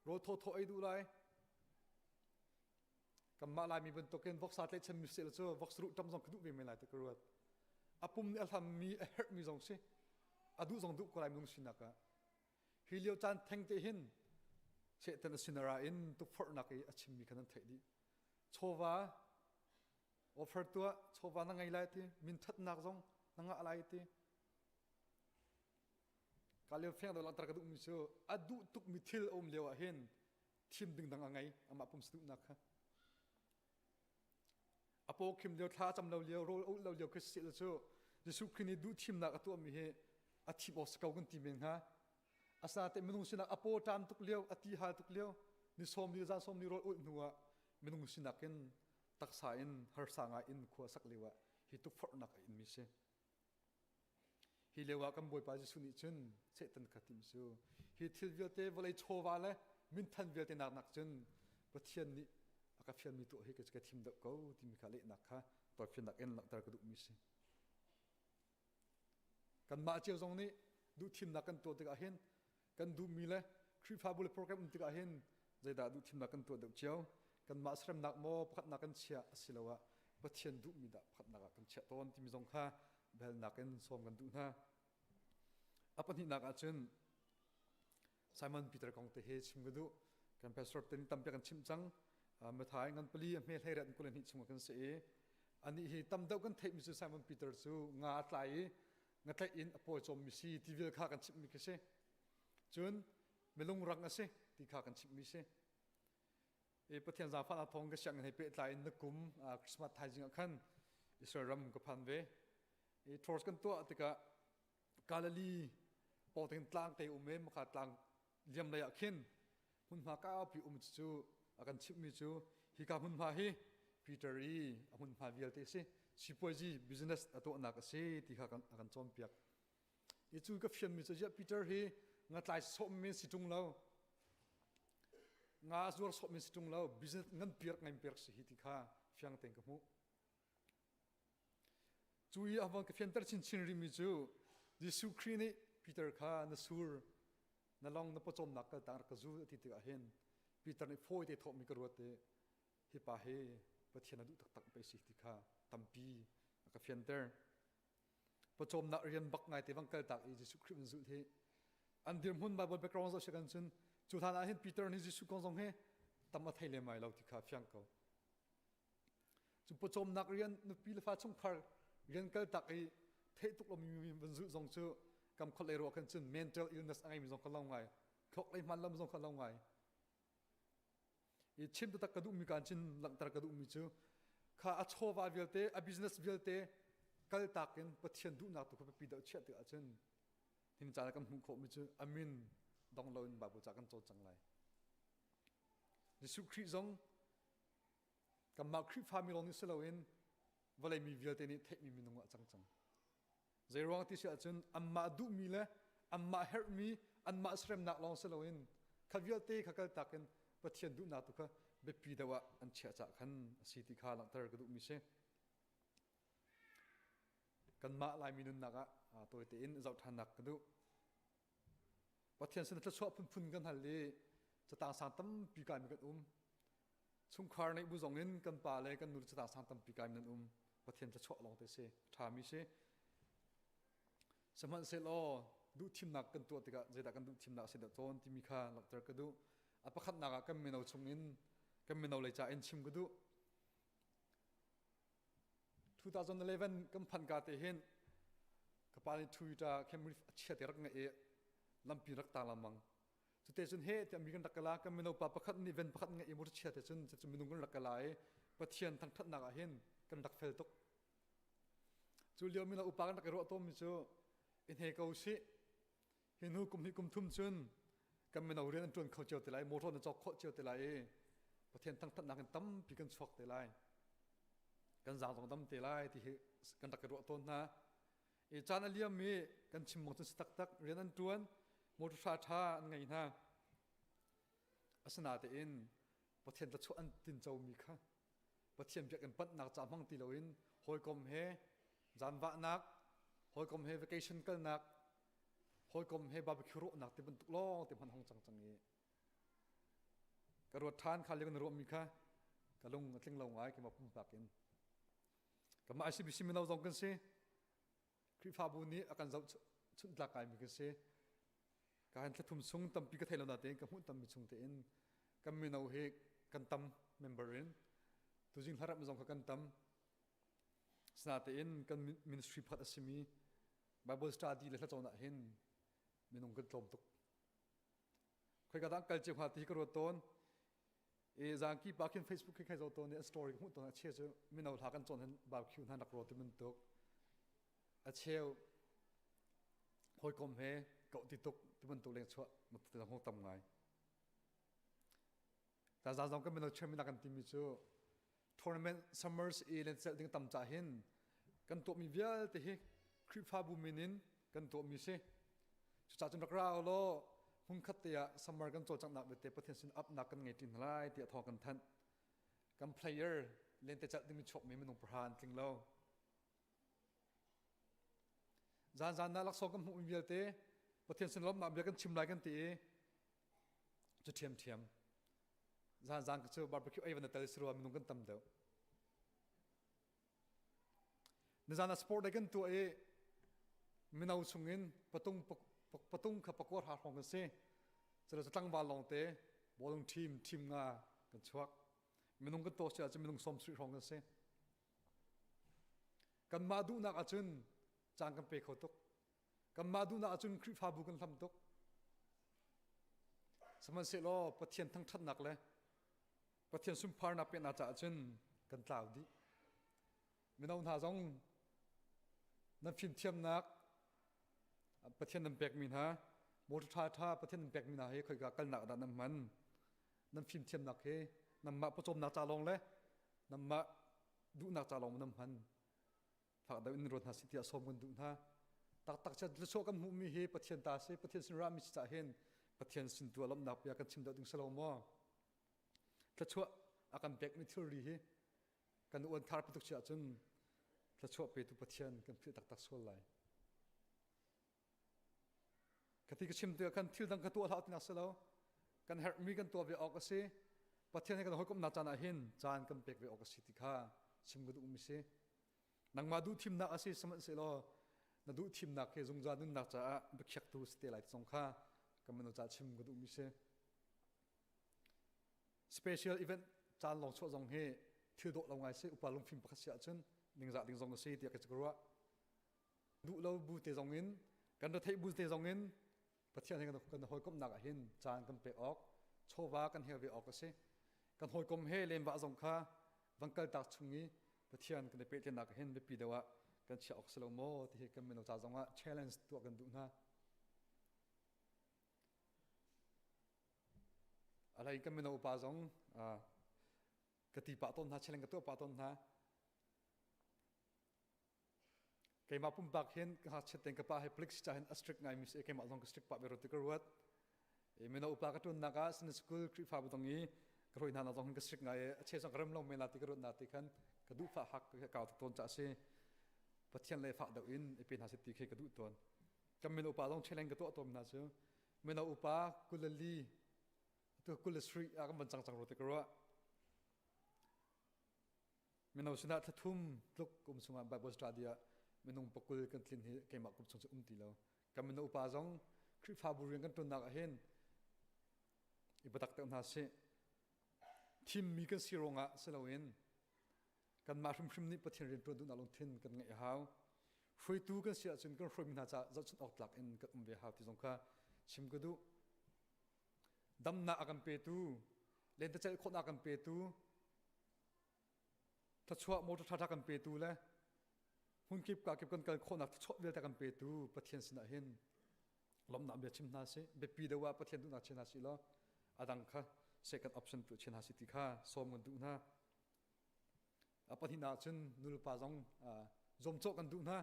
Speaker 8: โรโทโทไอดูไลกัมมาลายมีบรรทุกเองวอกซาเตชันมิเซลโซวอกสรุปจำจงกระดูกเวมไลตะกระวัดอาปุ่มนี่อัลทำมีเฮร์มีจงสิอดูจงดูกลายมินุสินักะฮิเลียวจานแทงเตหินเชตันสินาราอินตุฟอร์นักไออาชิมมีขนาดเท่ดีโชวาออฟเฟอร์ตัวโชวานั่งไงไลที่มินทัดนักจงนั่งอะไรที่การเลี้ยงเฟียงตัวหลังตระกดุมิโซอดูตุกมิทิลอมเลี้ยวเห็นทีมดึงดังไงอามาปุ่มสนุกนักฮะอโปคิมเลี้ยวท้าจำเราเลี้ยวโรลเราเลี้ยวคริสต์โซจะสุขินีดูทีมนักตัวมีเหอธิบอสเก่ากันทีมเองฮะอาสาแต่มนุษย์สินักอโปตามตุกเลี้ยวอธิหาตุกเลี้ยวนิสมนิจานสมนิโรลอุดนัวมนุษย์สินักเองตักษาอินฮาร์สังอินขวาสักเลี้ยวฮิตุฟอร์นักอินมิเซฮิเลวากันบอยปาจิสุนิจุนเซตันขัดทิมซูฮิทิลเวลเตวลัยโชวาเลมินทันเวลเตนักนักจุนประเทศนี้ aka fian mi to he ke thim da ko ti mi khale nak kha tor fian dak en lak tar ka du mi se kan ma cheu zong ni du thim nak kan to te ka hen kan du mi le khri fa bul program te ka hen zai da du thim nak kan to de cheu kan ma srem nak mo pakhat nak kan chia silawa pathian du mi da pakhat nak kan chia ton ti mi zong kha bel nak en som kan du na apan hi nak a chen Simon Peter kong te he chim gadu kan pastor ten tam pe kan chim chang ma thai ngan pali me hleirat ko len hi chum kan se ani hi tam dau kan thei mi su Simon Peter su nga tlai nga tlai in apo chom mi si ti vil kha kan chim mi ke se chun melung rang ase ti kha kan chim mi se e pathian za fa na thong ka syang he pe tlai na kum Christmas thai jing khan Israel ram ko phan ve e thors kan to atika kalali po ten tlang te ume ma kha tlang liam la ya khin hun ma ka pi chu akan chip mi chu hi ka hun ma hi Peter ri hun ma vial te se sipoji business ato na ka se ti kha kan akan chom piak i chu ka fiam mi chu ja Peter hi nga tlai som mi situng lo nga zur som mi situng lo business ngan piak ngai piak si hi ti kha fiang teng ka mu chui awang ka fian tar chin chin ri mi chu Jesu Christ Peter kha na sur na long na pochom nak ka tar ka zu ti ti a hen Peter ni foi te thom mi ka rote hi pa he pathian du tak tak pe si ti kha tampi ka fian ter pochom na rian bak ngai te wang kal tak i Jesu Christ zu the an dir mun bible background zo shakan chun chu thana hen Peter ni Jesu kong song he tam a thaile mai lo ti kha fiang ko chu pochom nak rian nu pi le fa chung khar rian kal tak i the tuk lo mi ban zu zong chu kam khol le ro kan chun mental illness angai mi zong khalong ngai khok lai man lam zong khalong ngai i chim ta kadu mi kan chin lang tar kadu mi chu kha a chowa velte a business velte kal takin pathian du na tu ko pi da chet a chen hin cha kam hu kho mi chu amin dong lo in babu cha kan cho chang lai Jesu Christ zong kam ma Christ family long is lo in vale mi velte ni thek mi minung a chang chang Zerong ti sia chun amma du mi le amma her mi amma srem nak long seloin khavial te khakal takin pathian du na tu kha be pi dawa an chia cha khan si ti kha lang tar ka du mi se kan ma lai minun naga toy te in zau than nak ka du pathian sen tla chwa phun phun kan hal le cha ta sa tam pi kai mi kan chung khar nei bu zong in kan pa le kan nur cha ta sa tam pi kai min pathian tla chwa long te se tha mi se Saman se lo du thim nak kan to tika zeda kan du thim nak se da ton ti mi kha lak tar ka du apakhat naga kam meno chungin kam meno le cha en chim ka du 2011 kam phan ka te hen kapani thuita kemri achia te rak nga e lampi rak ta lamang chu te chun he te mi kan rakala kam meno pa pakhat ni ven pakhat nga e mur chia te chun chu minung kan rakala e pathian thang that naga hen kan rak fel tok chu lio mi na upakan rak ro to mi chu in he ko si hin hu kum hi kum thum chun kam me no rian an tun kho cheu te lai mo thon chok kho cheu te lai pathian thang that na kan tam pi kan chok te lai kan za dong tam te lai ti kan tak ro ton na e chana liam mi kan chim mo chun tak tak rian an tuan mo thu tha tha an ngai na asana te in pathian ta chu an tin chau mi kha pathian bia kan pat nak cha mang ti lo in hoi kom he jan wa nak hoi kom he vacation kal nak hoi kom he barbecue ro nak te ban tuk long te man hong chang chang ni karot than khal le kan ro mi kha kalung tling lo ngai ki ma pum pakin kama ICBC mi naw zong kan se kri fa bu ni akan zau chun tla kai mi kan se ka han thum sung tam pi ka thailo na te ka mu tam mi chung te in kam mi naw he kan tam member in tu jing harap mi zong ka kan tam snate in kan ministry phat asimi Bible study le thachona hin minung kan tlom tuk khoi ka dang kal che khati ka ro ton e zangki pakin Facebook ke khai zo ton ne story mu ton a che chu minau tha kan chon han ba khu han rak ro ti min tuk a cheu hoi kom he ko ti tuk ti min tuk leng chwa mat ta ho tam ngai ta za zong ka minau chemi na kan ti mi chu tournament summers e len sel ding tam cha hin kan to mi vial te hi khri pha bu minin kan to mi se chu cha chun rakra lo hun khat te ya summer kan chol chang na be te pathian sin up na kan ngai tin lai ti thong kan than กัน player เล่นแต่จัดที่มีชกมีมันลงประหารจริงแล้วจานน่ารักสองกันหุ่นเบียเต้ประเทศสินลบมาเบียกันชิมไล่กันตีจะเทียมจานก็จะบาร์บีคิวไอ้วันนั้นแต่สิรัวมันลงกันตั้มเดียวในจานสปอร์ตได้กันตัวมินเอาสุงินปะตุงขับประกวดหาของกันเซ่จะตั้งบอลลงเตะบอลลงทีมงากันชักมินงกันโตเสียจะมินงสมสุดของกันเซ่กันมาดูนักอาจุนจางกันเปเขาตกกันมาดูนักอาจุนคริฟาบุกันทำตกสมัยเสล้อประเทศทั้งทัดหนักเลยประเทศสุมพาร์นับเป็นอาจารย์จุนกันกล่าวดิมินเอาหน้าจงนับฟิล์มเทียมนักประเทศนั้นแบกมินฮะโมทุท่าประเทศนั้นแบกมินฮะเฮ้ยเคยกันหนักดันน้ำมันน้ำฟิล์มเทียมนักเฮ้น้ำมาผสมนักจ่าลงเลยน้ำมาดูนักจ่าลงน้ำมันฝากดาวอินโรนหาสิทธิอาสมกันดูนะตักจะจะโชกันมุมีเฮประเทศตาเซประเทศสินรามิจ่าเห็นประเทศสินตัวลำนับอยากกันชิมดาวดึงสโลมอจะช่วยอาการแบกมิทรีเฮกันอวนคาร์ประตูเชียจนจะช่วยไปทุกประเทศกันเพื่อตักส่วนไหลกติกาชิมตัวกันที่ดังกันตัวเราตินักเสลากันเฮมีกันตัวเวออกก็สิประเทศนี้กันหอยก็น่าจะน่าเห็นจานกันเปกเวออกก็สิติค่ะชิมกันดูมิเสนังมาดูทีมนักอาศัยสมัยเสลานัดูทีมนักเฮจงจานุนักจะบักชักตูสเตลัยสงค่ะกันมันจะชิมกันดูมิเส special event จานลองช่วยจงเฮที่โดดลงไงเสอุปาลงฟิล์มประกาศจนดึงจากดึงจงก็สิที่จะกลัวดูเราบูเตจงอินกันเราเทบูเตจงอินประเทศนี้กันหอยก็นักเห็นจานกันเปออกโชว์ว่ากันเฮเวออกก็สิกันหอยก็เฮเลมว่าจงค่ะวังเกิดตักชุงนี้ประเทศกันเปเตนักเห็นไม่ปีเดียวกันเชื่อออกสโลโมที่กันเป็นเราจะจงว่า challenge ตัวกันดูนะอะไรกันเป็นอุปสรรคกติปะต้นนะ challenge กับตัวปะต้นนะเกมาปุ่มปากเห็นหากเช็ดเต็งกับปะให้พลิกจะเห็น strict ไงมิสเกมาลองกับ strict ปะเบรติกรวดเมื่ออุปการตุนนักสินสกุลคริฟาบุตรงนี้กระโดดนาลองกับ strict ไงเชื่อสังคมลงเมลาติกรวดนาติกันกระดูฝาหักเก่าต้นจะเสียปัจจัยเลยฝากดาวอินเป็นหาสิทธิกระดูต้นจำเป็นอุปลอง challenge กับตัวต้นนะเชื่อเมื่ออุปกุลลีตัวกุลสตรีอากันบันจังรติกรวดเมื่อสุนัขทุ่มลุกกุมสุนัขแบบบสตาเดียมันนุ่งปกุลกันทิ้งเกมากุมสงสุตีแล้วกันมันอุปาจงคริฟาบุรีกันตุนนักเห็นอีปตักเตอร์นาเซทีมมีกันสิรงะเสลาวินกันมาชุมนี้ประเทศเรียนตัวดูนักลงทุนกันไงฮาวช่วยตู้กันเสียจนกันช่วยมินาจะจุดออกหลักอินกันเวหาวที่สงค่ะชิมก็ดูดำนากันเปตูเล่นแต่ใจคนอากันเปตูถ้าชัวโมตุทักกันเปตูเลยหุ่นเก็บกันคนนักชดเวลากันเปตูประเทศสินะเห็นลมหนาวเบียชิมนาสิเบปีเดว่าประเทศดูนักเชนาสิละอาดังค่ะ second option ตัวเชนาสิติค่ะสมกันดูนะปฏินาชนนุลปาจงจมโจกันดูนะ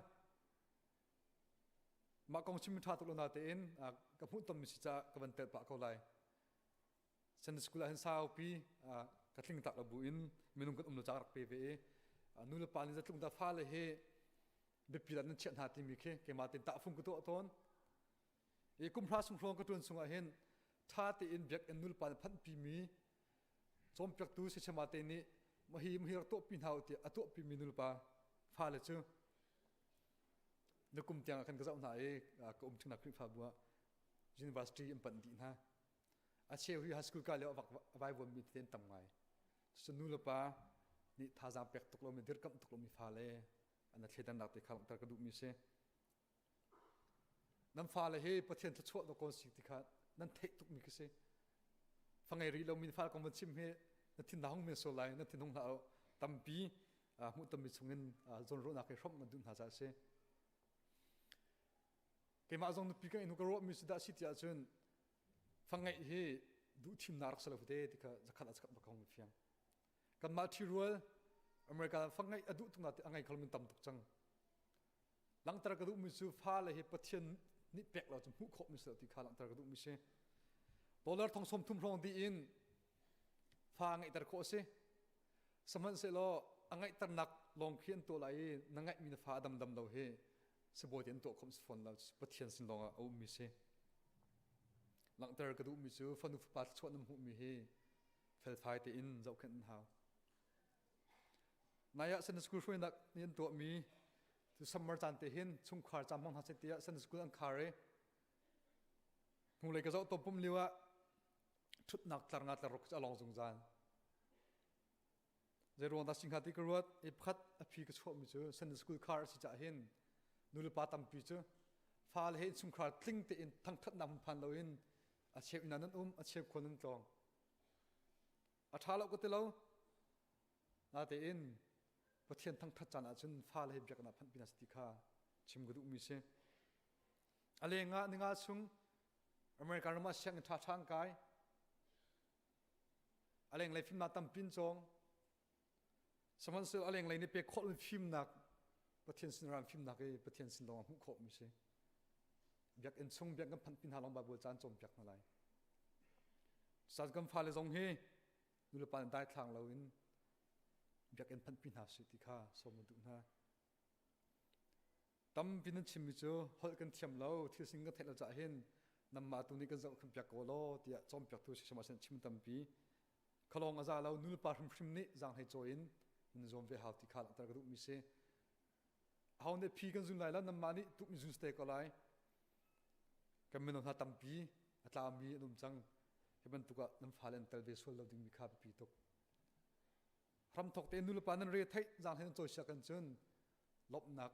Speaker 8: มากองชิมทัตุลนาเตนกับหุ่นต้นมิสิจ้ากับวันเตปะเขาไลเซนสกุลเห็นสาวปีกัดลิงตักระบุอินมีนุ่งกันนุจากรักเปเวนุลปานิจะตุงตาฟ้าเลยเฮเบปีลันเชียนหาติมิเคเกมาตินตาฟุงกุโตต้นกุมพระสงฆ์ครองกระตุ้นสงเห็นท่าตีอินเบียกนุลปานพันปีมีจอมเปียกตูสิชมาเตนี่มหิรักโตปินหาวตีอตัวปีมีนุลปาฟ้าเลยชื่อนักกุมเตียงกันก็จะเอาหน่ายก็ถึงนักคริฟาบัว University อิมปันดีนะอาเชียวที่ฮัสกุลกาเลี้ยวไว้วนมีเต้นต่ำไงสนุลปานี่ท่าจามเปียกตกลงมีเดือดกับตกลงมีฟ้าเลยอันนั้นเทียนนักติดข้าวตากระดูกมีเสนั่นฟ้าเลยเฮ้ประเทศชั่วตะโกนสิ่งที่ขาดนั่นเทตุกมีก็เสฟังไงรีเรามีฟ้าของมันชิมเฮ้นั่นที่น้องมีโซไลนั่นที่น้องเราตั้มปีมุตมิสงเงินจนรู้นักรบมันดุนหาใจเสเกมาจงนุปีกันอินุกรบมีสุดาสิทธิ์จนฟังไงเฮ้ดูทีมนารักสลับเดที่เขาจะขัดอัศกับเขาไม่เพียงกันมาที่รัวอเมริกาฟังไงอดุตุงนัดอังไงเขาเป็นต่ำตุกจังหลังตระกดูมิสูฟ้าเลยเหตุประเทศนี่เปกเราจะมุขมิสูที่ขาหลังตระกดูมิเช่ดอลลาร์ทองสมทุมรองดีอินฟ้าไงตระโคเส Saman se lo angai tarnak long khian to lai nangai min fa dam lo he se botian to khom phone lo pathian sin longa au mi se lang ter ka du mi chu fanu fa chot nam hu mi he fel phai te in zau khan ha naya san school fo nak nin to mi tu summer chan te hin chung khar cham hang ha se tia san school an khare hung le ka zau to pum liwa thut nak tlar nga tlar rok along jung jan zero da sing khati kruat e phat a phi ka chho mi chu san school khar si cha hin nul pa tam pi chu fal he chung khar tling te in thang that nam phan lo in a chep nan a chep khonun tong a thalo ko te lo na te in pathian thang that chan a chun fal he byak na phan pinas ti kha chim gu du mi se ale nga ninga chung american ma siang tha thang kai aleng le phim na tam pin chong saman se aleng le ni pe khol phim nak pathian sin ram phim nak e pathian sin dong hu kho mi se byak en chung byak ngam phan pin halong ba bul chan chom byak na lai sat gam phale zong he nul pan dai thlang lo in byak en phan pin ha su ti kha som du na tam pin chim mi chu hol kan thiam lo thil sing ka thela cha hen nam ma tu ni kan zau kham byak ko lo tia chom byak tu sima sen chim tam pi khalong aza lo nul pa hrim ni jang hai join in zom ve ha ti kha tar ka du mi se how ne phi kan zun lai la nam ma ni tu mi zun ste ko lai kan men ha tam pi atla mi num chang heban tuka nam phalen tel ve sol lo ding mi kha pi tok ram thok te nul pa nan re thai jang hen choi sha kan chun lop nak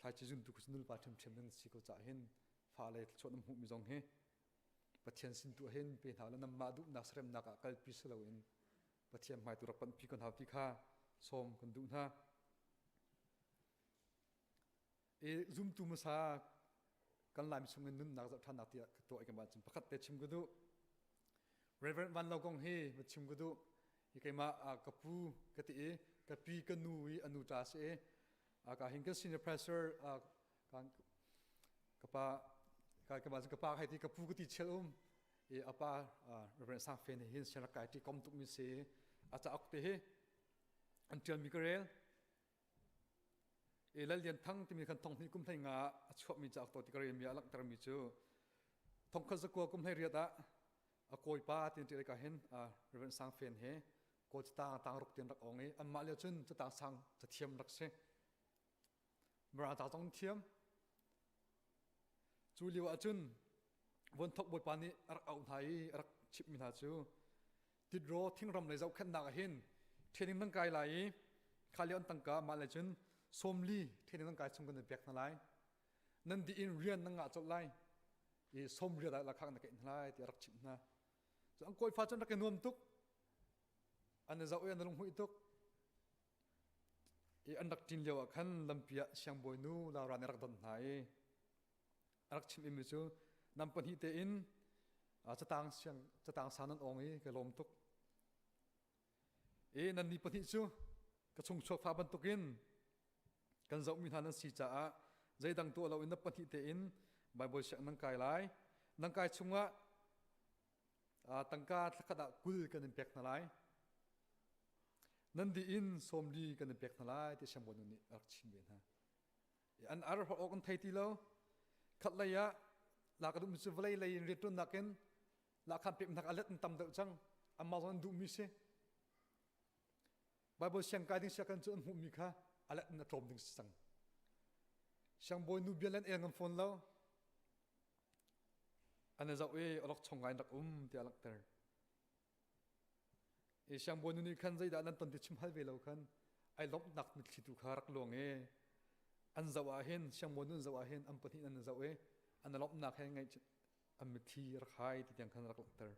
Speaker 8: thai chi jun tu ku nul pa them them nan si ko cha hen phale chot nam hu mi jong he pathian sin tu hen pe thala nam ma du nak srem nak kal pi se lo in pathian mai tu rak pan pi kon ha ti kha som kon du na e zoom tu ma sa kan lam sung nun nak za than nak tia to ai kan ba chim pakhat te chim gu du reverend van logong he ma chim gu du i ke ma kapu ka ti e ka pi ka nu i anu ta se ka hinka senior professor kan ka pa ka ba ka pa hai ti kapu ka ti chelum e apa reverend sang fen hin sera kai ti kom tu mi se acha ak te he until mi karel e lal lian thang ti mi khan thong ni kum thai nga achhuap mi chak to ti karel mi alak tar mi chu thong kha zakwa kum thai ria da a koi pa tin ti ka hen reverend sang fen he ko ta tang ruk tin rak ong e amma le chun cha ta sang cha thiam rak se mra ta tong thiam chu liwa chun won thok boi pani ar au thai ar chip mi na chu tit ro thing ram le zau khan na hin training nang kai lai khalion tang ka ma le chun somli training nang kai chung kan bek na lai nan di in rian nang nga chok lai e som ria da la khang na ke lai ti ar chip na so ang koi fa chun rak nuam tuk an zau yan long hui tuk e an dak tin lewa khan lampia siang boi nu la ran rak don nai arak chim imi chu nam pan hi te in chatang sanan ong i ke lom tuk e nan ni pan hi chu ka chung chok fa ban tukin kan zau mi hanan si cha a zai dang to lo in na pan hi te in bible shak nang kai lai nang kai chunga tangka thakada kul kan pek na lai nan di in somli kan pek na lai te shambon ni arak chim ben ha an ar ho okon thai ti lo khat laya la ka dum su vlei lei in return naken la kham pim nak alet tam do chang amazon du mi se bible siang ka ding sakan chu mu mi kha alet na trom ding sang siang boy nu bialan engam phone lo ana za we olok chongai nak ti alak ter e siang boy nu ni khan zai da nan ton ti chim hal ve lo khan ai lop nak mi thi tu kharak long e an zawa hen siang boy nu zawa hen am pathi an zawe an lop nak hen ngai am thi ra khai ti tiang khan rak ter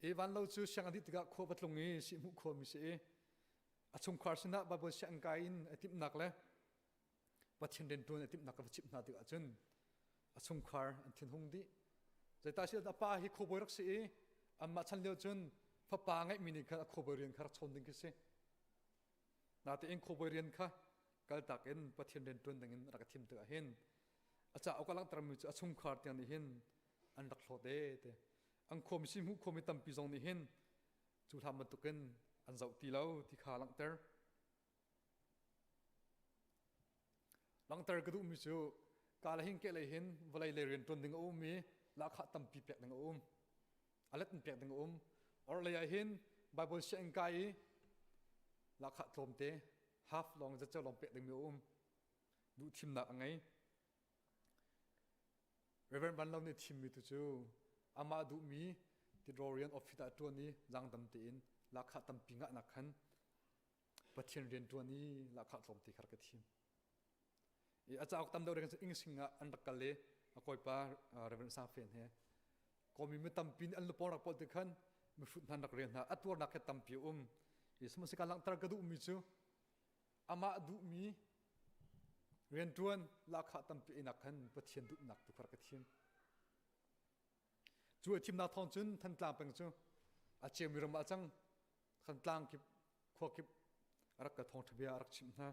Speaker 8: e van lo chu siang adi tiga kho batlong e si mu kho mi se a chung khar sina ba bo siang ka in atip nak le pathin den tu atip nak ka chip na ti a chun a chung khar an thin hung di zai ta si da pa hi kho boy rak se amma chan leo chun fa pa ngai mi ni kha kho boy rian khar chon ding ki se na te eng kho boy rian kha kal tak en pathin den tun dangin rak thim ta hen acha okalang tram mi chu a chung khar tiang ni hen an rak hlo de te ang khom si mu khom tam pi jong ni hen chu tham man tukin an zau ti lo ti kha langter ka du mi chu ka la hin ke le hin valai le ren ton ding mi la kha tam pi pek ding alet pek ding or le ya hin bible sheng kai la kha tlom te half long za chaw long pek ding mi du thim na angai reverend ban long ni thim mi tu chu ama du mi ti dorian of fita tu ni jang tam te in la kha tam pi nga na khan pathian ren tu ni la kha tlom te khar ka thim e acha ok tam do ren ing singa an rakal le akoi pa reverend sa fen he ko mi tam pin an lu por rak pol te khan mi fut nan rak ren na atwar na khe tam pi e smasi ka lang tar ka du mi chu ama du mi ren tuan la kha tam pi na khan pathian du nak tu khar ka thim chu thim na thon chun than tlang peng chu a che mi ram achang khan tlang ki kho ki rak ka thong thbia rak chim na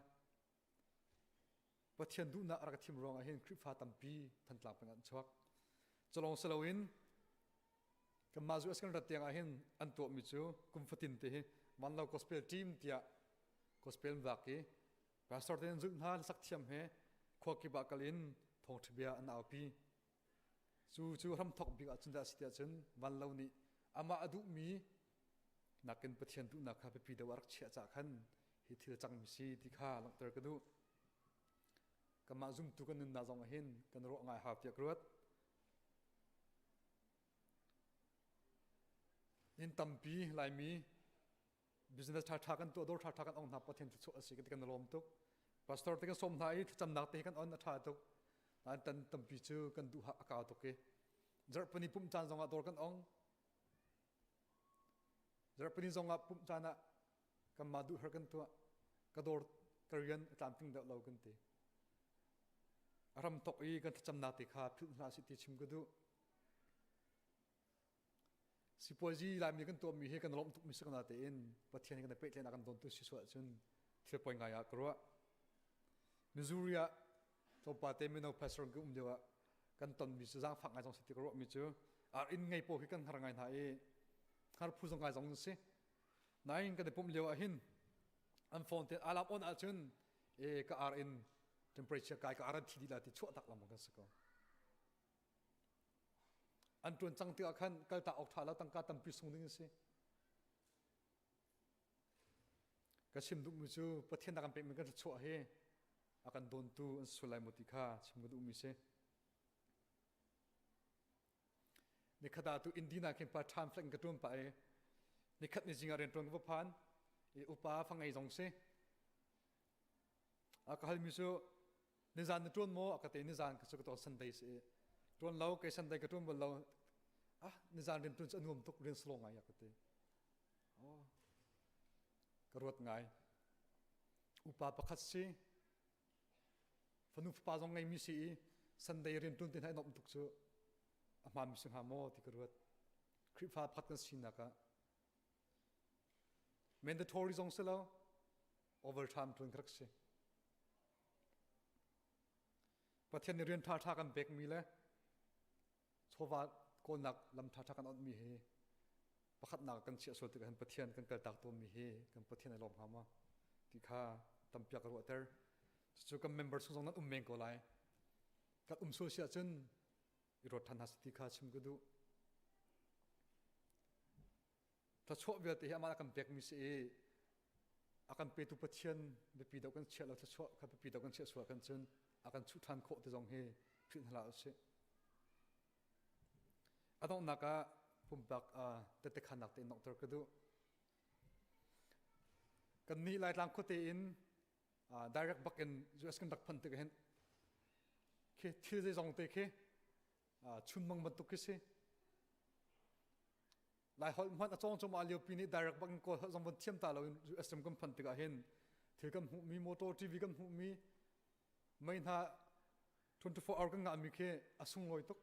Speaker 8: pathian du na rak thim rong a hen kri pha tam pi than tlang peng an chok cholong salawin kamazu askan ratiang a hen an to mi chu kumfatin te hi manlo gospel team tia gospel vaki pastor ten zuk na sak thiam he kho ki ba kalin thong thbia an au pi chu ram thok bi achun da sitia chun manlo ni ama adu mi nakin pathian du na kha pe pi da war chha cha khan hi thil chang mi si ti kha lang ter ka du kama zum tu kan na zong hen kan ro ngai ha tia krut in tampi lai mi business tha kan to dor tha kan ong na pathian chu asi kan lom tu pastor te kan som nai cham nak te kan on tha tu an tan tampi chu kan du ha ka to ke jar pani pum chan zonga dor kan ong jar pani zonga pum chana kan ma du her kan tu ka dor karian tlamping da lo kan te aram tok i kan cham na te kha phil na si ti chim gu du sipoji la mi kan to mi he kan lom tuk mi sa na te in pathian kan pe tle na kan don tu si so chun thil poi nga ya kro Missouri to pa te mi no pastor gu dewa kan ton mi sa phak ngai jong si ti kro mi chu ar in ngai po hi kan har ngai na e har phu jong ngai jong si nain kan pum lewa hin an phone te alam on a chun e ka ar in temperature kai ka aran thi la ti chu tak lam kan sa ko an tuan chang ti akhan kal ta ok thala tang ka tam pi sung ding si ka sim du mu chu pathian da kan pe mi kan chu he akan don tu an sulai motika chim du mi se ni khada tu indina ken pa tham fleng ka tum pa e ni khat ni jinga ren tong ba phan e upa phangai jong se akal mi chu ni zan na ton mo akate ni zan ka chu to sunday se ton lau ke sunday ka tum ba lau ni zan ren tun anum tok ren slong ai akate karot ngai upa pakhat si fanu pa jong ngai mi si sunday ren tun tin hai nom tuk chu ama mi sing ha mo ti karot kripa phat kan sin ka mandatory jong selo overtime tun krak se pathian ni ren tha kan bek mi le chowa ko nak lam tha kan on mi he pakhat na kan chia sol te kan pathian kan kal tak to mi he kan pathian lom ha ma ti kha tampia ka ro ter chu kam member sung na meng ko lai ka so sia chen i ro than has ti kha chim gu du ta cho ve te ha ma kan bek mi se akan pe tu pathian be pi do kan chia la ta cho ka pe pi do kan chia so kan chen akan chu than kho te jong he phin hala se adong naka pumbak te khanak te nok tor ka du kan ni lai lang ko te in direct back in us kan dak phan te hen ke thil je jong te ke chun mang ban tu ke se lai hol man achong chom alio pini direct back ko jong ban thiam ta lo us kan phan te ga hen thil kam mi motor tv kam mi main ha 24 hour kan nga mi ke asung loi tok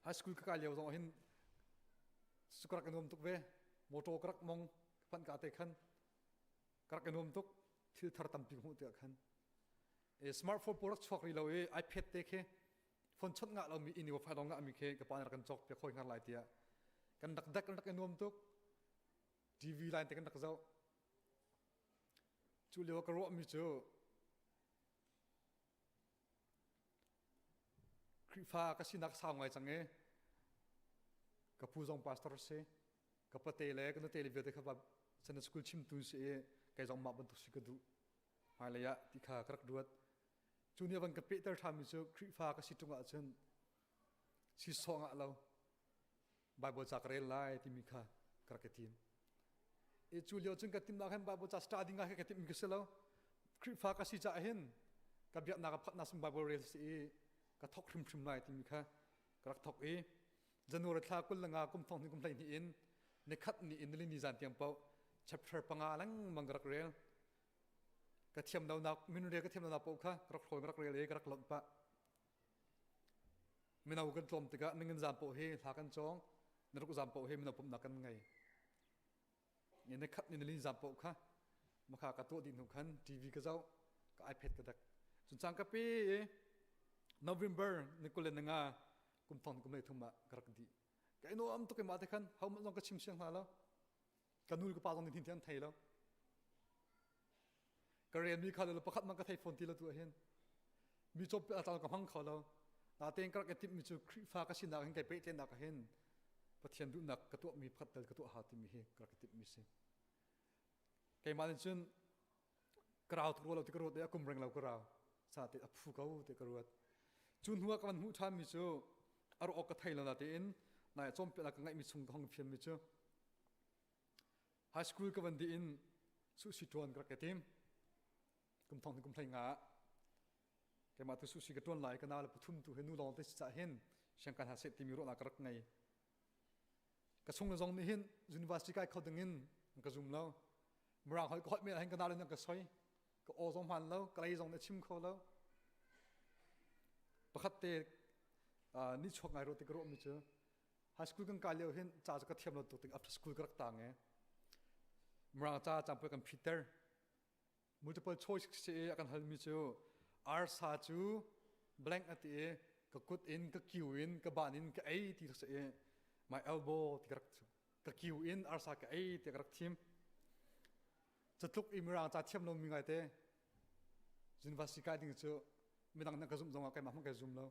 Speaker 8: high school ka leo jong hin sukrak enom tuk ve motor krak mong phan ka te khan krak enom tuk thil thar tam pi hu te khan e smartphone product chok ri lo e ipad te khe phone chot nga lo mi ini wa fa lo nga mi khe ka pan kan chok pe khoi ngar lai tia kan dak kan dak enom tuk TV line te kan dak zau chu lewa ka ro mi chu krifa ka sinak sa ngai change ka pu jong pastor se ka patele ka no tele vete kha ba sana school chim tu se kai jong ma ban tu si ka du hai la ya ti kha krak duat chunia ban ka peter tham mi chu krifa ka si tunga chen si songa lo bible chakrel lai ti mi kha krak ke tim e chulio chung ka tim na khan bible cha study nga ka tim mi selo krifa ka si cha hen ka biak na ka phat na sim bible rel si ka thok thrim lai ti mi kha krak thok e janur thla kul nga kum thong ni kum lai ni in ne khat ni in li ni jan tiang pau chapter panga lang mangrak rel ka thiam dau na min re ka thiam dau na pau kha krak khoi krak rel e krak lom pa minau kan tlom tika ningin jam pau he thla kan chong naruk jam pau he minau pum na kan ngai ne khat ni li jam pau kha makha ka to di nu khan tv ka jau ka ipad ka dak chun chang ka pe November ni kulen nga kum thon kum le thuma krak di kai no am to ke ma te khan how ma ka chim siang hala kanul ka pa jong ni thin thian thai lo ka ren mi khala lo pakhat ma ka thai phone ti lo tu hen mi chop pe atal ka phang khalo na teng krak etip mi chu fa ka sin da hen kai pe tlen da ka hen pathian du nak ka to mi phat tel ka to ha ti mi he krak etip mi se kai ma len chun kraut ro lo ti ka ro de akum reng lo ka ra sa te aphu ka u te ka ruat chun huwa ka man hu tham mi chu aro ok ka thai lo na te in na chom pe la ka ngai mi chung hong phiam mi chu high school ka ban di in su si tuan krak etim kum thong kum thlai nga ke ma tu su si ka ton lai ka na la puthum tu henu long te cha hen siang kan ha se ti mi ro na krak ngai ka chung zong ni hin university kai khoding in ka zum lo mra hoi ko me hen ka na le na ka soi ka o zong han lo ka lai zong na chim kho lo pakhat te ni chok ngai ro te ro mi chu high school kan ka leo hin cha ka thiam lo tu te after school krak ta nge mra cha champe computer multiple choice se akan hal mi chu r sa chu blank ati ka kut in ka q in ka ban in ka ai ti se my elbow ti krak ka q in r sa ka ai ti krak thim chatluk imra cha thiam lo mi ngai te university ka ding chu minang na ka zum zong ka ma ka zum lo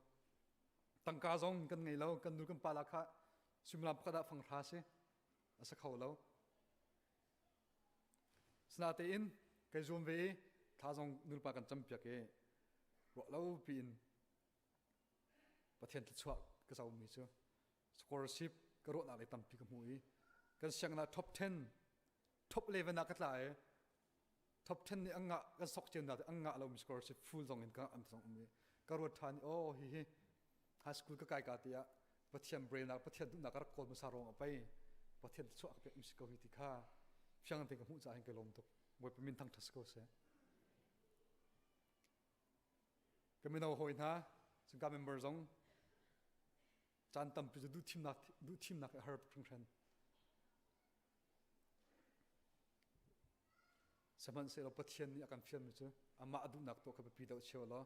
Speaker 8: tangka zong kan ngai lo kan dur kan pala kha simlam kada phang tha se asa khaw lo snate in kai zum ve tha zong nul pa kan champia ke ro lo pin pathian tchwa ka saw mi chu scholarship ka ro na le tam pi ka mui kan siang na top 10 top 11 na ka tla e top 10 ni anga ka sok chen na anga lo mi scholarship full zong in ka am zong mi ka ro than oh hi high school ka kai ka tia pathian brain na pathian du na ka kol ma sa rong apai pathian tchwa ka pe mi ko hi ti kha fiang te ka mu cha hin ke lom tok moi pe min thang thas ko se ka min hoi na chung ka member zong chan tam pi du thim na ka herb function saman se lo pathian ni akan fiam mi chu ama adu nak to ka pi do cheo lo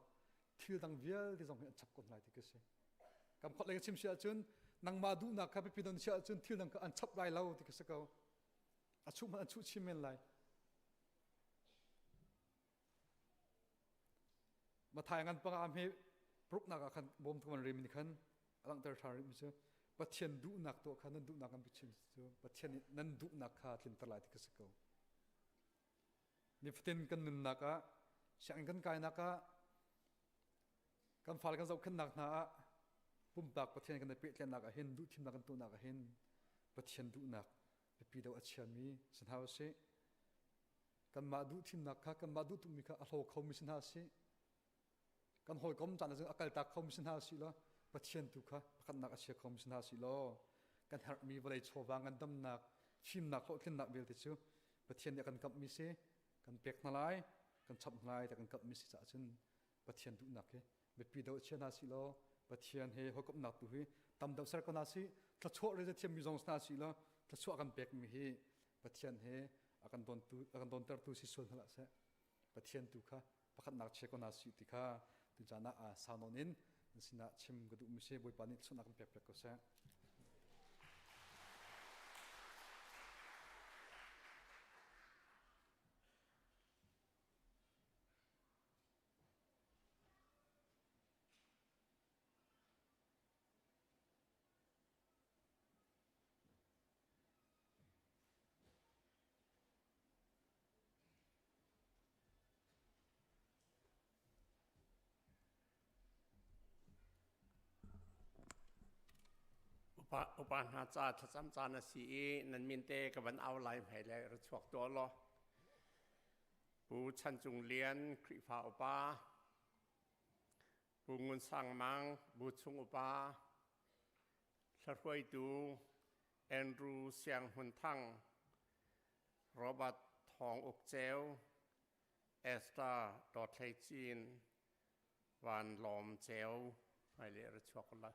Speaker 8: thil dang vial ti zong chap kon lai ti ke se kam khot le chim sia chun nang ma du nak ka pi don sia chun thil dang ka an chap lai lo ti ke se ko achu ma achu chim men lai ma thai ngan panga am he pruk na ka khan bom tu man rim ni khan alang ter thar mi chu pathian du nak to khan du nak am bichim chu pathian nan du nak kha thin tar lai ti ke se ko niftin kan nun naka siang kan kai naka kan fal kan zau kan nak na pum tak pathian kan pe tlen nak a hin du thim nak kan tu nak a hin pathian du nak pe pi do achian mi san hau se kan ma du thim nak kha kan ma du tu mi kha a hlo khom mi san ha se kan hoi kom chan jeng akal tak khom sin ha si lo pathian tu kha pakhat nak a che khom sin ha si lo kan har mi volai chowang an dam nak chim nak ho tlen nak bel ti chu pathian ya kan kap mi se kan pek na lai kan chap lai ta kan kap mi si cha chun pathian du nak he be pi do chen ha si lo pathian he hokop nak tu hi tam do sar ko na si tla chho re je thiam mi jong sna si lo tla chho kan pek mi hi pathian he akan don tar tu si sol hala se pathian tu kha pakhat nak che ko na si ti kha tu jana a sanonin sina chim gadu mi se boi pani chuna kan pek pek ko se
Speaker 9: อุปนาจาทัศมจานาสีนันมินเตกับวันเอาไลน์ให้เลยรชวกตัวล้อปูชันจุงเลียนคริฟ้าอุปาปูงุนสังมังบูชุงอุปาสรวยดูแอนดรูเซียงหุนทังโรบัตทองอกเจลเอสตาดอทไทจีนวันลอมเจลให้เลยรชวกละ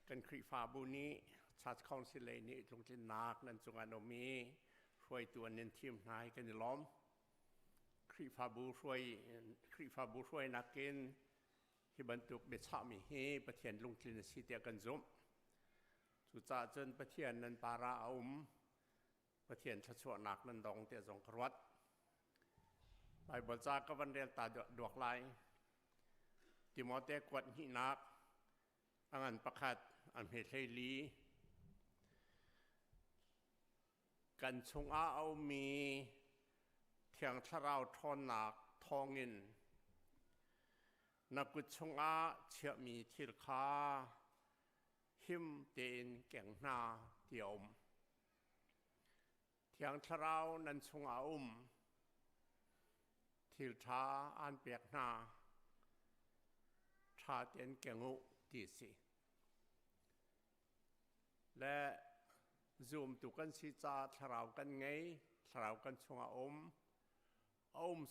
Speaker 9: กันคริฟาบุนีชาติคอนซิเลนีลงที่นักนันจงอนุมีช่วยตัวเน้นทีมนายกันล้อมคริฟาบุช่วยนักกินที่บรรทุกเบชามีเฮประเทียนลงที่นสีเตียกันจุ่มจุจ่าจนประเทียนนันปาราอุมประเทียนชัชวนักนันดองเตียจงกรวดไปบรจากวันเรียนตาดวกลายติมอเตกวดหินักอันประคัดอันเหตุให้ลีกันชงเอามีเทียงทราวทอนหนักทองเงินนักกุชงเชื่อมีทิลคาหิมเตนแก่งนาเดียวเทียงทราวนันชงทิลชาอันเปียกนาชาเตียนแก่งอุตีสีและซูมตุกันสิจาทราวกันไงทราวกันชง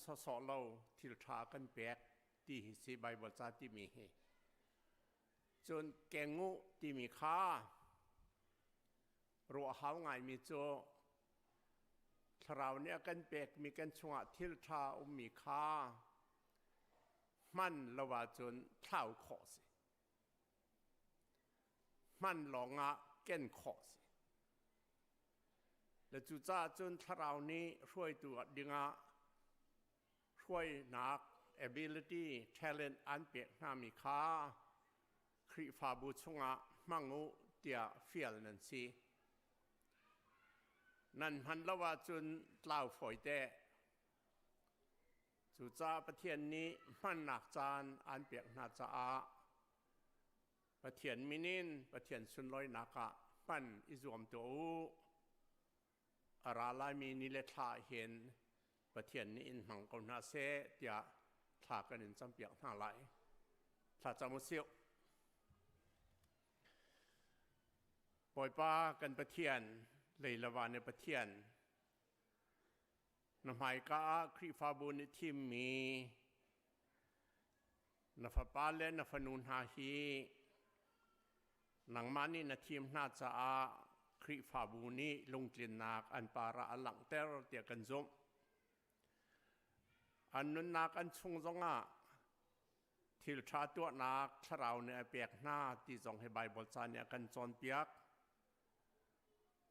Speaker 9: สะสอเราทิลชากันเปียกที่หิสิใบบทจาที่มีจนแกงูที่มีค่ารัวหาวไงมีโจทราวเนี่ยกันเปียกมีกันชงทิลชามีค่ามันละว่าจนเท่าขอสิมันหลงเก่นขอสิและจุจ้าจนทราวนี้ช่วยตัวดึงช่วยนัก ability talent อันเปียกนามีค่าคริฟาบุชงมังงูเตียเฟียลนั่นสินั่นหันละว่าจนเล่าฝอยแต่จุจ้าประเทศนี้มันหนักจานอันเปียกนาจาประเทศมินินประเทศสุนลอยนักมันอิจวมตัวอาราลามีนิเลทาเห็นประเทศนี้อินหังกนาเซเตียทากันอินจำเปียกหน้าไหลถ้าจำมุสิวปล่อยป้ากันประเทศเลยละวานในประเทศนำหายกาคริฟาบุญที่มีนฟปาเลนฟนูนฮาฮีหนังมานี่นาทีมน่าจะคริฟาบุนีลงกลิ่นนักอันปาระหลังเตอร์เตียกันจมอันนั้นนักอันชงจงทิลชาตัวนักชราวเนี่ยเปียกหน้าที่จงให้ใบบทจานเนี่ยกันจนเปียก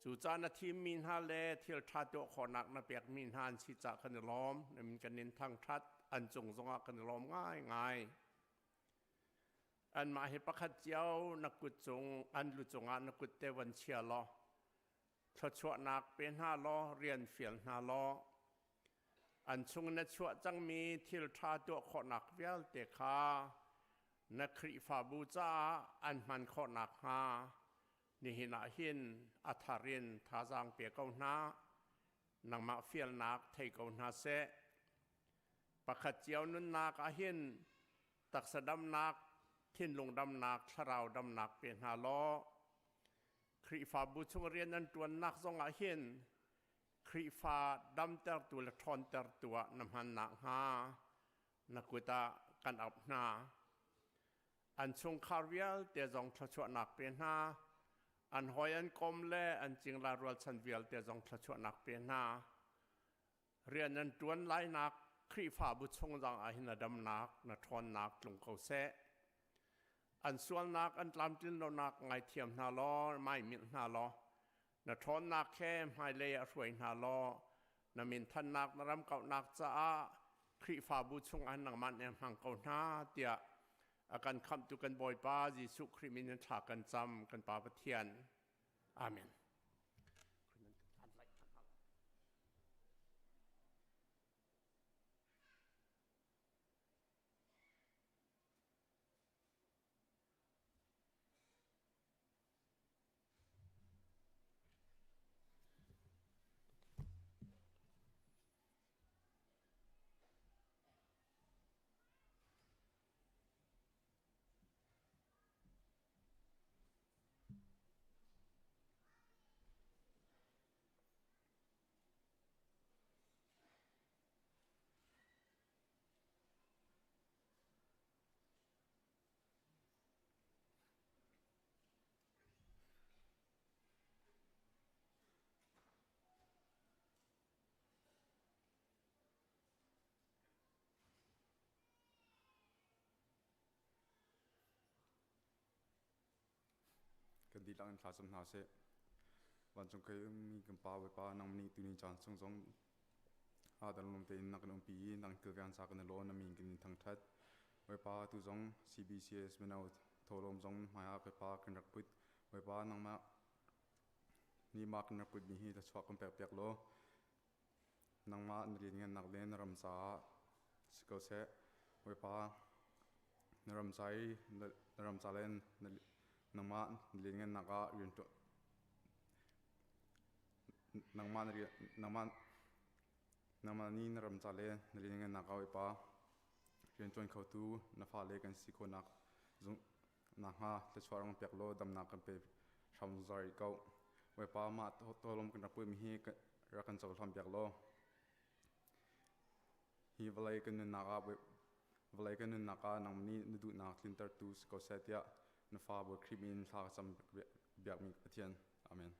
Speaker 9: จูจานาทีมินฮาเลทิลชาตัวขอนักนาเปียกมินฮานชิจากกันล้อมเนี่ยมันกันเน้นทางทัดอันจงกันล้อมง่ายอันมาเหตุประคัดเจ้านักกุศลอันลุจงานนักกุศเตวันเชียล้อทชวนักเป็น5 ล้อเรียนเฟียล5 ล้ออันชงนัชวจังมีทิลชาตัวขอนักเวลเตคานักคริฟาบูจาอันมันขอนักนิหินาหินอัฐารินทาจังเปียกเอาหน้านังมาเฟียลนักไทยเอาหน้าเสประคัดเจ้านุนนักอาหินตักสะดำนักทิ้นลงดำนักทราวดำนักเป็น5 ล้อคริฟาบุชงเรียนนั้นตัวนักทรงอาหินคริฟาดำเตอร์ตัวละทอนเตอร์ตัวนำหันนักนักกุตากันอับหน้าอันชงคาร์เวียลเตจงทชวนักเป็นอันหอยอันกลมเล่อันจริงลารวลชันเวียลเตจงทชวนักเป็นเรียนนั้นตัวไล่นักคริฟาบุชงจังอาหินดำนักนัทอนนักลงเขาเสอันส่วนนักอันลำจินเรานักไงเทียม5 ล้อไม่มี5 ล้อนัทอนนักแค่ไม่เลยรวย5 ล้อนามินทันนักนรำเก่านักจ้า คริฟาบุชงอันนังมันเอ็มหังเกาหน้าเตียอาการคำตุกันบ่อยป้าจิสุคริมินทากันจำกันป่าปะเทียนอาเมน
Speaker 10: กันดีลังคลาสมนาเสวันจงเคยมีกันป่าไว้ป่านังมีตุนิจานทรงดันลมเตนนักนปีนังเกิดการสักกันโลนมีกันทั้งทัดไว้ป่าตุจง CBCS เป็นเอาโทรมจงมาไว้ป่ากันรักพุทธไว้ป่านังมานี่มากันรักพุทธมีแต่ชวกันแปลกๆโลนังมาเรียนกันนักเล่นรำซาสกอเซไว้ป่านรำใจนรำซาเล่นนังมาเรียนกันนักเรียนตัวนังมาเรียนนังมานี่นรำซาเล่นเรียนกันนักเอาไว้ป่าเรียนจนเขาตู้นักฟ้าเล่กันสิคนนักจุงนักฮะจะชวนกันเปียกโลดำนักกันไปทำใจเก่าไว้ป่ามาตัวลมกันนักปืนมีรักกันจะทำเปียกโลฮีวไลกันนักเวลากันนักนังนี้นดูนักลินเตอร์ตูสก็เสียที่นฟ้าบวครีมินทางจำเบียกมีเทียนอาเมน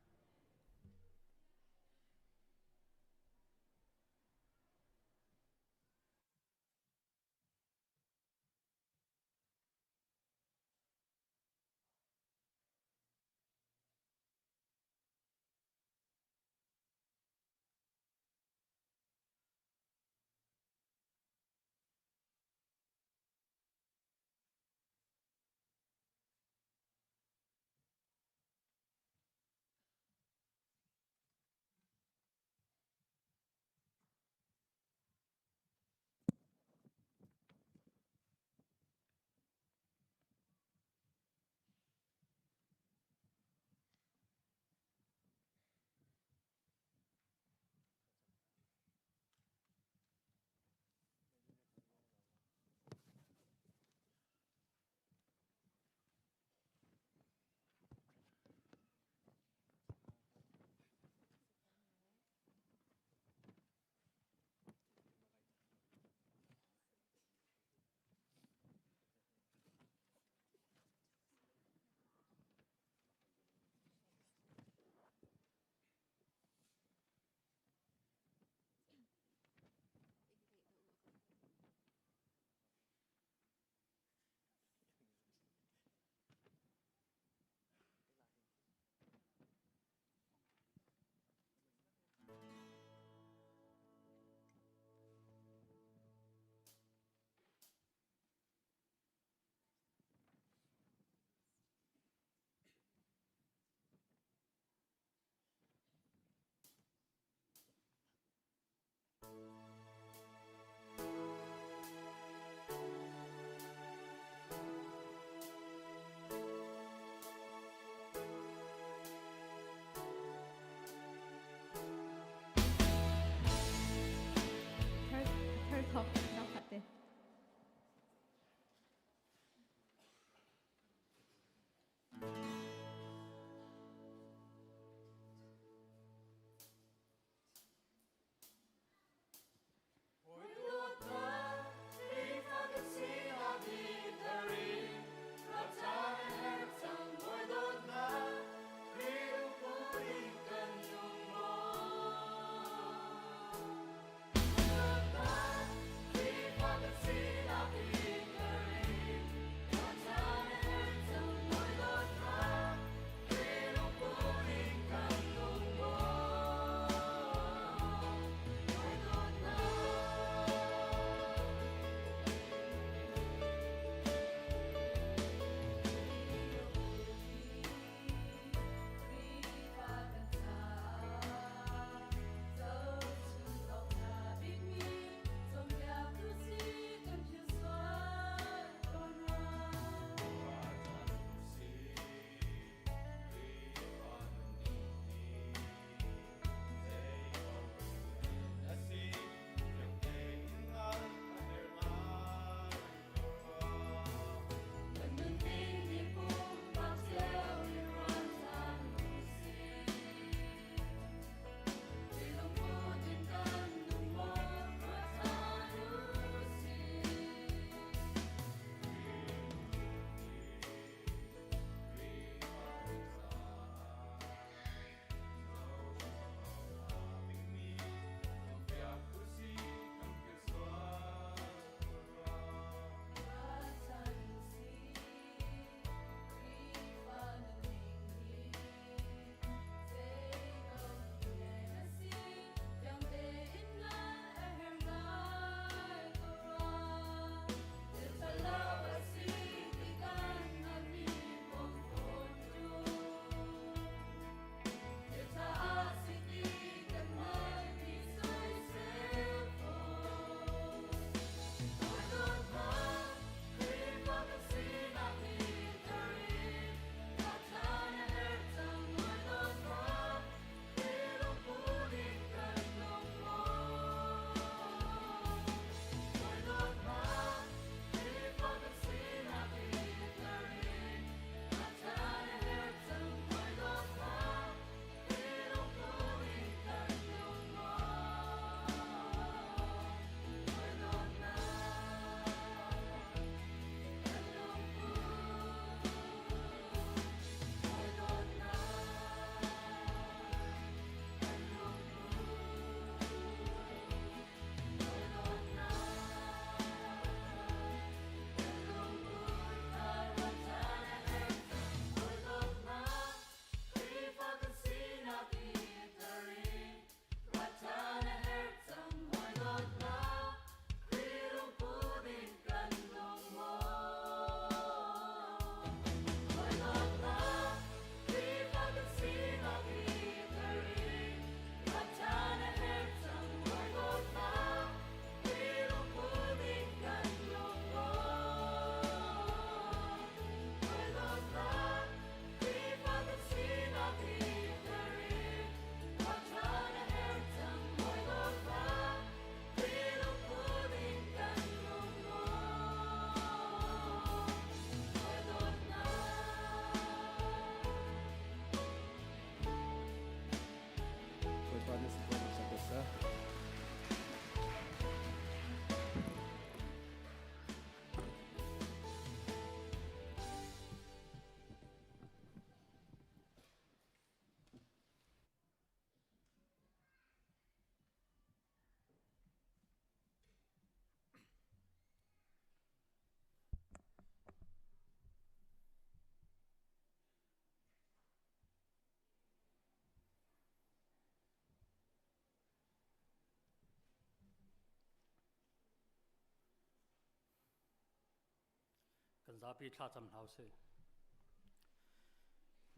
Speaker 11: zapi tha cham hau se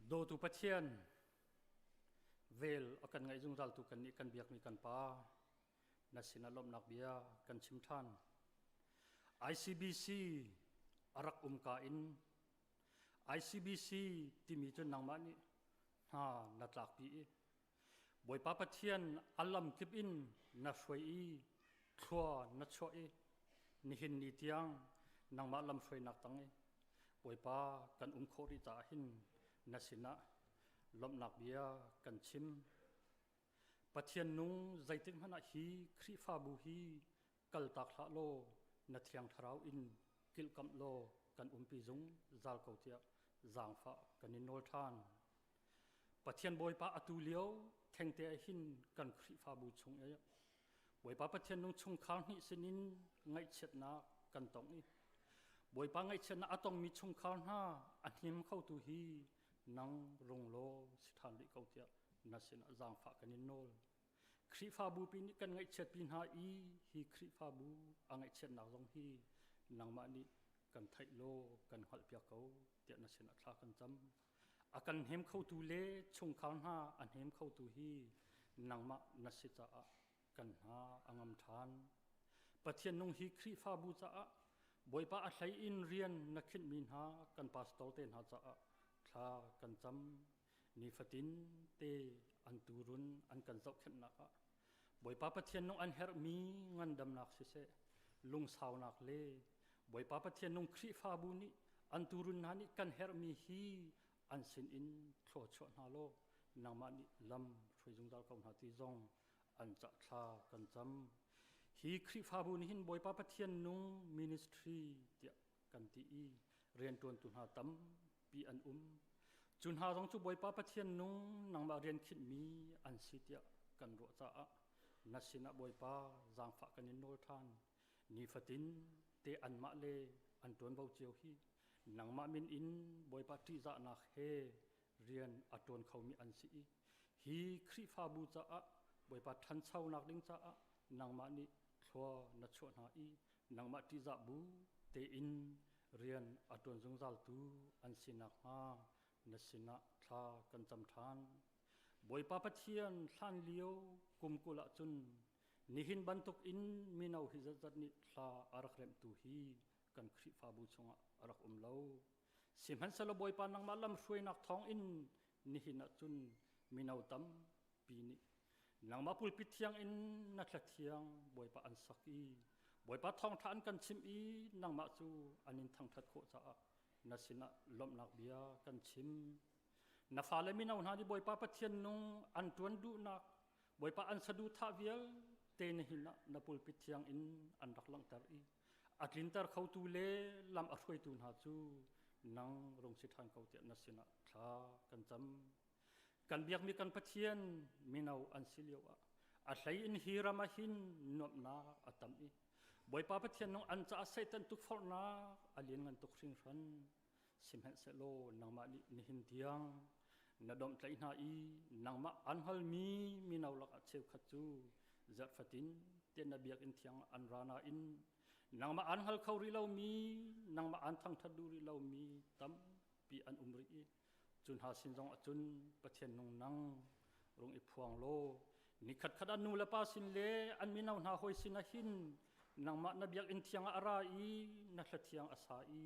Speaker 11: do tu pathian vel akan ngai jung zal tu kan ni kan biak mi kan pa na sinalom nak bia kan chim than ICBC arak ka in ICBC timi chun nang ma ni ha na tlak pi boi pa pathian alam kip in na shoi i thua na choi ni hin ni tiang nang ma lam shoi nak tang e boi pa kan khori ta hin na sina lom nak bia kan chim pathian nung zaiting hana hi khri fa bu hi kal tak thla lo na thiang tharau in kil kam lo kan pi zung zal ko tia zang fa kan in nol than pathian boi pa atu liao thengte hin kan khri fa bu chung e boi pa pathian nung chung khang hi sinin ngai chet na kan tong i boi pa ngai chet na atong mi chung khang ha anim khau tu hi nang rong lo sithan li ko tia na sin zang fa kan in nol khri fa bu pin kan ngai chet pin ha i hi khri fa bu angai chet na zong hi nang ma ni kan thai lo kan hal pya ko tia na sin thla kan cham akan hem khau tu le chung khang ha an hem khau tu hi nang ma na si cha kan ha angam than pathian nung hi khri fa bu cha boi pa a thlai in rian na khin min ha kan pastor ten ha cha thla kan cham ni fatin te an turun an kan zau khen na ka boi pa pathian nung an her mi ngan dam nak se se lung saw nak le boi pa pathian nung khri fa bu ni an turun na ni kan her mi hi an sin in thlo chho na lo nang ma ni lam thui jung dal kaun ha ti zong an cha thla kan cham hi khri fa bu ni hin boi pa pathian nung ministry tia kan ti i rian tuan tu ha tam pi an chun ha rong chu boi pa pathian nung nang ma rian khit mi an si tia kan ro cha na sina boi pa zang fa kan in nol than ni fatin te an ma le an tuan bau chiu hi nang ma min in boi pa ti za na he rian aton khau mi an si hi khri fa bu cha boi pa than chau nak ding cha nang ma ni thua na chho na i nang ma ti za bu te in rian aton jung zal tu an sinak ha na sina thla kan cham than boi pa pathian thlan liu kum kula chun ni hin ban tuk in minau hi zat ni thla arak rem tu hi kan khri fa bu chunga arak lo simhan salo boi pa nang malam hruai nak thong in ni hin a chun minau tam pi ni nang ma pul pithiang in na thla thiang boi pa an saki boi pa thong than kan chim i nang ma chu anin thang that kho cha na sina lom nak bia kan chim na fale minau na di boi pa pathian nung an tuan du nak boi pa an sadu tha vial te ne hin na pul pithiang in an rak lang tar i atlin tar khau tu le lam a hruai tu na chu nang rong si than ko te na sina tha kan cham kan biak mi kan pathian minau an silio a hlai in hirama hin nop na atam i boi pa pathian nong an cha satan tuk for na alien ngan tuk ring ran simhen se lo nang ma ni hin tiang na dom tlai na i nang ma an hal mi minau lak a cheu khat chu zat fatin ten na biak in thiang an rana in nang ma an hal khau ri lo mi nang ma an thang thadu ri lo mi tam pi an umri i chun ha sin jong a chun pathian nong nang rong i phuang lo ni khat khat an nu la pa sin le an minau na hoi sin a hin nang ma na biak in thiang ara i na thla thiang asa i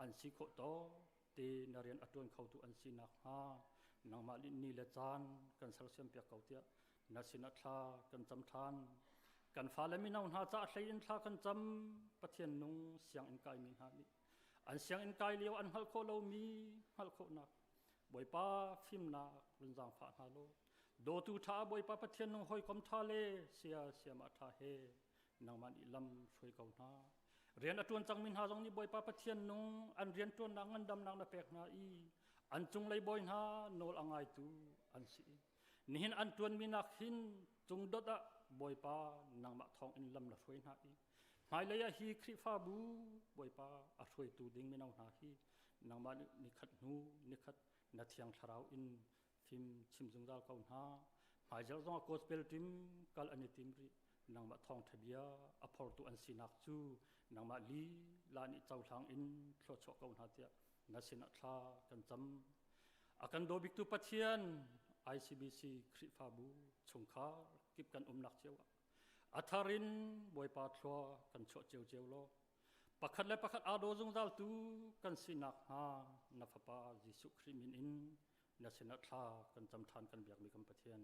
Speaker 11: an si kho to te na rian aton khau tu an si nak ha nang ma li ni le chan kan sal sem pya kau tia na sina thla kan cham than kan fa le minau na cha hlei in thla kan cham pathian nung siang in kai mi ha ni an siang in kai leo an hal kho lo mi hal kho na boi pa phim na run jang pha na lo do tu tha boi pa pathian nung hoi kom tha le sia sia ma tha he nang man i lam hruai kau na rian atun changmin ha jong ni boi pa pathian nung an rian tuan na ngan dam nang na pek na i an chung lei boi na nol angai tu an si ni hin an tuan mi nak hin chung dot a boi pa nang ma thong in lam la hruai na i mai le ya hi khri fa bu boi pa a hruai tu ding mi nau na hi nang ma ni khat nu ni khat na thiang tharau in phim chim jung dal kau na mai jar jong gospel team kal ani team ri nang ma thong thabia a phor tu an sinak chu nang ma li ลานิเจ้าทางอินโลชกเอาหน้าเดียนัสินัทลากันจำอากันโดบิกตุปัทยัน ICBC คริฟาบูชงคากิบกันนักเจ้าอัธารินบอยปาทลัวกันโชเจียวเจียวโลปักขัดและปักขัดอาโดจงดัลตูกันสินักฮานัฟปาจิสุคริมินอินนัสินัทลากันจำทานกันเบียกมีกันปัทยัน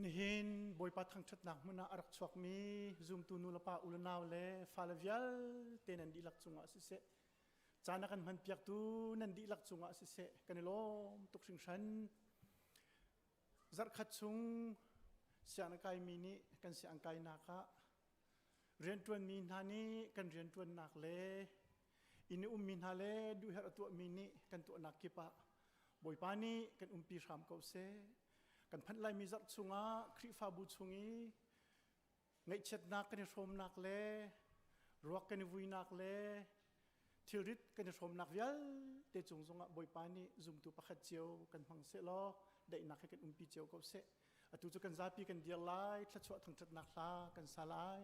Speaker 7: นี่เห็นบอยปัดทางชัดหนักมันอารักชวกมีซูมตูนูลปาอุลนาวเลฟาลวิลเตนันดีลักจุงอาสิเสจานักันมันเปียกตูนันดีลักจุงอาสิเสกันลมตุกชิงชันจัดขัดจุงเสียงกายมีนี่กันเสียงกายนักะเรียนตวนมีนานี่กันเรียนตวนนักเลอินมีนาเลดูเหตุตัวมีนี่กันตัวนักกิปะบอยปานี่กันปีรามเกาเซกันพันไลมีจัดสุงะคริฟาบุชุงีไงเช็ดนักกันชมนักเล่รวกกันวุยนักเล่ทิริตกันชมนักเวลเตจงสุงะบอยปานีซุมตุปักเจียวกันพังเสลอได้นักให้กันปีเจียวก็เสอตุจุกันซาปีกันเดียร์ไลทัดชวทั้งจัดนักลากันสลาย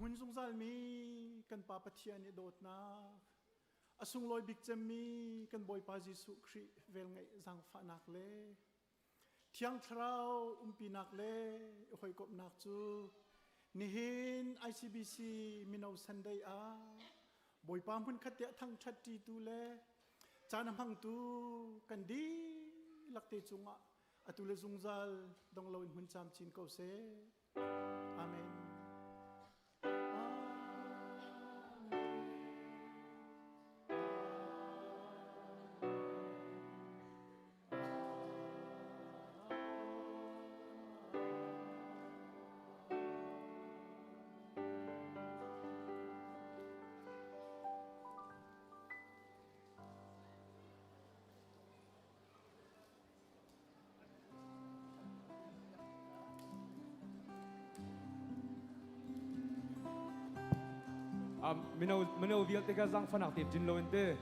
Speaker 7: มุนสงสารมีกันปาปะเทียนโดดนาอสุงลอยบิกจะมีกันบอยปาจิสุครีเวลไงจังฟ้านักเล่เที่ยงเช้าปีนักเล่หอยกบนักจูนี่เห็น ICBC มินเอาสันได้อาบอยปามพุ่นขัดเตะทั้งชัดจีตูเล่จานพังตูกันดีลักเตจุงะอตุเลซุงซัลดงลอยหุ่นจามจินเกาเซอาเมน
Speaker 12: Mino vial teka zang fanak tim jin loin te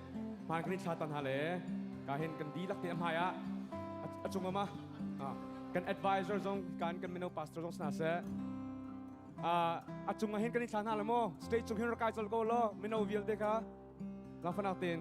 Speaker 12: man kan chatan hale ka hen kan di lak te am haya achunga ma kan advisor zong kan mino pastor zong sna se achunga hen kan chan hale mo stage chung hen ra kai chol ko lo mino vial teka zang fanak tin